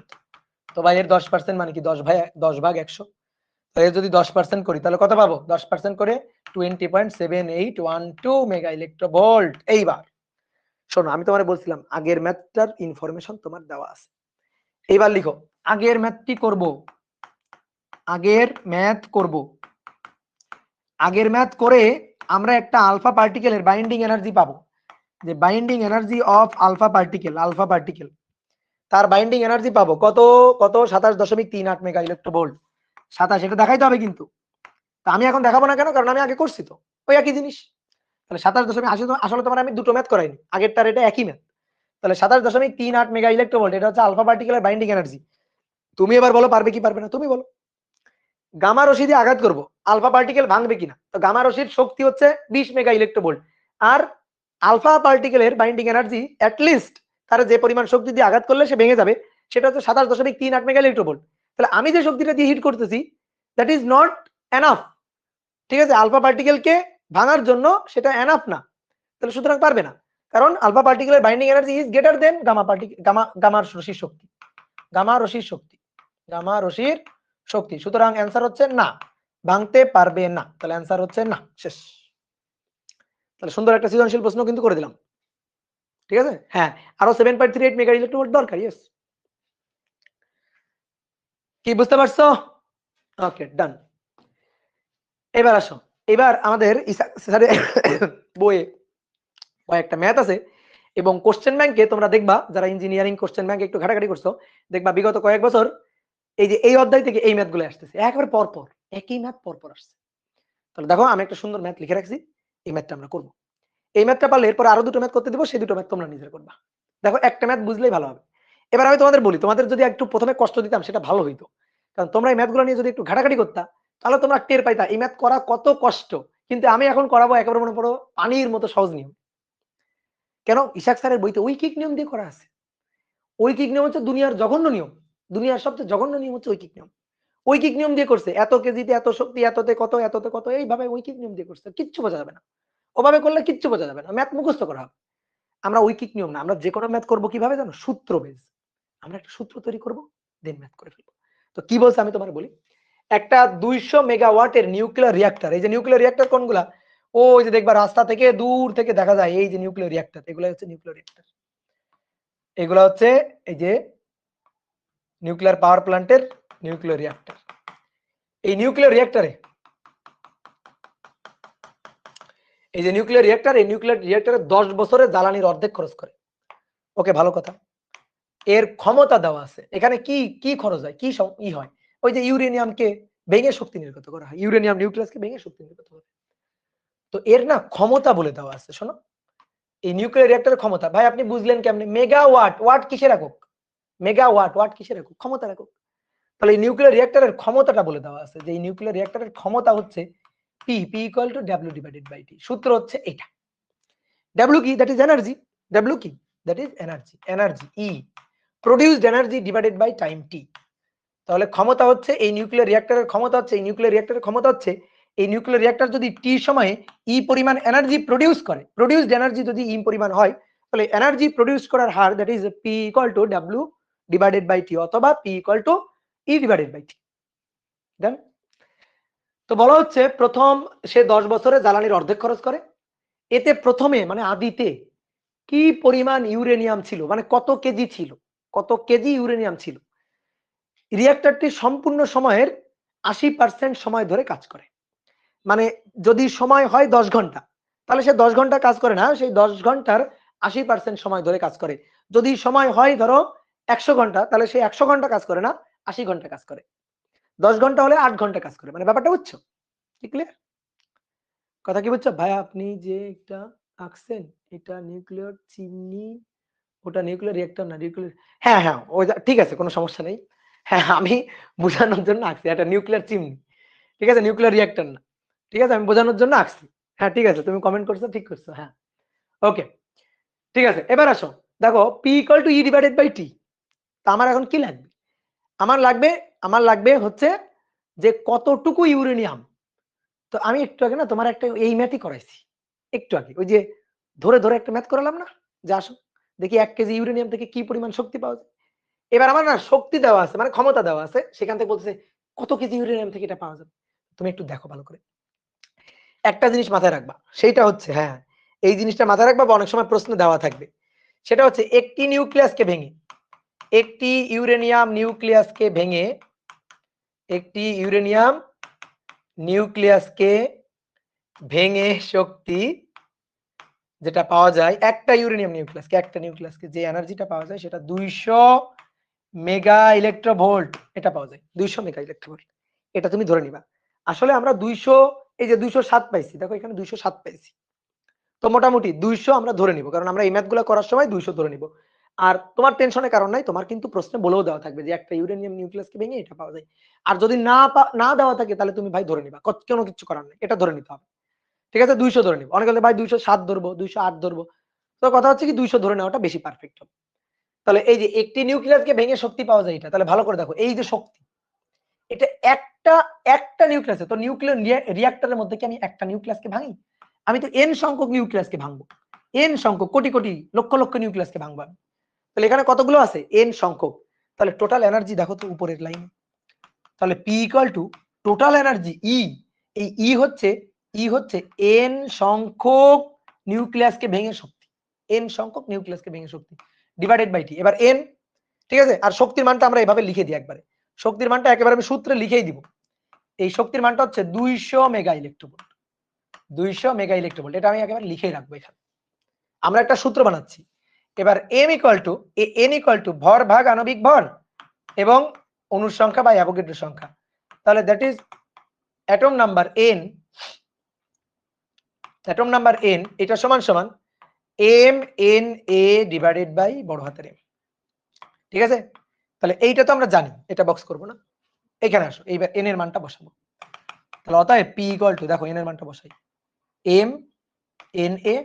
তো ভাই এর 10% মানে কি 10 ভাগ 100। তো এর যদি 10% করি তাহলে কত পাবো? 10% করে 20.7812 মেগা ইলেকট্রোভোল্ট। এইবার শোনো আমি তোমারে বলছিলাম আগের ম্যাথটার ইনফরমেশন তোমার দেওয়া আছে। এইবার লিখো আগের ম্যাথটি করব। আগের ম্যাথ করব। আগের ম্যাথ করে আমরা একটা আলফা পার্টিকেলের বাইন্ডিং এনার্জি পাবো। যে binding energy of alpha particle তার বাইন্ডিং এনার্জি পাবো কত কত 27.38 মেগা ইলেকট্রোভোল্ট। 27 এটা দেখাইতে হবে কিন্তু। তা আমি এখন দেখাবো না কেন? কারণ আমি আগে করছি তো ওই একই জিনিস। তাহলে 27.80 আসলে তোমার আমি দুটো ম্যাথ করাইনি, আগেরটার এটা একই ম্যাথ। তাহলে 27.38 মেগা ইলেকট্রোভোল্ট এটা হচ্ছে আলফা পার্টিকেলের বাইন্ডিং এনার্জি। তুমি এবার বলো পারবে কি পারবে না? তুমি বলো। গামা রশ্মি দিয়ে আঘাত করব, আলফা পার্টিকেল ভাঙবে কিনা? তো গামা রশ্মির শক্তি হচ্ছে 20 মেগা ইলেকট্রোভোল্ট। আর আলফা পার্টিকেলের বাইন্ডিং এনার্জি অ্যাটলিস্ট তার যে পরিমাণ শক্তি দিয়ে আঘাত করলে সে ভেঙে যাবে সেটা হচ্ছে 27.38 মেগা ইলেকট্রোভোল্ট। তাহলে আমি যে শক্তিটা দিয়ে হিট করতেছি দ্যাট ইজ নট এনাফ। ঠিক আছে? আলফা পার্টিকেলকে ভাঙার জন্য সেটা এনাফ না। তাহলে সুতরাং পারবে না। কারণ আলফা পার্টিকেলের binding energy is greater than gamma রশ্মির শক্তি। গামা রশ্মির শক্তি। গামা রশ্মির শক্তি। সুতরাং অ্যান্সার হচ্ছে না, ভাঙতে পারবে না। তাহলে অ্যান্সার হচ্ছে না। শেষ। তাহলে সুন্দর একটা সৃজনশীল প্রশ্ন কিন্তু করে দিলাম। ঠিক আছে? হ্যাঁ, আরো 7.38 মেগা ইলেকট্রোভোল্ট দরকার। ইয়েস। কি বুঝতে পারছো? ওকে, ডান। এবার আসো। এবার আমাদের স্যারের বইয়ে কয়েকটা ম্যাথ আছে এবং কোশ্চেন ব্যাংকে তোমরা দেখবা যারা ইঞ্জিনিয়ারিং কোশ্চেন ব্যাংকে একটু ঘাটাঘাটি করছো দেখবা বিগত কয়েক বছর এই যে এই অধ্যায় থেকে এই ম্যাথগুলো আসতেছে একেবারে পরপর একই ম্যাথ পরপর আসছে। তাহলে দেখো আমি একটা সুন্দর ম্যাথ লিখে রাখছি, এই ম্যাথটা আমরা করব। এই ম্যাথটা পারলে এরপর আরো দুটো ম্যাথ করতে দিব, সেই দুটো ম্যাথ তোমরা নিজেরা করবা। দেখো একটা ম্যাথ বুঝলেই ভালো হবে। এবার আমি তোমাদের বলি, তোমাদের যদি একটু প্রথমে কষ্ট দিতাম সেটা ভালো হইতো। কারণ তোমরা এই ম্যাথগুলো নিয়ে যদি একটু ঘাটাঘাটি করতা তাহলে তোমরা টের পাইতা এই ম্যাথ করা কত কষ্ট। কিন্তু আমি এখন করাবো একেবারে মনে করো পানির মতো সহজ নিয়ম। কেন? ইসাক স্যারের বইতে ঐকিক নিয়ম দিয়ে করা আছে। ঐকিক নিয়ম হচ্ছে দুনিয়ার জঘন্য নিয়ম। দুনিয়ার সবচেয়ে জঘন্য নিয়ম হচ্ছে ঐকিক নিয়ম। ঐকিক নিয়ম দিয়ে করছে, এত কেজিতে এত শক্তি, এততে কত, এততে কত, এইভাবে ঐকিক নিয়ম দিয়ে করছে। কিচ্ছু বোঝা যাবে না। ওভাবে করলে কিচ্ছু বোঝা যাবে না। ম্যাথ মুখস্থ করা হবে। আমরা ঐকিক নিয়ম না, আমরা যে কোনো ম্যাথ করবো কিভাবে জানো? সূত্র বেস। আমরা একটা সূত্র তৈরি করব, দেন ম্যাথ করে ফেলবো। তো কি বলছে আমি তোমার বলি। একটা 200 মেগাওয়াটের নিউক্লিয়ার রিঅ্যাক্টর, এই যে নিউক্লিয়ার রিঅ্যাক্টর কোনগুলা? ওই যে দেখবা রাস্তা থেকে দূর থেকে দেখা যায় এই যে নিউক্লিয়ার রিঅ্যাক্টর, এগুলা হচ্ছে নিউক্লিয়ার রিঅ্যাক্টর। এগুলা হচ্ছে এই যে নিউক্লিয়ার পাওয়ার প্ল্যান্টের নিউক্লিয়ার রিঅ্যাক্টর। এই নিউক্লিয়ার রিঅ্যাক্টরে, এই যে নিউক্লিয়ার রিঅ্যাক্টর, এই নিউক্লিয়ার রিঅ্যাক্টরে 10 বছরে জ্বালানির অর্ধেক খরচ করে। ওকে, ভালো কথা। এর ক্ষমতা দেওয়া আছে। এখানে কি কি খরচ হয়, কি ই হয়? ওই যে ইউরেনিয়ামকে ভেঙে শক্তি নির্গত করা হয়, ইউরেনিয়াম নিউক্লিয়াসকে ভেঙে শক্তি নির্গত করে। তো এর না ক্ষমতা বলে দেওয়া আছে, শোনো। এই নিউক্লিয়ার রিঅ্যাক্টরের ক্ষমতা, ভাই আপনি বুঝলেন কেমনে? মেগাওয়াট, ওয়াট কিসের একক? মেগাওয়াট, ওয়াট কিসের একক? ক্ষমতার একক। তাহলে এই নিউক্লিয়ার রিঅ্যাক্টরের ক্ষমতাটা বলে দেওয়া আছে, যে এই নিউক্লিয়ার রিঅ্যাক্টরের ক্ষমতা হচ্ছে P, P equal to W divided by T. সূত্র হচ্ছে এটা। ডব্লিউ কি? That is energy. ডব্লিউ কি? That is energy. Energy E, produced energy divided by time T. তাহলে ক্ষমতা হচ্ছে এই নিউক্লিয়ার রিঅ্যাক্টরের ক্ষমতা হচ্ছে, এই নিউক্লিয়ার রিঅ্যাক্টরের ক্ষমতা হচ্ছে, এই নিউক্লিয়ার রিঅ্যাক্টর যদি টি সময়ে ই পরিমাণ এনার্জি প্রোডিউস করে, প্রোডিউসড এনার্জি যদি ই পরিমাণ হয়, তাহলে এনার্জি প্রোডিউস করার হার that is P equal to W divided by T, অথবা P equal to E divided by T. Then তো বলা হচ্ছে প্রথম সে 10 বছরে জ্বালানির অর্ধেক খরচ করে। এতে প্রথমে মানে আদিতে কি পরিমাণ ইউরেনিয়াম ছিল, মানে কত কেজি ছিল, কত কেজি ইউরেনিয়াম ছিল। রিঅ্যাক্টরটি সম্পূর্ণ সময়ের 80% সময় ধরে কাজ করে। মানে যদি সময় হয় 10 ঘন্টা, তাহলে সে 10 ঘন্টা কাজ করে না, সেই 10 ঘন্টার 80% সময় ধরে কাজ করে। যদি সময় হয় ধরো 100 ঘন্টা, তাহলে সে 100 ঘন্টা কাজ করে না, 80 ঘন্টা কাজ করে। 10 ঘন্টা হলে 8 ঘন্টা কাজ করে। মানে ব্যাপারটা বুঝছো? কি ক্লিয়ার? কথা কি বুঝছো? ভাই আপনি যে এটা আঁকছেন, এটা নিউক্লিয়ার চিমনি, ওটা নিউক্লিয়ার রিঅ্যাক্টর না, নিউক্লিয়ার, হ্যাঁ হ্যাঁ ওই ঠিক আছে, কোনো সমস্যা নেই। হ্যাঁ আমি বোঝানোর জন্য আঁকছি, এটা নিউক্লিয়ার চিমনি, ঠিক আছে, নিউক্লিয়ার রিঅ্যাক্টর না, ঠিক আছে, আমি বোঝানোর জন্য আঁকছি। হ্যাঁ ঠিক আছে, তুমি কমেন্ট করছো, ঠিক করছো, হ্যাঁ ওকে ঠিক আছে। এবার আসো, দেখো P equal to E divided by T. তা আমার এখন কি লাগবে? আমার লাগবে, আমার লাগবে হচ্ছে যে কতটুকু ইউরেনিয়াম। তো আমি একটু আগে না তোমার একটা এই ম্যাথই করাইছি, একটু আগে ওই যে ধরে ধরে একটা ম্যাথ করালাম না, যে আসো দেখি 1 কেজি ইউরেনিয়াম থেকে কি পরিমাণ শক্তি পাওয়া যায়। এবার আমার না শক্তি দেওয়া আছে, মানে ক্ষমতা দেওয়া আছে, সেখান থেকে বলতেছে কত কেজি ইউরেনিয়াম থেকে এটা পাওয়া যাবে। তুমি একটু দেখো ভালো করে, একটা জিনিস মাথায় রাখবা, সেইটা হচ্ছে, হ্যাঁ এই জিনিসটা মাথায় রাখবা, বা অনেক সময় প্রশ্ন দেওয়া থাকবে। সেটা হচ্ছে একটি নিউক্লিয়াসকে ভেঙে, একটি ইউরেনিয়াম নিউক্লিয়াসকে ভেঙে, একটি ইউরেনিয়াম নিউক্লিয়াসকে ভেঙে শক্তি যেটা পাওয়া যায়, একটা ইউরেনিয়াম নিউক্লিয়াসকে, একটা নিউক্লিয়াসকে যে এনার্জিটা পাওয়া যায় সেটা 200 মেগা ইলেকট্রোভোল্ট, এটা পাওয়া যায় 200 মেগা ইলেকট্রোভোল্ট। এটা তুমি ধরে নিবা। আসলে আমরা 200, এই যে 207 পাইছি, দেখো এখানে 207 পাইছি। তো মোটামুটি 200 আমরা ধরে নিব, কারণ আমরা এই ম্যাথগুলো করার সময় 200 ধরে নিব। আর তোমার টেনশনের কারণ নাই, তোমার কিন্তু প্রশ্নে বলেও দেওয়া থাকবে যে একটা ইউরেনিয়াম নিউক্লিয়াসকে ভেঙে এটা পাওয়া যায়। আর যদি না দেওয়া থাকে তাহলে তুমি ভাই ধরে নিবা, কোনো কিছু করার নাই, এটা ধরে নিতে হবে। ঠিক আছে, 200 ধরে নিব। অনেকে বলে ভাই 207 ধরবো, 208 ধরবো। তো কথা হচ্ছে কি 200 ধরে নেওয়াটা বেশি পারফেক্ট হবে। তাহলে এই যে একটি নিউক্লিয়াসকে ভেঙে শক্তি পাওয়া যায়, এটা তাহলে ভালো করে দেখো, এই যে শক্তি, এটা একটা একটা নিউক্লিয়াসে, তো নিউক্লিয়ার রিঅ্যাক্টরের মধ্যে কি আমি একটা নিউক্লিয়াসকে ভাঙি? আমি তো এন সংখ্যক নিউক্লিয়াসকে ভাঙবো, এন সংখ্যক, কোটি কোটি লক্ষ লক্ষ নিউক্লিয়াসকে ভাঙবো আমি। তাহলে এখানে কতগুলো আছে? এন সংখ্যক। তাহলে টোটাল এনার্জি দেখো তো উপরের লাইনে, তাহলে P equal to total energy E, এই ই হচ্ছে এন সংখ্যক নিউক্লিয়াসকে ভেঙে শক্তি, এন সংখ্যক নিউক্লিয়াসকে ভেঙে শক্তি ডিভাইডেড বাই টি। এবার এন, ঠিক আছে, আর শক্তির মানটা আমরা এভাবে লিখে দিই একবারে, শক্তির মানটা একেবারে আমি সূত্রে লিখেই দিব। এই শক্তির মানটা হচ্ছে 200 মেগা ইলেকট্রোভোল্ট, 200 মেগা ইলেকট্রোভোল্ট, এটা আমি একেবারে লিখেই রাখবো এখানে। আমরা একটা সূত্র বানাচ্ছি। এবার M equal to N equal to ভর ভাগ আণবিক ভর এবং অণুর সংখ্যা বা অ্যাভোগাড্রো সংখ্যা। তাহলে that is atom number N, atom number N, এটা সমান সমান M N A divided by বড় হাতের এম। ঠিক আছে, তাহলে এইটা তো আমরা জানি, এটা বক্স করব না। এখানে আসো, এইবার এন এর মানটা বসাবো। তাহলে অতএব পি ইকুয়াল টু, দেখো এন এর মানটা বসাই, M N A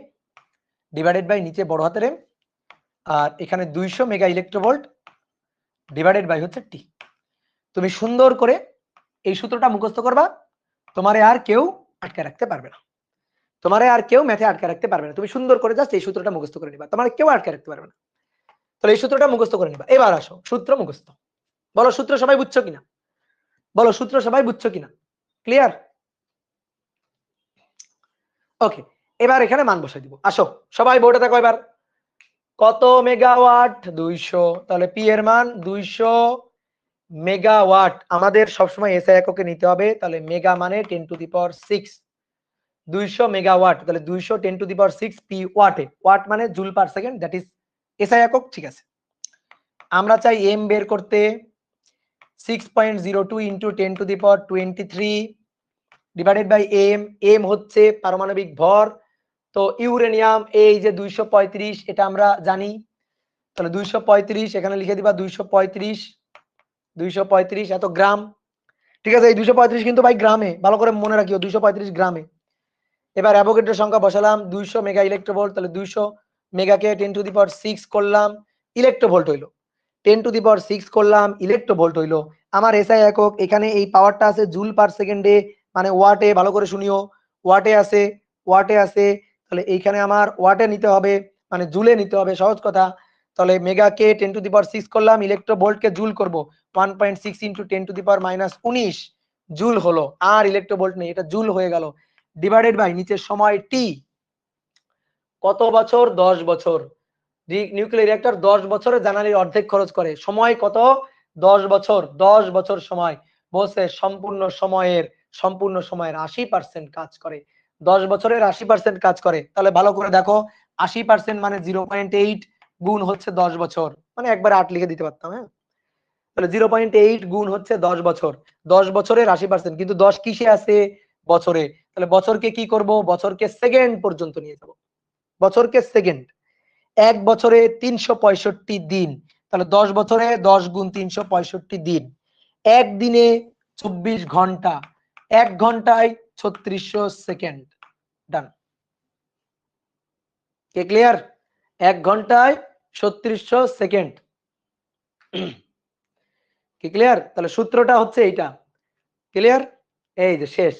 divided by নিচে বড় হাতের এম, আর এখানে 200 মেগা ইলেকট্রোভোল্ট ডিভাইডেড বাই হচ্ছে টি। তুমি সুন্দর করে এই সূত্রটা মুখস্থ করবা, তোমারে আর কেউ আটকে রাখতে পারবে না, তোমারে আর কেউ ম্যাথে আটকে রাখতে পারবে না। তুমি সুন্দর করে জাস্ট এই সূত্রটা মুখস্থ করে নিবা, তোমার কেউ আটকে রাখতে পারবে না। তাহলে এই সূত্রটা মুখস্থ করে নিবা। এবার আসো সূত্র মুখস্থ, বলো সূত্র সবাই বুঝছো কিনা, বলো সূত্র সবাই বুঝছো কিনা, ক্লিয়ার? ওকে, এবার এখানে মান বসাই দিব। আসো সবাই বোর্ডে দেখো, এবার কত মেগাওয়াট? 200। তাহলে পি এর মান 200 মেগাওয়াট আমাদের সবসময় এসআই এককে নিতে হবে, তাহলে মেগা মানে 10 টু দি পাওয়ার 6, 200 মেগাওয়াট, তাহলে 200 10 টু দি পাওয়ার 6 পি ওয়াটে, ওয়াট মানে joule per second, that is SI একক। ঠিক আছে, আমরা চাই এম বের করতে, 6.02 into 10 to the power 23 divided by M. M হচ্ছে পারমাণবিক ভর, তো ইউরেনিয়াম এই যে 235 এটা আমরা জানি, তাহলে 235 এখানে লিখে দিবা 235 এত গ্রাম। ঠিক আছে, এই 235 কিন্তু ভাই গ্রামে, ভালো করে মনে রাখিও 235 গ্রামে। এবার অ্যাভোগাড্রোর সংখ্যা বসালাম 200 মেগা ইলেকট্রোভোল্ট, তাহলে 200 মেগাকে 10 টু দি পাওয়ার 6 করলাম, ইলেকট্রোভোল্ট হইলো, 10 টু দি পাওয়ার 6 করলাম, ইলেকট্রোভোল্ট হইলো। আমার এসআই একক এখানে এই পাওয়ারটা আছে জুল পার সেকেন্ডে, মানে ওয়াটে, ভালো করে শুনিও, ওয়াটে আছে, ওয়াটে আছে, তাহলে এইখানে আমার ওয়াটে নিতে হবে, মানে জুলে নিতে হবে, সহজ কথা। তাহলে মেগাকে 10 টু দি পাওয়ার 6 করলাম, ইলেকট্রোভোল্টকে জুল করব, 1.6 into 10 to the power -19 joule হলো, আর ইলেকট্রোভোল্ট নেই, এটা জুল হয়ে গেল, ডিভাইডেড বাই নিচের সময় টি, কত বছর? 10 বছর। নিউক্লিয়ার রিঅ্যাক্টর 10 বছরে জ্বালানির অর্ধেক খরচ করে, সময় কত? 10 বছর, 10 বছর সময় বলছে, সম্পূর্ণ সময়ের 80% কাজ করে, 10 বছরের 80% কাজ করে। তাহলে ভালো করে দেখো, 80% মানে 0.8 গুণ হচ্ছে 10 বছর, মানে একবার 8 লিখে দিতে পারতাম, হ্যাঁ, তাহলে 0.8 গুণ হচ্ছে 10 বছর, 10 বছরের 80%, কিন্তু 10 কিসে আছে? বছরে, তাহলে বছরকে কি করব? বছরকে সেকেন্ড পর্যন্ত নিয়ে যাব, বছরকে সেকেন্ড, এক বছরে 365 দিন, তাহলে 10 বছরে 10 গুণ 365 দিন, একদিনে 24 ঘন্টা, এক ঘন্টায় 3600 সেকেন্ড, ডান। কে ক্লিয়ার? এক ঘন্টায় 3600 সেকেন্ড, কি ক্লিয়ার? তাহলে সূত্রটা হচ্ছে এইটা, ক্লিয়ার? এই যে শেষ,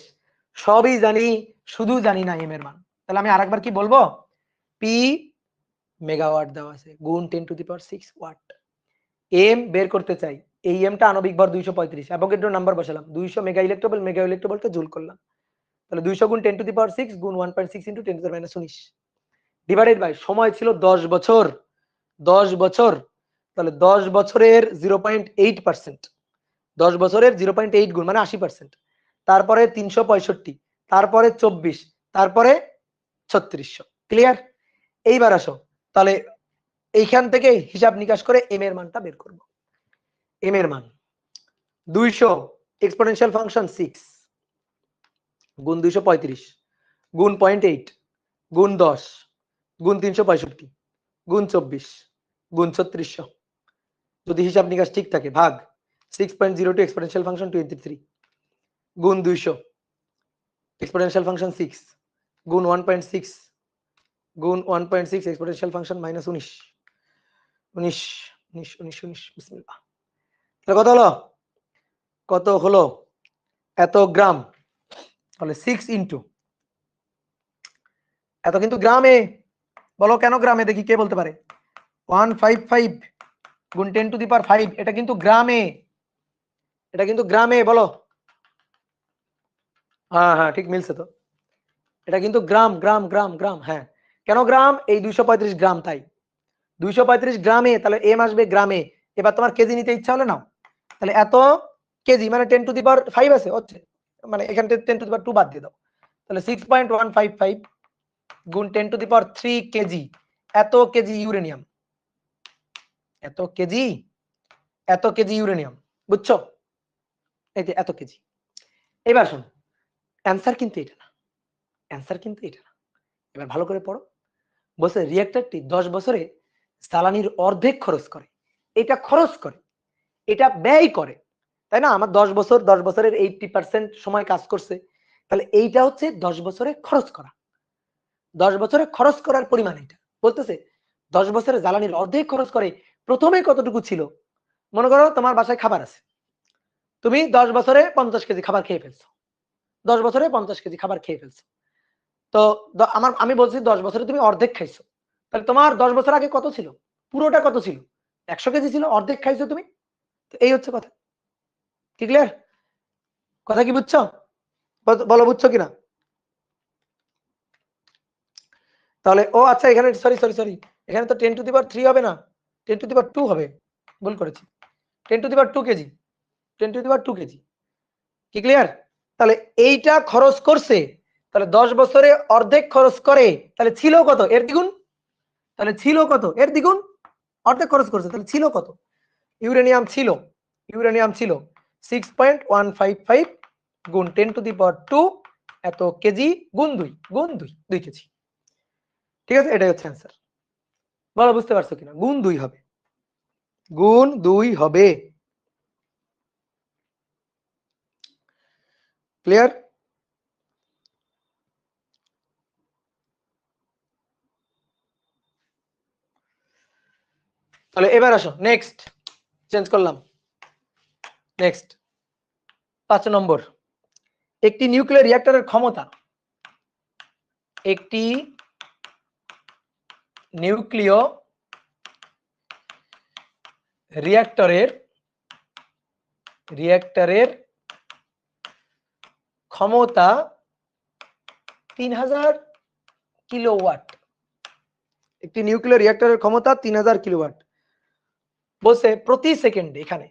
সবই জানি, শুধু জানি না এম এর মান। তাহলে আমি আরেকবার কি বলবো? পি মেগাওয়াট দেওয়া আছে গুণ 10 to the power 6 watt, M বের করতে চাই, এই এমটা আণবিক ভর 235, অ্যাভোগাড্রো নাম্বার বসালাম, 200 মেগা ইলেকট্রোভোল্টকে জুল করলাম, তাহলে 200 গুণ 10 টু দি পাওয়ার 6 গুণ 1.6 into 10 to the power -19 divided by সময় ছিল 10 বছর, 10 বছর, তাহলে 10 বছরের 0.8%, 10 বছরের 0.8 গুণ মানে 80%, তারপরে 365, তারপরে 24, তারপরে 3600, ক্লিয়ার? এইবার আসো, তাহলে এইখান থেকে হিসাব নিকাশ করে এম এর মানটা বের করব। এম এর মান 200 এক্সপোনেনশিয়াল ফাংশন 6 গুণ 235 গুণ 0.8 গুণ 10 গুণ 365 গুণ 24 গুণ 3600, যদি হিসাব নিকাশ ঠিক থাকে, ভাগ 6.02 এক্সপোনেনশিয়াল ফাংশন 23 গুণ 200 এক্সপোনেনশিয়াল ফাংশন 6 গুণ 1.6 গুণ 1.6 এক্সপোনেনশিয়াল ফাংশন -19 19 19 19 19 বিসমিল্লাহ। তাহলে কত হলো? কত হলো? এত গ্রাম, তাহলে 6 ইনটু, এত কিন্তু গ্রামে, বলো কেন গ্রামে, দেখি কে বলতে পারে? 155 গুণ 10 টু দি পাওয়ার 5, এটা কিন্তু গ্রামে, এটা কিন্তু গ্রামে, বলো। হ্যাঁ হ্যাঁ ঠিক মিলছে তো, এটা কিন্তু গ্রাম গ্রাম গ্রাম গ্রাম, হ্যাঁ। কেন গ্রাম? এই 235 গ্রাম, তাই 235 গ্রামে, তাহলে এম আসবে গ্রামে। এবার তোমার কেজি নিতে ইচ্ছা হলে নাও, তাহলে এত কেজি মানে 10 টু দি পাওয়ার 5 আছে হচ্ছে, মানে এখান থেকে 10 টু দি পাওয়ার 2 বাদ দিয়ে দাও, তাহলে 6.155 গুণ 10 টু দি পাওয়ার 3 কেজি, এত কেজি ইউরেনিয়াম, এত কেজি, এত কেজি ইউরেনিয়াম, বুঝছো? এই যে এত কেজি। এবার শোনো, অ্যান্সার কিন্তু এটা না, অ্যান্সার কিন্তু এটা না, এবার ভালো করে পড়ো। বলছে রিঅ্যাক্টরটি 10 বছরে জ্বালানির অর্ধেক খরচ করে, এটা খরচ করে, এটা ব্যয় করে, তাই না? আমার 10 বছর, 10 বছরের 80% সময় কাজ করছে, তাহলে এইটা হচ্ছে 10 বছরে খরচ করা, 10 বছরে খরচ করার পরিমাণ এটা বলতেছে। 10 বছরে জ্বালানির অর্ধেক খরচ করে, প্রথমে কতটুকু ছিল? মনে করো তোমার বাসায় খাবার আছে, তুমি 10 বছরে 50 কেজি খাবার খেয়ে ফেলছো, 10 বছরে 50 কেজি খাবার খেয়ে ফেলছো, তো আমি বলছি 10 বছরে তুমি অর্ধেক খাইছো, তাহলে তোমার 10 বছর আগে কত ছিল? পুরোটা কত ছিল? 100 কেজি ছিল, অর্ধেক খাইছো তুমি, তো এই হচ্ছে কথা, কি ক্লিয়ার? কথা কি বুঝছো? বলো বুঝছো কিনা? তাহলে ও আচ্ছা, এখানে সরি সরি সরি, এখানে তো 10 টু দি পাওয়ার 3 হবে না, 10 টু দি পাওয়ার 2 হবে, ভুল করেছি, 10 to the power 2 KG, 10 to the power 2 KG. কি ক্লিয়ার? তাহলে এইটা খরচ করছে, তাহলে 10 বছরে অর্ধেক খরচ করে, তাহলে ছিল কত? এর দ্বিগুণ। তাহলে ছিল কত? এর দ্বিগুণ। অর্ধেক খরচ করছে, তাহলে ছিল কত? ইউরেনিয়াম ছিল 6.155 গুণ 10 টু দি পাওয়ার 2 এত কেজি গুণ 2 কেজি। ঠিক আছে, এটাই হচ্ছে অ্যান্সার। বলো বুঝতে পারছো কিনা? গুণ 2 হবে, গুণ 2 হবে। ক্লিয়ার? তাহলে এবার আসো নেক্সট, চেঞ্জ করলাম। নেক্সট 5 নম্বর, একটি নিউক্লিয়ার রিঅ্যাক্টরের ক্ষমতা, একটি নিউক্লিয় রিঅ্যাক্টরের ক্ষমতা 3000 কিলোওয়াট। একটি নিউক্লিয়ার রিঅ্যাক্টরের ক্ষমতা 3000 কিলোওয়াট। বলছে প্রতি সেকেন্ডে, এখানে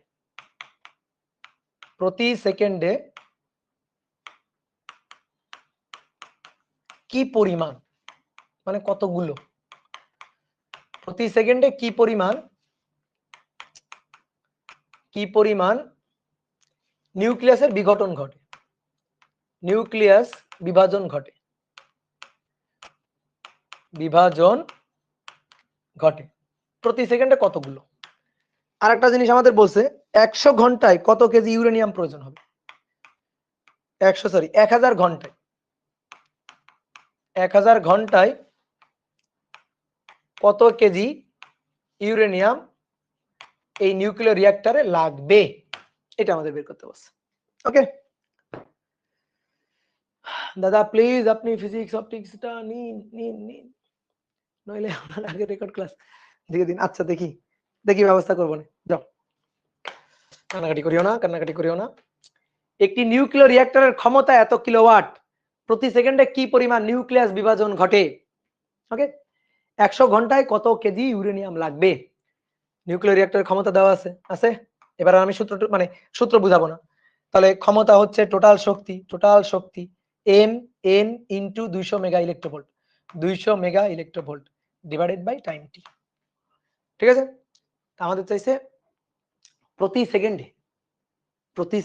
প্রতি সেকেন্ডে কি পরিমাণ, মানে কতগুলো, প্রতি সেকেন্ডে কি পরিমাণ নিউক্লিয়াসের বিঘটন ঘটে, নিউক্লিয়াস বিভাজন ঘটে প্রতি সেকেন্ডে কতগুলো। আর একটা জিনিস আমাদের বলছে 100 ঘন্টায় কত কেজি ইউরেনিয়াম প্রয়োজন হবে। 1000 ঘন্টায়, 1000 ঘন্টায় কত কেজি ইউরেনিয়াম এই নিউক্লিয়ার রিঅ্যাক্টরে লাগবে, এটা আমাদের বের করতে বলছে। ওকে দাদা প্লিজ আপনি ফিজিক্স অপটিক্সটা নিন, নইলে আপনার আগে রেকর্ড ক্লাস দিয়ে দিন। আচ্ছা দেখি ব্যবস্থা করবো না, যাও কান্নাকাটি করিও না। একটি নিউক্লিয়ার রিঅ্যাক্টরের ক্ষমতা এত কিলোওয়াট, প্রতি সেকেন্ডে কি পরিমাণ নিউক্লিয়াস বিভাজন ঘটে। ওকে 100 ঘন্টায় কত কেজি ইউরেনিয়াম লাগবে। নিউক্লিয়ার রিঅ্যাক্টরের ক্ষমতা দেওয়া আছে। এবার আমি সূত্র বুঝাবো না। তাহলে ক্ষমতা হচ্ছে টোটাল শক্তি m n into 200 mega electronvolt, 200 mega electronvolt divided by time t। ঠিক আছে, আমাদের চাইছে প্রতি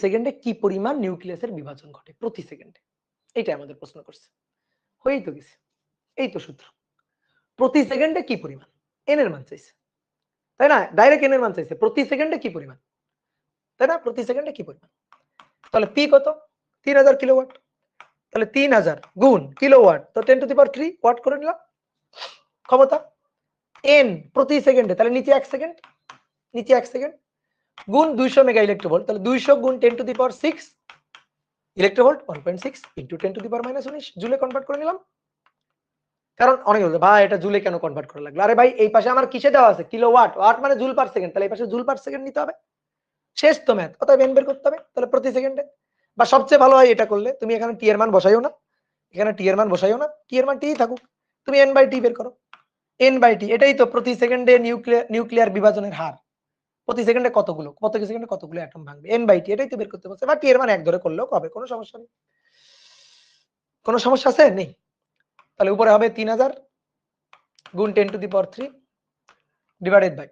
সেকেন্ডে কি পরিমাণ নিউক্লিয়াসের বিভাজন ঘটে প্রতি সেকেন্ডে, এটা আমাদের প্রশ্ন করছে। হয়েই তো গেছে, এই তো সূত্র। প্রতি সেকেন্ডে কি পরিমাণ, n এর মান চাইছে, তাই না? ডাইরেক্ট n এর মান চাইছে, প্রতি সেকেন্ডে কি পরিমাণ, তাই না? প্রতি সেকেন্ডে কি পরিমাণ, তাহলে পি কত? 3000 কিলোওয়াট। তাহলে 3000 গুণ কিলোওয়াট, তো 10 টু দি পাওয়ার 3 ওয়াট করে নিলাম ক্ষমতা। n প্রতি সেকেন্ডে, তাহলে নিচে 1 সেকেন্ড গুণ 200 মেগা ইলেকট্রোভোল্ট, তাহলে 200 গুণ 10 to the power 6 electronvolt, 1.6 into 10 to the power -19 জুলে কনভার্ট করে নিলাম। কারণ অনেকে বলবে ভাই এটা জুলে কেন কনভার্ট করা লাগলো? আরে ভাই এই পাশে আমার কিসে দেওয়া আছে? কিলোওয়াট, ওয়াট মানে জুল পার সেকেন্ড, তাহলে এই পাশে জুল পার সেকেন্ড নিতে হবে। শেষ তো ম্যাথ, অতএব n বের করতে হবে। তাহলে প্রতি সেকেন্ডে, বা সবচেয়ে ভালো হয় এটা করলে তুমি এখানে টি এর মান বসাইও না, টি এর মান টি থাকুক, তুমি n বাই টি বের করো। n বাই টি এটাই তো প্রতি সেকেন্ডে নিউক্লিয়ার বিভাজনের হার, প্রতি সেকেন্ডে কতগুলো অ্যাটম ভাঙবে, n বাই টি এটাই তো বের করতে বলছে। বা টি এর মান 1 ধরে করলেও হবে, কোনো সমস্যা নেই। কোনো সমস্যা আছে? নেই। তাহলে উপরে হবে 3000 গুণ 10 to the power 3 divided by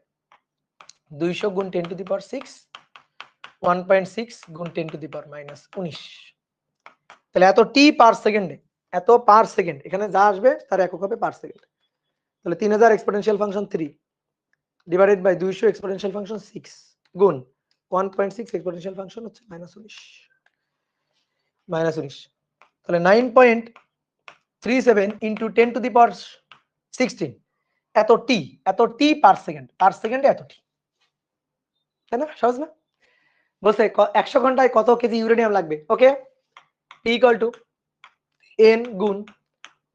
200 গুণ 10 টু দি পাওয়ার 6 1.6 গুণ 10 টু দি পাওয়ার -19। তাহলে এত টি পার সেকেন্ডে, এত পার সেকেন্ড, এখানে যা আসবে তার একক হবে পার সেকেন্ড। তাহলে 3000 exponential function 3 divided by 200 exponential function 6 গুণ 1.6 এক্সপোনেনশিয়াল ফাংশন হচ্ছে -19। তাহলে 9.37 ইনটু 10 টু দি পাওয়ার 16 এত টি পার সেকেন্ডে এত টি, তাই না? সহজ না? বলছে 100 ঘন্টায় কত কেজি ইউরেনিয়াম লাগবে। Okay T equal to n গুণ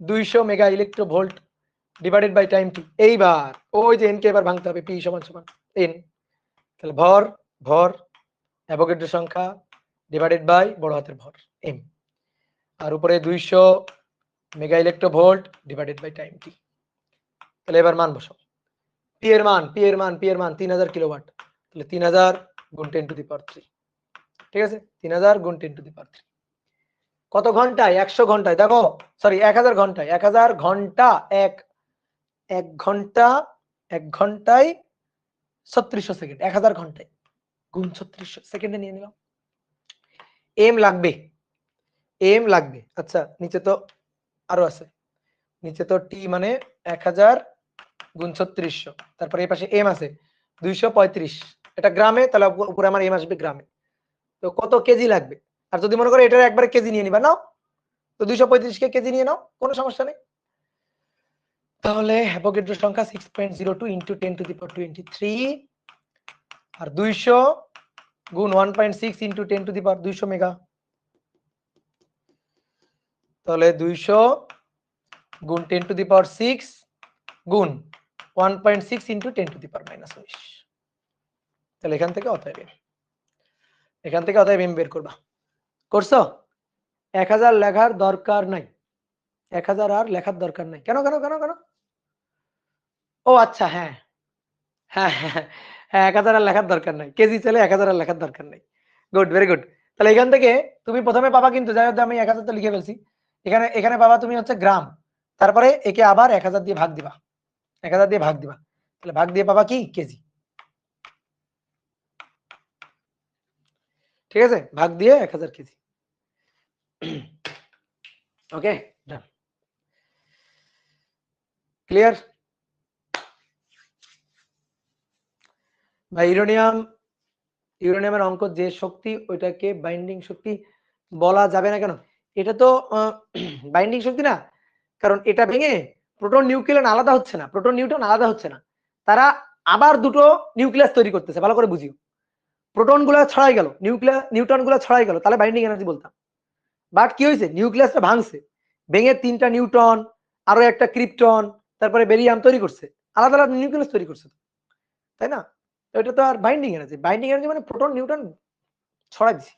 200 mega electronvolt divided by time T. এইবার ওই যে n কে এবার ভাঙতে হবে, p সমান n, তাহলে ভর অ্যাভোগাড্রো সংখ্যা ডিভাইডেড বাই বড় হাতের ভর m, আর উপরে 200 mega electronvolt divided by time T. তাহলে এবার মান বসাও, p এর মান 3000 কিলোওয়াট, তাহলে 3000 গুণ 10 টু দি পাওয়ার 3 ঠিক আছে 3000 গুণ 10 টু দি পাওয়ার 3 কত ঘন্টায় 100 ঘন্টায় দেখো সরি 1000 ঘন্টায় 1000 ঘন্টা এক ঘন্টায় 3600 সেকেন্ড 1000 ঘন্টায় গুণ 3600 সেকেন্ডে নিয়ে নিলাম এম লাগবে আচ্ছা নিচে তো আরো আছে নিচে তো টি মানে 1000 গুণ 3600 তারপরে এই পাশে এম আছে 235 এটা গ্রামে তাহলে উপরে আমার এম আসবে গ্রামে তো কত কেজি লাগবে আর যদি মনে করো এটার একবারে কেজি নিয়ে নিবা নাও তো 235 কে কেজি নিয়ে নাও কোনো সমস্যা নেই তাহলে অ্যাভোগাড্রো সংখ্যা 6.02 ইনটু 10 টু দি পাওয়ার 23 আর 200 গুণ 1.6 into 10 to the power 200 mega তাহলে 200 গুণ 10 টু দি পাওয়ার 6 গুণ 1.6 ইনটু 10 টু দি পাওয়ার -19 তাহলে এখান থেকে অতএব এম বের করবা করছো 1000 লেখার দরকার নাই 1000 আর লেখার দরকার নাই কেন ও আচ্ছা হ্যাঁ 1000 আর লেখার দরকার নাই কেজি চলে 1000 আর লেখার দরকার নাই গুড ভেরি গুড তাহলে এখান থেকে তুমি প্রথমে পাবা কিন্তু যাই হোক আমি 1000 তো লিখে ফেলছি এখানে পাবা তুমি হচ্ছে গ্রাম তারপরে একে আবার 1000 দিয়ে ভাগ দিবা 1000 দিয়ে ভাগ দিবা তাহলে ভাগ দিয়ে পাবা কি কেজি ঠিক আছে ভাগ দিয়ে 1000 কেজি ওকে ডান ক্লিয়ার ভাই ইউরেনিয়ামের অঙ্ক যে শক্তি ওইটাকে বাইন্ডিং শক্তি বলা যাবে না কেন এটা তো বাইন্ডিং শক্তি না কারণ এটা ভেঙে প্রোটন নিউক্লিয়ন আলাদা হচ্ছে না প্রোটন নিউট্রন আলাদা হচ্ছে না তারা আবার দুটো নিউক্লিয়াস তৈরি করতেছে ভালো করে বুঝিও প্রোটন গুলা ছড়াই গেল নিউট্রন গুলা ছড়াই গেল তাহলে বাইন্ডিং এনার্জি বলতাম বাট কি হয়েছে নিউক্লিয়াসটা ভাঙছে ভেঙে 3টা নিউট্রন আরো একটা ক্রিপ্টন তারপরে বেরিয়াম তৈরি করছে আলাদা আলাদা নিউক্লিয়াস তৈরি করছে তাই না এটা তো আর বাইন্ডিং এনার্জি মানে প্রোটন নিউট্রন ছড়াই দিছে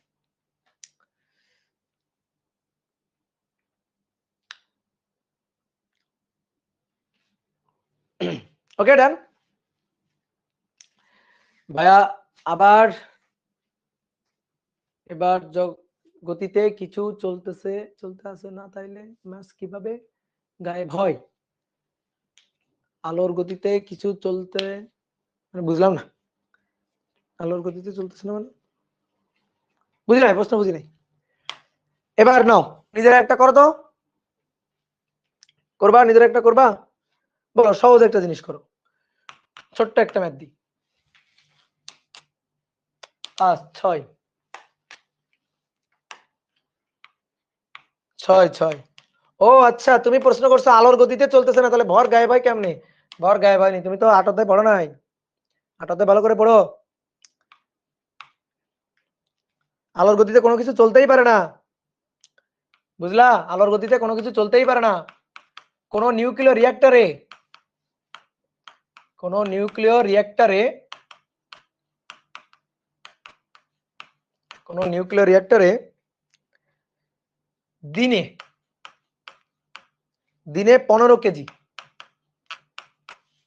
ওকে ডান ভাইয়া আবার এবার গতিতে কিছু চলতে আছে না তাইলে ম্যাচ কিভাবে গায়েব হয় আলোর গতিতে কিছু চলতে মানে বুঝলাম না আলোর গতিতে চলতেছে না মানে বুঝি নাই প্রশ্ন বুঝি নাই এবার নাও নিজেরা একটা করো তো করবা নিজেরা একটা করবা বলো সহজ একটা জিনিস করো ছোট্ট একটা ম্যাথ দিই 5 6 6 ও আচ্ছা তুমি প্রশ্ন করছো আলোর গতিতে চলতেছে না তাহলে ভর গায়েব হয় কেমনে ভর গায়েব হয়নি তুমি তো 8 অধ্যায় পড়ো নাই 8 অধ্যায় ভালো করে পড়ো আলোর গতিতে কোনো কিছু চলতেই পারে না বুঝলা আলোর গতিতে কোনো কিছু চলতেই পারে না কোনো নিউক্লিয় রিঅ্যাক্টরে দিনে 15 কেজি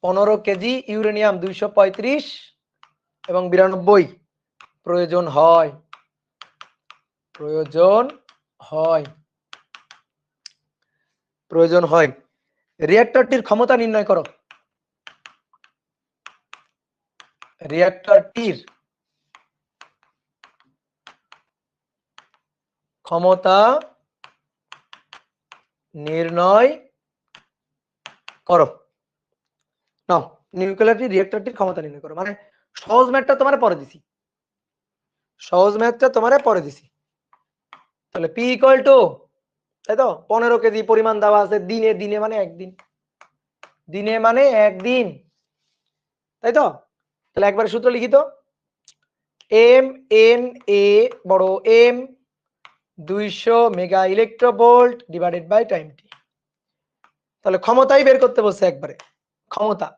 15 কেজি ইউরেনিয়াম 235 এবং 92 প্রয়োজন হয় রিঅ্যাক্টরটির ক্ষমতা নির্ণয় করো রিঅ্যাক্টরটির ক্ষমতা নির্ণয় করো নাও নিউক্লিয়ার রিঅ্যাক্টরটির ক্ষমতা নির্ণয় করো মানে সহজ ম্যাথটা তোমারে পরে দিছি তাহলে পি ইকুয়াল টু তাই তো 15 কেজি পরিমাণ দেওয়া আছে দিনে মানে একদিন তাই তো তাহলে একবার সূত্র লিখি তো এম এন এ বড় M 200 mega electronvolt divided by time T তাহলে ক্ষমতাই বের করতে বলছে একবারে ক্ষমতা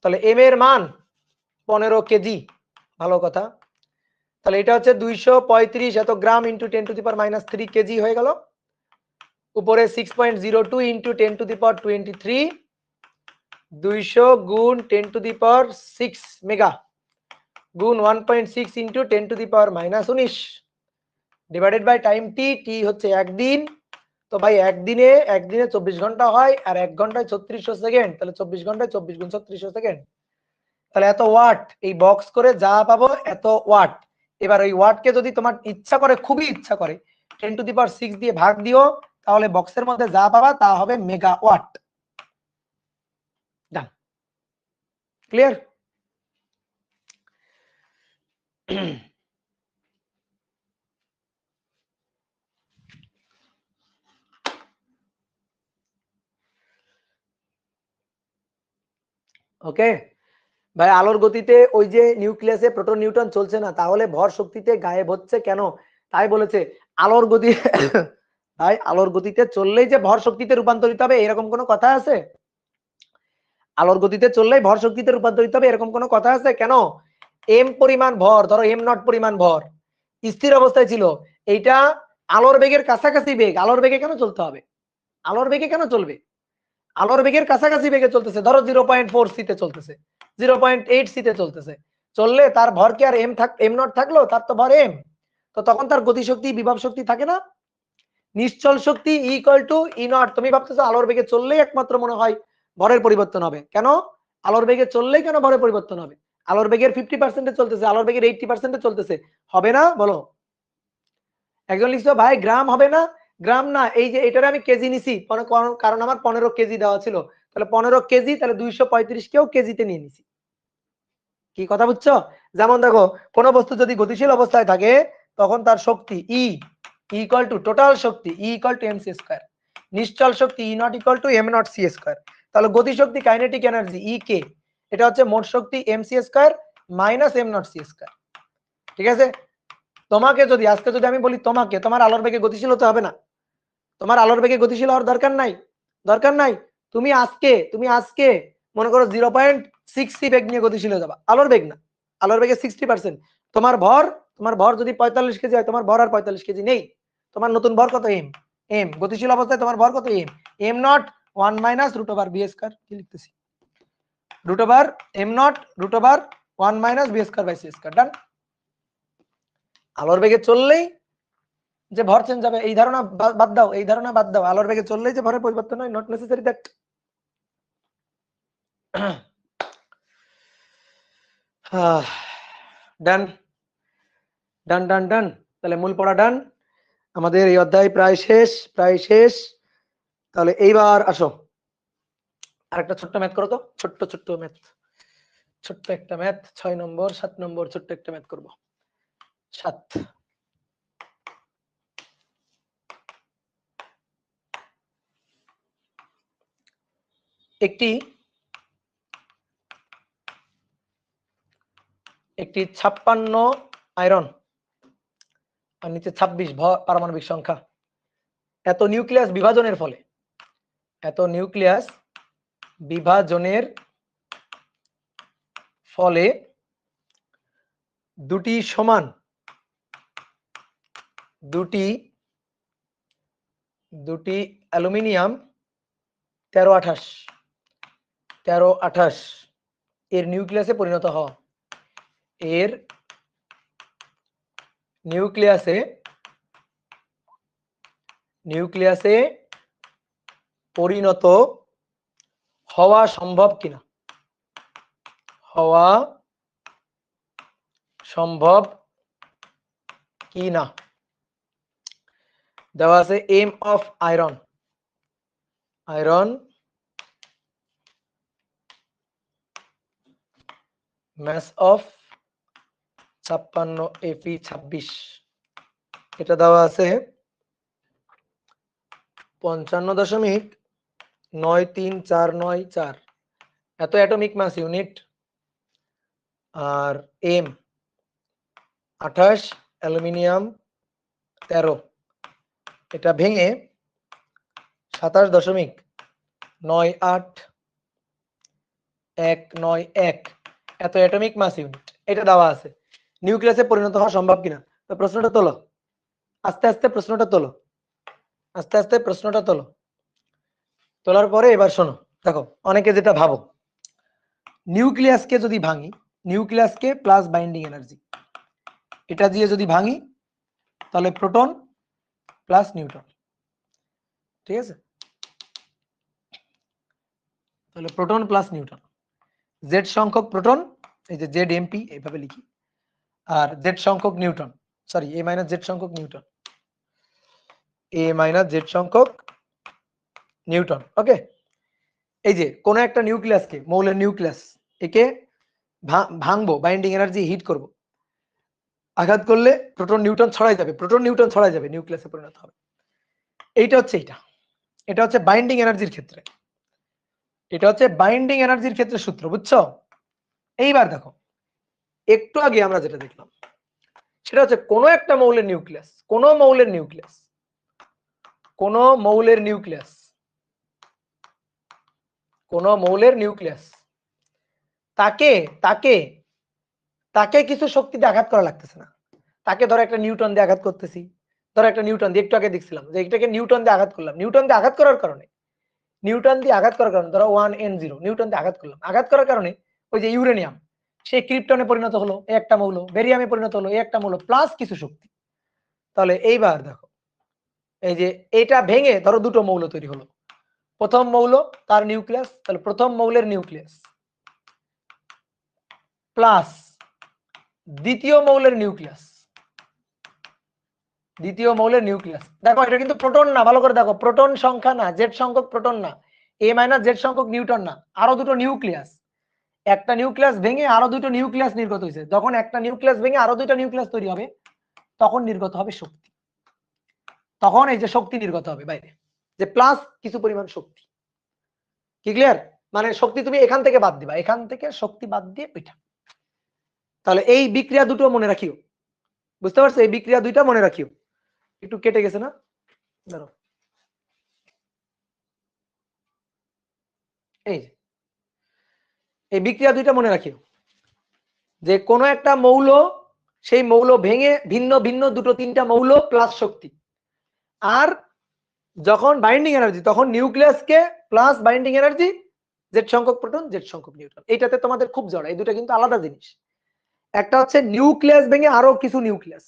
তাহলে এম এর মান 15 কেজি ভালো কথা তাহলে এটা হচ্ছে 235 এত gram into 10 to the power -3 kg হয়ে গেল উপরে 6.02 ইনটু 10 টু দি পাওয়ার 23 200 গুণ 10 টু দি পাওয়ার 6 মেগা গুণ 1.6 ইন্টু 10⁻⁻19 ডিভাইডেড বাই টাইম টি, টি হচ্ছে একদিন। তো ভাই একদিনে 24 ঘন্টা হয়, আর 1 ঘন্টায় 3600 সেকেন্ড, তাহলে 24 ঘন্টায় 24 গুণ 3600 সেকেন্ড, তাহলে এত ওয়াট। এই বক্স করে যা পাবো এত ওয়াট। এবার ওই ওয়াটকে যদি তোমার ইচ্ছা করে, খুবই ইচ্ছা করে, 10⁻6 দিয়ে ভাগ দিও, তাহলে বক্সের মধ্যে যা পাবা তা হবে মেগাওয়াট। ডান, ক্লিয়ার? ওকে ভাই, আলোর গতিতে ওই যে নিউক্লিয়াসে প্রোটন নিউট্রন চলছে না, তাহলে ভর শক্তিতে গায়েব হচ্ছে কেন? তাই বলেছে আলোর গতি ভাই আলোর গতিতে চললেই যে ভর শক্তিতে রূপান্তরিত হবে এরকম কোনো কথা আছে? আলোর গতিতে চললেই ভর শক্তিতে রূপান্তরিত হবে এরকম কোনো কথা আছে? কেন? এম পরিমাণ ভর, ধরো এম নট পরিমাণ ভর স্থির অবস্থায় ছিল, এইটা আলোর বেগের কাছাকাছি বেগ, আলোর বেগে কেন চলতে হবে? আলোর বেগে কেন চলবে? আলোর বেগের কাছাকাছি বেগে চলতেছে, ধরো 0.4 সিতে চলতেছে, 0.8 সিতে চলতেছে, চললে তার ভর কি আর এম নট থাকলো? তার তো ভর এম, তো তখন তার গতিশক্তি বিভব শক্তি থাকে না? নিশ্চল শক্তি ইকুয়াল টু ই নট। তুমি ভাবতেছো আলোর বেগে চললেই একমাত্র মনে হয় ভরের পরিবর্তন হবে, কেন? আলোর বেগে চললেই কেন ভরের পরিবর্তন হবে? আলোর বেগের 50% চলতেছে, আলোর বেগের 80% চলতেছে, হবে না? বলো। একজন লিখছো ভাই গ্রাম হবে না, গ্রাম না, এই যে এটারে আমি কেজি নিছি, কারণ আমার 15 কেজি দেওয়া ছিল, তাহলে 15 কেজি, তাহলে 235 কেও কেজিতে নিয়ে নিছি। কি কথা বুঝছো? যেমন দেখো, কোন বস্তু যদি গতিশীল অবস্থায় থাকে তখন তার শক্তি ই ইকুয়াল টু টোটাল শক্তি E equal to M C square, নিশ্চল শক্তি E naught equal to M naught C square. তাহলে গতি শক্তি কাইনেটিক এনার্জি ই কে, এটা হচ্ছে মোট শক্তি M C square minus M naught C square. ঠিক আছে? তোমাকে যদি আজকে যদি আমি বলি তোমাকে, তোমার আলোর বেগে গতিশীল হতে হবে না, তোমার আলোর বেগে গতিশীল হওয়ার দরকার নাই, দরকার নাই। তুমি আজকে মনে করো 0.6 সি বেগ নিয়ে গতিশীল হয়ে যাবা, আলোর বেগ না, আলোর বেগে 60%। তোমার ভর যদি 45 কেজি হয়, তোমার ভর আর 45 কেজি নেই, তোমার নতুন ভর কত? এম। এম গতিশীল অবস্থায় তোমার ভর কত? M. M naught 1 minus root over V square, কি লিখতেছি, root over M naught root over 1 minus V square by C square. Done. আলোর বেগে চললেই যে ভর চেঞ্জ হবে এই ধারণা বাদ দাও, এই ধারণা বাদ দাও, আলোর বেগে চললেই যে ভরের পরিবর্তন হয়, নট নেসেসারি দ্যাট। ডান ডান ডান ডান, তাহলে মূল পড়া ডান, আমাদের এই অধ্যায় প্রায় শেষ। তাহলে এইবার আসো আরেকটা ছোট্ট ম্যাথ করো তো, ছোট্ট ম্যাথ, ছোট্ট একটা ম্যাথ, 6 নম্বর 7 নম্বর ছোট্ট একটা ম্যাথ করবো। 7 একটি 56 আয়রন আর নিচে 26 পারমাণবিক সংখ্যা, এত নিউক্লিয়াস বিভাজনের ফলে দুটি অ্যালুমিনিয়াম 1328 এর নিউক্লিয়াসে পরিণত হওয়া, এর নিউক্লিয়াসে পরিণত হওয়া সম্ভব কিনা, দেওয়া আছে M of iron mass of 56 Fe 26, এটা দেওয়া আছে 55.93494, এত অ্যাটমিক মাস ইউনিট, আর এম 28, অ্যালুমিনিয়াম 13, এটা ভেঙে 27.98191, এত অ্যাটমিক মাস ইউনিট, এটা দেওয়া আছে। নিউক্লিয়াসে পরিণত হওয়া সম্ভব কিনা? তো প্রশ্নটা তোলো, আস্তে আস্তে প্রশ্নটা তোলো, তোলার পরে এবার শোনো। দেখো, অনেকে যেটা ভাবো, নিউক্লিয়াসকে যদি ভাঙি, নিউক্লিয়াসকে প্লাস বাইন্ডিং এনার্জি, এটা দিয়ে যদি ভাঙি তাহলে প্রোটন প্লাস নিউট্রন। ঠিক আছে, তাহলে প্রোটন প্লাস নিউট্রন, জেড সংখ্যক প্রোটন, এই যে জেড এমপি এইভাবে লিখি, আর জেড সংখ্যক নিউট্রন, সরি এ মাইনাস জেড সংখ্যক নিউট্রন, এ মাইনাস জেড সংখ্যক নিউট্রন। ওকে, এই যে কোন একটা নিউক্লিয়াসকে, মৌলের নিউক্লিয়াস, একে ভাঙবো, বাইন্ডিং এনার্জি হিট করব, আঘাত করলে প্রোটন নিউট্রন ছড়াই যাবে, প্রোটন নিউট্রন ছড়াই যাবে, নিউক্লিয়াসে পরিণত হবে। এইটা হচ্ছে এটা হচ্ছে বাইন্ডিং এনার্জির ক্ষেত্রে, এটা হচ্ছে বাইন্ডিং এনার্জির ক্ষেত্রে সূত্র, বুঝছো? এইবার দেখো, একটু আগে আমরা যেটা দেখলাম সেটা হচ্ছে কোন একটা মৌলের নিউক্লিয়াস, কোন মৌলের নিউক্লিয়াস, কোন মৌলের নিউক্লিয়াস, কোন মৌলের নিউক্লিয়াস, তাকে তাকে তাকে কিছু শক্তি দিয়ে আঘাত করা লাগতেছে না, তাকে ধরো একটা নিউটন দিয়ে আঘাত করতেছি, ধরো একটা নিউটন দিয়ে, একটু আগে দেখছিলাম যে এটাকে নিউটন দিয়ে আঘাত করলাম, নিউটন দিয়ে আঘাত করার কারণে, ধরো 1n0 নিউটন দিয়ে আঘাত করলাম, আঘাত করার কারণে ওই যে ইউরেনিয়াম সে ক্রিপ্টনে পরিণত হলো, একটা মৌল, বেরিয়ামে পরিণত হলো, একটা মৌল, প্লাস কিছু শক্তি। তাহলে এইবার দেখো, এই যে এটা ভেঙে ধরো দুটো মৌল তৈরি হলো, প্রথম মৌল তার নিউক্লিয়াস, তাহলে প্রথম মৌলের নিউক্লিয়াস প্লাস দ্বিতীয় মৌলের নিউক্লিয়াস, দ্বিতীয় মৌলের নিউক্লিয়াস। দেখো এটা কিন্তু প্রোটন না, ভালো করে দেখো, প্রোটন সংখ্যা না, জেড সংখ্যক প্রোটন না, এ মাইনাস জেড সংখ্যক নিউট্রন না, আরো দুটো নিউক্লিয়াস, একটা নিউক্লিয়াস ভেঙে আরো দুটো নিউক্লিয়াস নির্গত হয়েছে, যখন একটা নিউক্লিয়াস ভেঙে আরো দুটো নিউক্লিয়াস তৈরি হবে তখন নির্গত হবে শক্তি, তখন এই যে শক্তি নির্গত হবে বাইরে, যে প্লাস কিছু পরিমাণ শক্তি। কি ক্লিয়ার? মানে শক্তি তুমি এখান থেকে বাদ দিবা, এখান থেকে শক্তি বাদ দিয়ে ওইটা। তাহলে এই বিক্রিয়া দুটো মনে রাখিও, বুঝতে পারছো? এই বিক্রিয়া দুইটা মনে রাখিও। একটু কেটে গেছে না, ধরো এই বিক্রিয়া দুইটা মনে রাখিও, যে কোনো একটা মৌল, সেই মৌল ভেঙে ভিন্ন ভিন্ন দুটো তিনটা মৌল প্লাস শক্তি, আর যখন বাইন্ডিং এনার্জি তখন নিউক্লিয়াসকে প্লাস বাইন্ডিং এনার্জি, জেড সংখ্যক প্রোটন জেড সংখ্যক নিউট্রন। এইটাতে তোমাদের খুব জড়া, এই দুটো কিন্তু আলাদা জিনিস। একটা হচ্ছে নিউক্লিয়াস ভেঙে আরো কিছু নিউক্লিয়াস,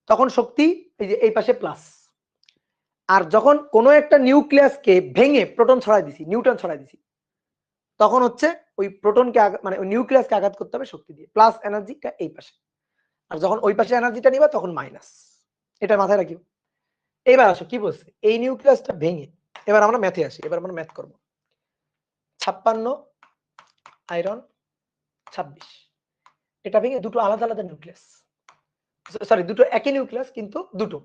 তখন শক্তি এই যে এই পাশে প্লাস, আর যখন কোনো একটা নিউক্লিয়াসকে ভেঙে প্রোটন ছড়াই দিছি, নিউট্রন ছড়াই দিছি, তখন হচ্ছে ওই প্রোটনকে মানে ওই নিউক্লিয়াসকে আঘাত করতে হবে শক্তি দিয়ে, প্লাস এনার্জিটা এই পাশে, আর যখন ওই পাশে এনার্জিটা নিবা তখন মাইনাস। এটা মাথায় রাখিও। এবার আসো কি বলছে, এই নিউক্লিয়াসটা ভেঙে, এবার আমরা ম্যাথে আসি, এবার আমরা ম্যাথ করব। 56 আয়রন 26, এটা ভেঙে দুটো আলাদা আলাদা নিউক্লিয়াস, সরি দুটো একই নিউক্লিয়াস কিন্তু দুটো,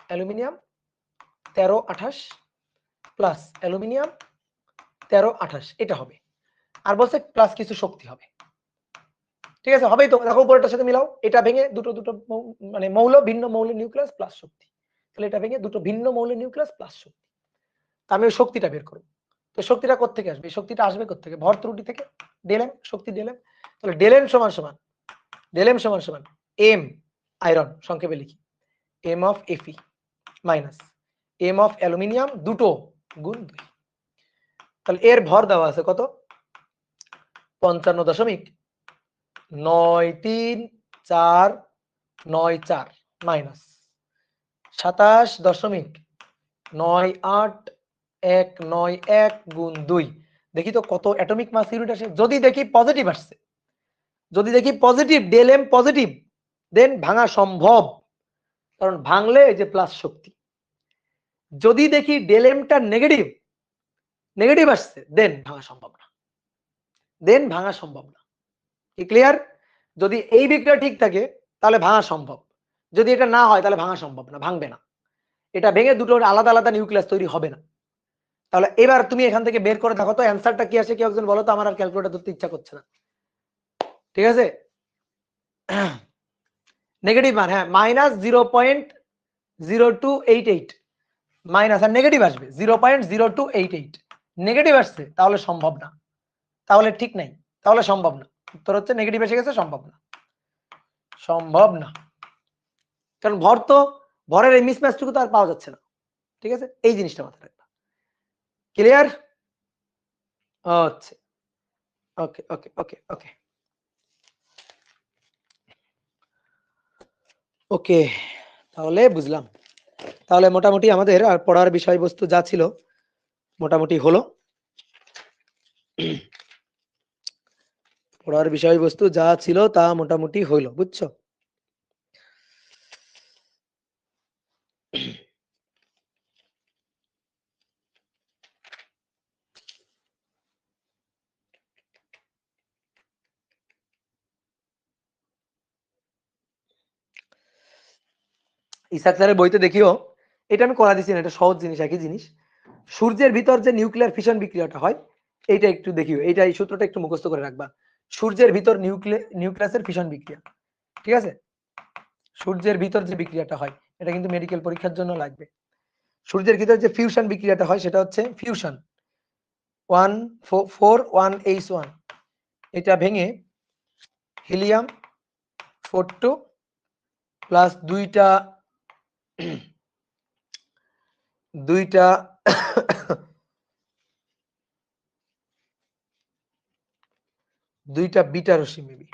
অ্যালুমিনিয়াম 1328 প্লাস অ্যালুমিনিয়াম 1328, এটা হবে। আর বলছে প্লাস কিছু শক্তি হবে, ঠিক আছে? হবেই তো, দেখো উপরেরটার সাথে মিলাও, এটা ভেঙে দুটো দুটো মানে মৌল, ভিন্ন মৌলের নিউক্লিয়াস প্লাস শক্তি, তাহলে এটা ভেঙে দুটো ভিন্ন মৌলের নিউক্লিয়াস প্লাস শক্তি। আমি ওই শক্তিটা বের করব। তো শক্তিটা কোত্থেকে আসবে? শক্তিটা আসবে কোত্থেকে? ভর ত্রুটি থেকে, ডেল এম, শক্তি ডেল এম। তাহলে ডেল এম সমান সমান, ডেল এম সমান সমান এম আয়রন সংক্ষেপে লিখি, এম অফ এফি মাইনাস এম অফ অ্যালুমিনিয়াম দুটো গুণ 2। তাহলে এর ভর দেওয়া আছে কত? 55.93494 মাইনাস 27.98191 গুণ 2। দেখি তো কত অ্যাটমিক মাস ইউনিট আসে। যদি দেখি পজিটিভ আসছে, যদি দেখি পজিটিভ, ডেল এম পজিটিভ, দেন ভাঙা সম্ভব, কারণ ভাঙলে এই যে প্লাস শক্তি। যদি দেখি ডেল এমটা নেগেটিভ, নেগেটিভ আসছে, দেন ভাঙা সম্ভব না, দেন ভাঙা সম্ভব না। কি ক্লিয়ার? যদি এই বিক্রিয়া ঠিক থাকে তাহলে ভাঙা সম্ভব, যদি এটা না হয় তাহলে ভাঙা সম্ভব না, ভাঙবে না, এটা ভেঙে দুটো আলাদা আলাদা নিউক্লিয়াস তৈরি হবে না। তাহলে এবার তুমি এখান থেকে বের করে দেখো তো অ্যান্সারটা কি আসে, কি একজন বলো তো, আমার আর ক্যালকুলেটর ধরতে ইচ্ছা করছে না। ঠিক আছে, নেগেটিভ মান, হ্যাঁ -0.0288 মাইনাস, আর নেগেটিভ আসবে 0.0288, নেগেটিভ আসছে তাহলে সম্ভব না, তাহলে ঠিক নাই, তাহলে সম্ভব না। উত্তর হচ্ছে নেগেটিভ এসে গেছে, সম্ভব না, সম্ভব না, কারণ ভর তো, ভরের এই মিসম্যাচটুকু তো আর পাওয়া যাচ্ছে না। ঠিক আছে, এই জিনিসটা মাথায় রাখবা। ক্লিয়ার? আচ্ছা, ওকে ওকে ওকে ওকে। ওকে, তাহলে বুঝলাম। তাহলে মোটামুটি আমাদের আর পড়ার বিষয়বস্তু যা ছিল মোটামুটি হলো। পড়ার বিষয়বস্তু যা ছিল তা মোটামুটি হইলো, বুঝছো? ইসাক স্যারের বইতে দেখিও, এটা আমি করা দিছি না, এটা সহজ জিনিস, একই জিনিস। সূর্যের ভিতর যে নিউক্লিয়ার ফিশন বিক্রিয়াটা হয়, এইটা একটু দেখিও, এইটা এই সূত্রটা একটু মুখস্থ করে রাখবা। সূর্যের ভিতর নিউক্লিয়াসের ফিশন বিক্রিয়া, ঠিক আছে? সূর্যের ভিতর যে বিক্রিয়াটা হয়, এটা কিন্তু মেডিকেল পরীক্ষার জন্য লাগবে। সূর্যের ভিতর যে ফিউশন বিক্রিয়াটা হয় সেটা হচ্ছে ফিউশন 141H1, এটা ভেঙে হিলিয়াম 42 প্লাস দুইটা দুইটা বিটা রশ্মি, মেবি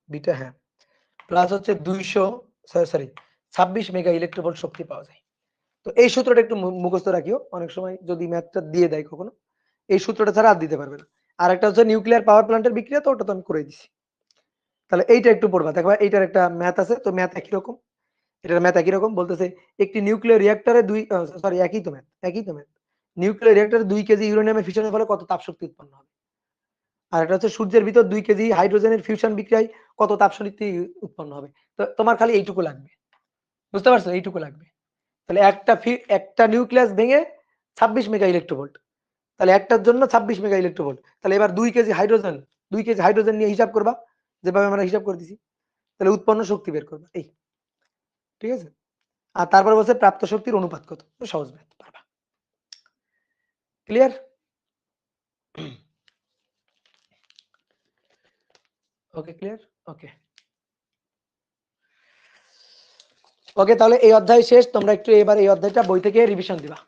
বিটা, হ্যাঁ, প্লাস হচ্ছে 26 মেগা ইলেকট্রোভোল্ট শক্তি পাওয়া যায়। তো এই সূত্রটা একটু মুখস্থ রাখিও, অনেক সময় যদি ম্যাথটা দিয়ে দেয় কখনো, এই সূত্রটা ছাড়া আর দিতে পারবে না। আর একটা হচ্ছে নিউক্লিয়ার পাওয়ার প্ল্যান্টের বিক্রিয়া, তো ওটা তো আমি করে দিছি। তাহলে এইটা একটু পড়বা, দেখবা এইটার একটা ম্যাথ আছে, তো ম্যাথ একই রকম, এটার ম্যাথ একই রকম, বলতেছে একটি নিউক্লিয়ার রিঅ্যাক্টরে একই তো ম্যাথ। নিউক্লিয়ার রিঅ্যাক্টরে 2 কেজি ইউরেনিয়ামের ফিশনের ফলে কত তাপ শক্তি উৎপন্ন হবে। আর এটা হচ্ছে সূর্যের ভিতর 2 কেজি হাইড্রোজেনের ফিউশন বিক্রিয়ায় কত তাপ শক্তি উৎপন্ন হবে। তো তোমার খালি এইটুকু লাগবে, বুঝতে পারছো? এইটুকু লাগবে। তাহলে একটা নিউক্লিয়াস ভেঙে 26 মেগা ইলেকট্রোভোল্ট, তাহলে একটার জন্য 26 মেগা ইলেকট্রোভোল্ট। তাহলে এবার 2 কেজি হাইড্রোজেন নিয়ে হিসাব করবা, যেভাবে আমরা হিসাব করে দিছি, তাহলে উৎপন্ন শক্তি বের করবা, এই, ঠিক আছে? আর তারপরে বলছে প্রাপ্ত শক্তির অনুপাত কত, সহজ ম্যাথ, পারবা। ক্লিয়ার? ওকে, ক্লিয়ার, ওকে। ওকে, তাহলে এই অধ্যায় শেষ। তোমরা একটু এবার এই অধ্যায়টা বই থেকে রিভিশন দিবা।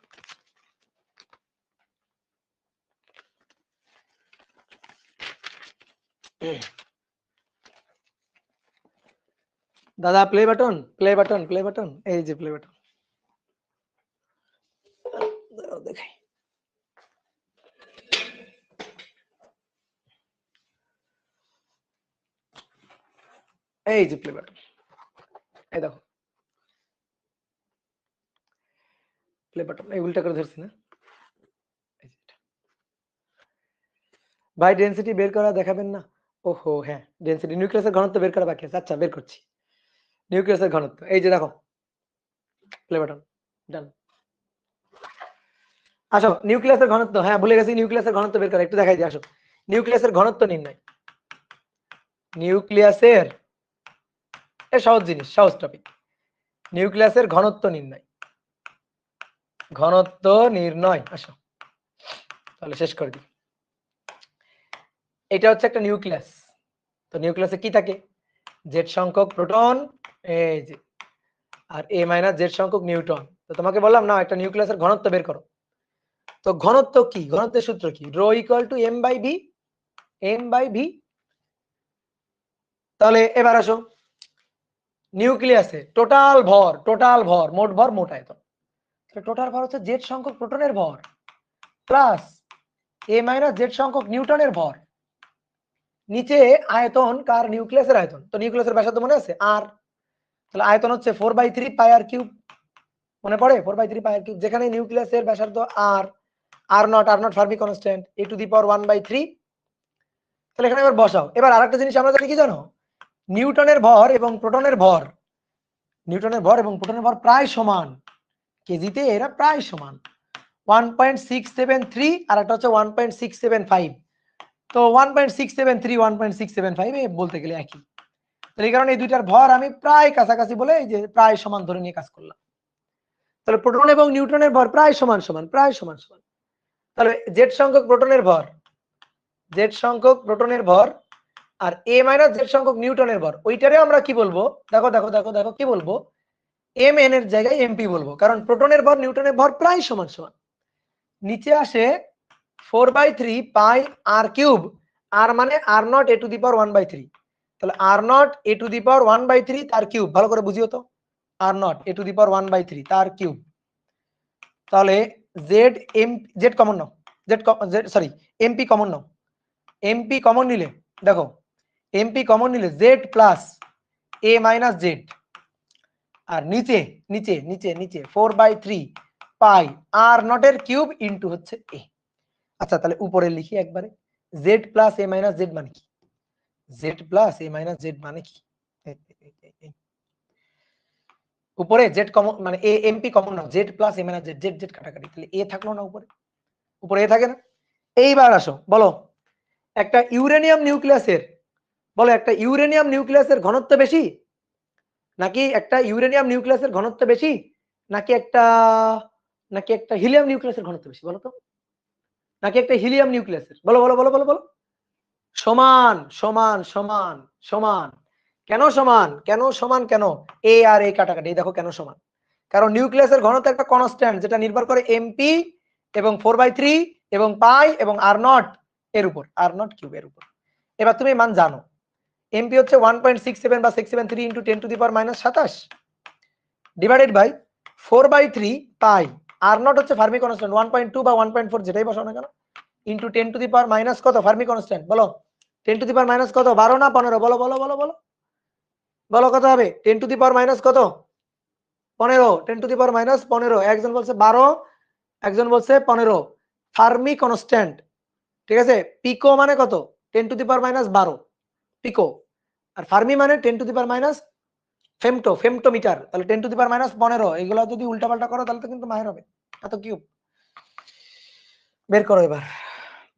দাদা প্লে বাটন, এই যে প্লে বাটন, দেখাই। এই যে প্লে বাটন, এই দেখো প্লে বাটন, এই উল্টা করে ধরছি না? ভাই ডেনসিটি বের করা দেখাবেন না? ওহো হ্যাঁ, ডেনসিটি নিউক্লিয়াসের ঘনত্ব বের করা বাকি আছে। আচ্ছা, বের করছি। নিউক্লিয়াসের ঘনত্ব, এই যে দেখো প্লে বাটন, ডান। আসো নিউক্লিয়াসের ঘনত্ব, হ্যাঁ ভুলে গেছি, নিউক্লিয়াসের ঘনত্ব বের করা, একটু দেখাই দিই, আসো। নিউক্লিয়াসের ঘনত্ব নির্ণয়, নিউক্লিয়াসের, সহজ জিনিস, সহজ টপিক। নিউক্লিয়াসের ঘনত্ব নির্ণয়, আসো তাহলে শেষ করে দিই। এটা হচ্ছে একটা নিউক্লিয়াস, তো নিউক্লিয়াসে কি থাকে? জেড সংখ্যক প্রোটন, এই যে, আর এ মাইনাস জেড সংখ্যক নিউট্রন। তো তোমাকে বললাম না একটা নিউক্লিয়াসের ঘনত্ব বের করো। তো ঘনত্ব কি, ঘনত্বের সূত্র কি? Rho equal to M by V. তাহলে এবার আসো, নিউক্লিয়াসে টোটাল ভর, মোট আয়তন, টোটাল ভর হচ্ছে জেড সংখ্যক প্রোটনের ভর প্লাস এ মাইনাস জেড সংখ্যক নিউটনের ভর, নিচে আয়তন কার? নিউক্লিয়াসের আয়তন। তো নিউক্লিয়াসের ব্যাসার্ধ মনে আছে আর, তাহলে আয়তন হচ্ছে 4/3 পাই আর কিউব, মনে পড়ে? 4/3 পাই আর কিউব, যেখানে নিউক্লিয়াসের ব্যাসার্ধ R naught fermi constant a to the power 1/3। তাহলে এখানে এবার বসাও। এবার আরেকটা জিনিস আমরা জানি কি জানো? নিউটনের ভর এবং প্রোটনের ভর, প্রায় সমান, কেজিতে এরা প্রায় সমান, 1.673 আর একটা হচ্ছে 1.675। তো 1.673 1.675 বলতে গেলে একই। তাহলে এই কারণে এই দুইটার ভর আমি প্রায় কাছাকাছি বলে এই যে প্রায় সমান ধরে নিয়ে কাজ করলাম। তাহলে প্রোটন এবং নিউট্রনের ভর প্রায় সমান। তাহলে জেড সংখ্যক প্রোটনের ভর আর এ মাইনাস জেড সংখ্যক নিউটনের ভর, ওইটারে আমরা কি বলবো? দেখো কি বলবো? এম এন এর জায়গায় এমপি বলবো, কারণ প্রোটনের ভর নিউটনের ভর প্রায় সমান। নিচে আসে 4/3 পাই আর কিউব, আর মানে are not a two the power 1/3। তাহলে are not a two the power 1/3 তার কিউব, ভালো করে বুঝিও তো। Are not a two the power 1/3 তার কিউব। তাহলে জেড এম জেড কমন নাও, জেড সরি এমপি কমন নাও। এমপি কমন নিলে দেখো, এমপি কমন নিলে Z plus A minus Z, আর নিচে নিচে নিচে নিচে 4/3 পাই আর নটের কিউব ইন্টু হচ্ছে এ। আচ্ছা তাহলে উপরে লিখি একবারে, Z plus A minus Z মানে কি, Z plus A minus Z মানে কি, উপরে জেড কমন মানে এ MP common now, Z plus A minus Z, Z Z কাটাকাটি, তাহলে এ থাকলো না উপরে, উপরে এ থাকে না। এইবার আসো বলো, একটা ইউরেনিয়াম নিউক্লিয়াসের, বলো একটা ইউরেনিয়াম নিউক্লিয়াসের ঘনত্ব বেশি নাকি একটা ইউরেনিয়াম নিউক্লিয়াসের ঘনত্ব বেশি নাকি একটা হিলিয়াম নিউক্লিয়াসের ঘনত্ব বেশি, বলো তো, নাকি একটা হিলিয়াম নিউক্লিয়াসের, বলো বলো বলো বলো বলো। সমান সমান সমান সমান। কেন সমান, কেন সমান, কেন এ আর এ কাটাকাটি, এই দেখো কেন সমান, কারণ নিউক্লিয়াসের ঘনত্ব একটা কনস্ট্যান্ট যেটা নির্ভর করে এমপি এবং 4/3 এবং পাই এবং আর নট এর উপর, আর নট কিউব এর উপর। এবার তুমি মান জানো, এমপি হচ্ছে 1.67 বা 673 into 10 to the power -27 divided by 4/3 pi R naught হচ্ছে ফার্মি কনস্ট্যান্ট 1.2 বা 1.4 যেটাই বসাও না কেন into 10 to the power minus কত ফার্মি কনস্ট্যান্ট, বলো 10 টু দি পাওয়ার মাইনাস কত, 12 না 15, বলো বলো বলো বলো বলো কত হবে, 10 টু দি পাওয়ার মাইনাস কত, 15, 10 টু দি পাওয়ার মাইনাস 15, একজন বলছে 12, একজন বলছে 15, ফার্মি কনস্ট্যান্ট, ঠিক আছে, পিকো মানে কত 10 to the power minus 12 pico, আর ফার্মি মানে 10 to the power minus femto, femtometre, তাহলে 10 টু দি পাওয়ার মাইনাস 15, এগুলো যদি উল্টাপাল্টা করো তাহলে তো কিন্তু মাহের হবে, এত কিউব। বের করো এবার,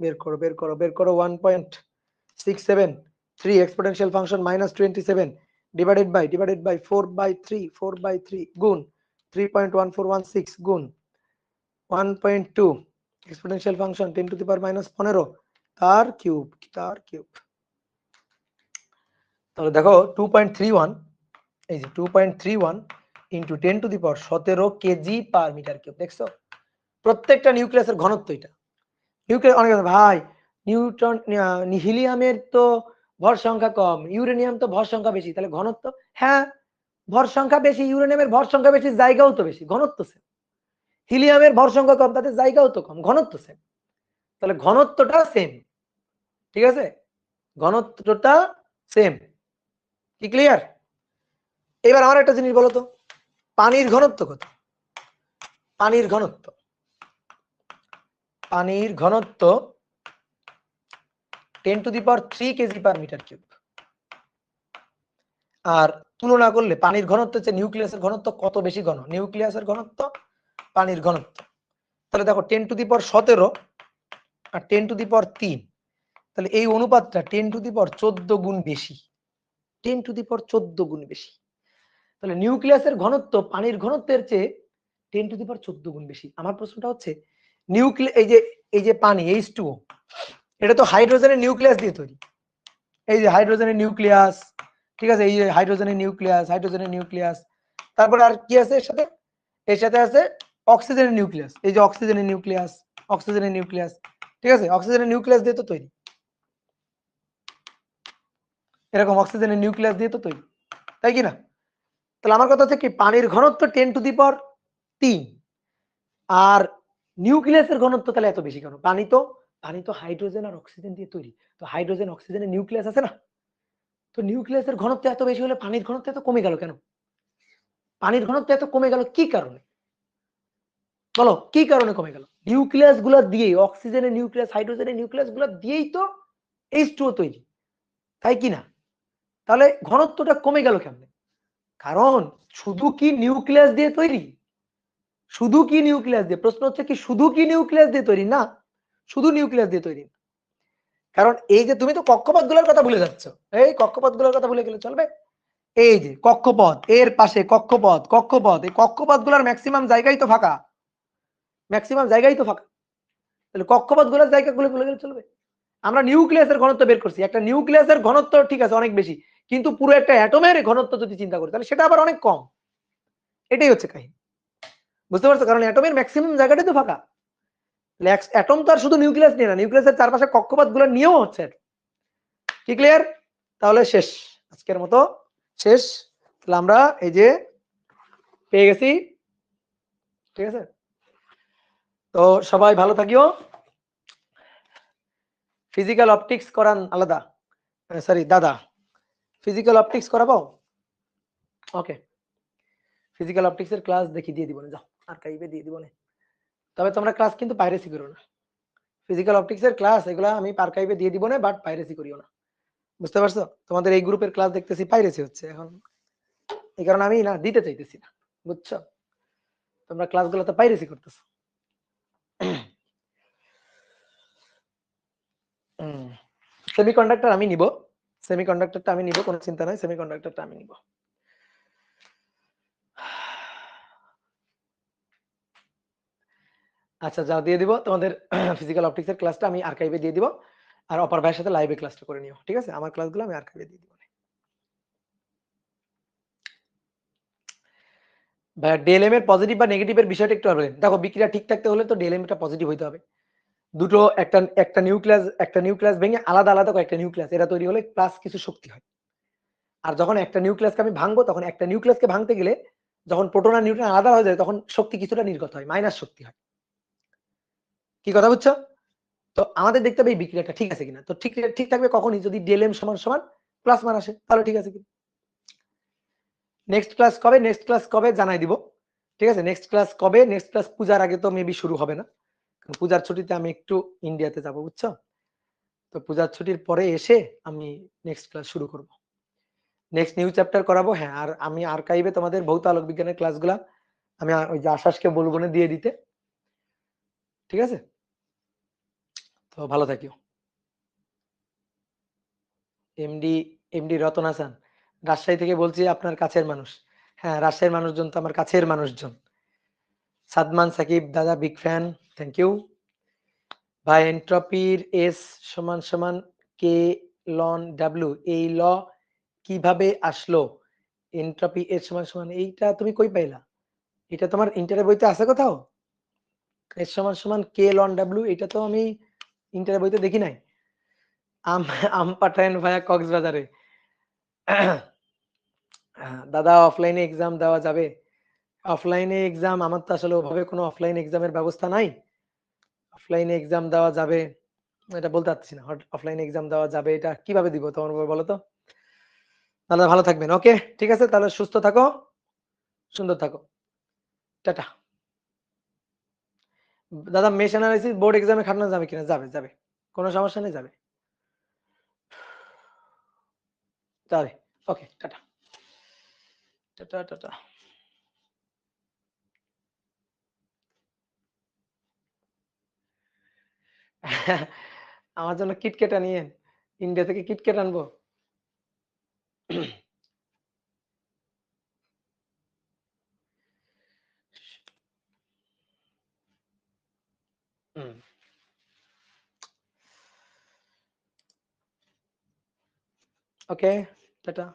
বের করো বের করো বের করো, 1.673 এক্সপোনেনশিয়াল ফাংশন -27 ডিভাইডেড বাই 4/3 গুণ 3.1416 গুণ 1.2 এক্সপোনেনশিয়াল ফাংশন 10 টু দি পাওয়ার -15 তার কিউব, তার কিউব। তাহলে দেখো 2.31, এই যে 2.31 into 10 to the power 17 kg per metre cube, দেখছো প্রত্যেকটা নিউক্লিয়াসের ঘনত্ব এটা। নিউক্লিয়াস অনেক ভাই নিউটন হিলিয়ামের তো ভর সংখ্যা কম, ইউরেনিয়াম তো ভর সংখ্যা বেশি, তাহলে ঘনত্ব, হ্যাঁ ভর সংখ্যা বেশি, ইউরেনিয়ামের ভর সংখ্যা বেশি, জায়গাও তো বেশি, ঘনত্ব সেম। হিলিয়ামের ভর সংখ্যা কম, তাদের জায়গাও তো কম, ঘনত্ব সেম, তাহলে ঘনত্বটা সেম, ঠিক আছে, ঘনত্বটা সেম, কি ক্লিয়ার? এবার আমার একটা জিনিস বলো তো, পানির ঘনত্ব কত, পানির ঘনত্ব, পানির ঘনত্ব 10 to the power 3 kg per metre cube. আর তুলনা করলে পানির ঘনত্ব হচ্ছে নিউক্লিয়াসের ঘনত্ব কত বেশি ঘন, নিউক্লিয়াসের ঘনত্ব পানির ঘনত্ব, তাহলে দেখো 10 to the power 17 R 10 to the power 3, তাহলে এই অনুপাতটা 10 টু দি পাওয়ার 14 গুণ বেশি, 10 টু দি পাওয়ার 14 গুণ বেশি, তাহলে নিউক্লিয়াসের ঘনত্ব পানির ঘনত্বের চেয়ে 10 টু দি পাওয়ার 14 গুণ বেশি। আমার প্রশ্নটা হচ্ছে এই যে পানি H2O, এটা তো হাইড্রোজেনের নিউক্লিয়াস দিয়ে তৈরি, এই যে হাইড্রোজেনের নিউক্লিয়াস, ঠিক আছে, এই যে হাইড্রোজেনের নিউক্লিয়াস, তারপরে আর কি আছে এর সাথে আছে অক্সিজেনের নিউক্লিয়াস, এই যে অক্সিজেনের নিউক্লিয়াস, ঠিক আছে, অক্সিজেনের নিউক্লিয়াস দিয়ে তো তৈরি, এরকম অক্সিজেনের নিউক্লিয়াস দিয়ে তো তৈরি, তাই কি না? তাহলে আমার কথা হচ্ছে কি পানির ঘনত্ব 10 টু দি পাওয়ার 3 আর নিউক্লিয়াসের ঘনত্ব তাহলে এত বেশি কেন? পানি তো হাইড্রোজেন আর অক্সিজেন দিয়ে তৈরি, তো হাইড্রোজেন অক্সিজেনের নিউক্লিয়াস আছে না, তো নিউক্লিয়াসের ঘনত্ব এত বেশি হলে পানির ঘনত্ব এত কমে গেল কেন? পানির ঘনত্ব এত কমে গেল কি কারণে, বলো কি কারণে কমে গেল? নিউক্লিয়াস গুলো দিয়ে, অক্সিজেনের নিউক্লিয়াস হাইড্রোজেনের নিউক্লিয়াস গুলো দিয়েই তো H2O তৈরি, তাই কি না? তাহলে ঘনত্বটা কমে গেল কেমনে? কারণ শুধু কি নিউক্লিয়াস দিয়ে তৈরি, শুধু কি নিউক্লিয়াস দিয়ে, প্রশ্ন হচ্ছে কি শুধু কি নিউক্লিয়াস দিয়ে তৈরি না, শুধু নিউক্লিয়াস দিয়ে তৈরি, কারণ এই যে তুমি তো কক্ষপথ গুলোর কথা ভুলে যাচ্ছ, এই কক্ষপথ গুলোর কথা ভুলে গেলে চলবে? এই যে কক্ষপথ, এর পাশে কক্ষপথ এই কক্ষপথ গুলোর ম্যাক্সিমাম জায়গাই তো ফাঁকা, তাহলে কক্ষপথ গুলোর জায়গাগুলো ভুলে গেলে চলবে? আমরা নিউক্লিয়াসের ঘনত্ব বের করছি, একটা নিউক্লিয়াসের ঘনত্ব ঠিক আছে অনেক বেশি, কিন্তু পুরো একটা অ্যাটমের ঘনত্ব যদি চিন্তা করি তাহলে সেটা আবার অনেক কম, এটাই হচ্ছে কাহিনী, বুঝতে পারছো? কারণ অ্যাটমের ম্যাক্সিমাম জায়গাটাই তো ফাঁকা, অ্যাটম তো আর শুধু নিউক্লিয়াস নিয়ে না, নিউক্লিয়াসের চারপাশে কক্ষপথ গুলো নিয়েও হচ্ছে, কি ক্লিয়ার? তাহলে শেষ, আজকের মতো শেষ। তাহলে আমরা এই যে পেয়ে গেছি, ঠিক আছে? তো সবাই ভালো থাকিও। ফিজিক্যাল অপটিক্স করান আলাদা, সরি দাদা, ফিজিক্যাল অপটিক্স করাবো? ওকে, ফিজিক্যাল অপটিক্স এর ক্লাস দেখি দিয়ে দিব না, যাও আর্কাইভে দিয়ে দিব না। তবে তোমরা ক্লাস কিন্তু পাইরেসি করো না। ফিজিক্যাল অপটিক্স এর ক্লাস এগুলা আমি আর্কাইভে দিয়ে দিব না, বাট পাইরেসি করিও না। বুঝতে পারছো? তোমাদের এই গ্রুপের ক্লাস দেখতেছি পাইরেসি হচ্ছে এখন, এই কারণে আমি না দিতে চাইতেছি না। বুঝছো? তোমরা ক্লাসগুলো তো পাইরেসি করতেছো। সেমিকন্ডাক্টর আমি নিব, সেমিকন্ডাক্টরটা আমি নিব, কোনো চিন্তা নাই, সেমিকন্ডাক্টরটা আমি নিব। আচ্ছা যাও দিয়ে দিব তোমাদের ফিজিক্যাল অপটিক্স এর ক্লাসটা আমি আর্কাইভে দিয়ে দিব, আর অপর ভাইয়ের সাথে লাইভে ক্লাসটা করে নিও, ঠিক আছে? আমার ক্লাসগুলো আমি আর্কাইভে দিয়ে দিব। ভাইয়া ডিএলএম এর পজিটিভ বা নেগেটিভ এর বিষয়টা একটু বলেন। দেখো বিক্রিয়া ঠিক থাকতে হলে তো ডিএলএম টা পজিটিভ হইতে হবে। দুটো একটা নিউক্লিয়াস ভেঙে আলাদা আলাদা কয়েকটা নিউক্লিয়াস এরা তৈরি হলে প্লাস কিছু শক্তি হয়। আর যখন একটা নিউক্লিয়াসকে আমি ভাঙবো, তখন একটা নিউক্লিয়াসকে ভাঙতে গেলে যখন প্রোটন আর নিউট্রন আলাদা হয়ে যায়, তখন শক্তি কিছুটা নির্গত হয়, মাইনাস শক্তি হয়। কি কথা বুঝছো? তো আমাদের দেখতে হবে এই বিক্রিয়াটা ঠিক আছে কিনা। তো ঠিক থাকবে কখনই যদি ডিএলএম সমান সমান প্লাস মান আসে, তাহলে ঠিক আছে কিনা। নেক্সট ক্লাস কবে জানাই দিব, ঠিক আছে? নেক্সট ক্লাস পূজার আগে তো মেবি শুরু হবে না, কারণ পূজার ছুটিতে আমি একটু ইন্ডিয়াতে যাব, বুঝছো? তো পূজার ছুটির পরে এসে আমি নেক্সট ক্লাস শুরু করব, নেক্সট নিউ চ্যাপ্টার করাবো। হ্যাঁ, আর আমি আর্কাইভে তোমাদের ভৌত আলোক বিজ্ঞানের ক্লাসগুলা আমি ওই যে আশাসকে বলবো না দিয়ে দিতে, ঠিক আছে? তো ভালো থাকিও। এমডি এমডি রতন হাসান, রাজশাহী থেকে বলছি, আপনার কাছের মানুষ। হ্যাঁ, রাজশাহীর মানুষজন তো আমার কাছের মানুষজন। সাদমান সাকিব দাদা বিগ ফ্যান, থ্যাংক ইউ ভাই। এন্ট্রপির এস সমান সমান কে লন ডাব্লিউ, এই ল কিভাবে আসলো? এন্ট্রপি এস সমান সমান, এইটা তুমি কই পাইলা? এটা তোমার ইন্টারের বইতে আছে কোথাও? এস সমান সমান কে লন ডাব্লিউ, এটা তো আমি ইন্টারের বইতে দেখি নাই। আম আম পাঠায়েন ভাইয়া কক্সবাজারে। দাদা অফলাইনে এক্সাম দেওয়া যাবে? অফলাইনে এক্সাম আমার তো আসলে ওভাবে কোনো অফলাইন এক্সামের ব্যবস্থা নাই। অফলাইনে এক্সাম দেওয়া যাবে এটা বলতে পারছি না। অফলাইনে এক্সাম দেওয়া যাবে এটা কিভাবে দিব তোমার বলো তো? তাহলে ভালো থাকবেন। ওকে, ঠিক আছে, তাহলে সুস্থ থাকো, সুন্দর থাকো। টাটা। দাদা মেশ অ্যানালাইসিস বোর্ড এক্সামে খাটানো যাবে কিনা? যাবে যাবে, কোনো সমস্যা নেই, যাবে যাবে। ওকে, টাটা টাটা টাটা। আমার জন্য কিটকেট আনিয়েন, ইন্ডিয়া থেকে কিটকেট আনবো। ওকে, টাটা।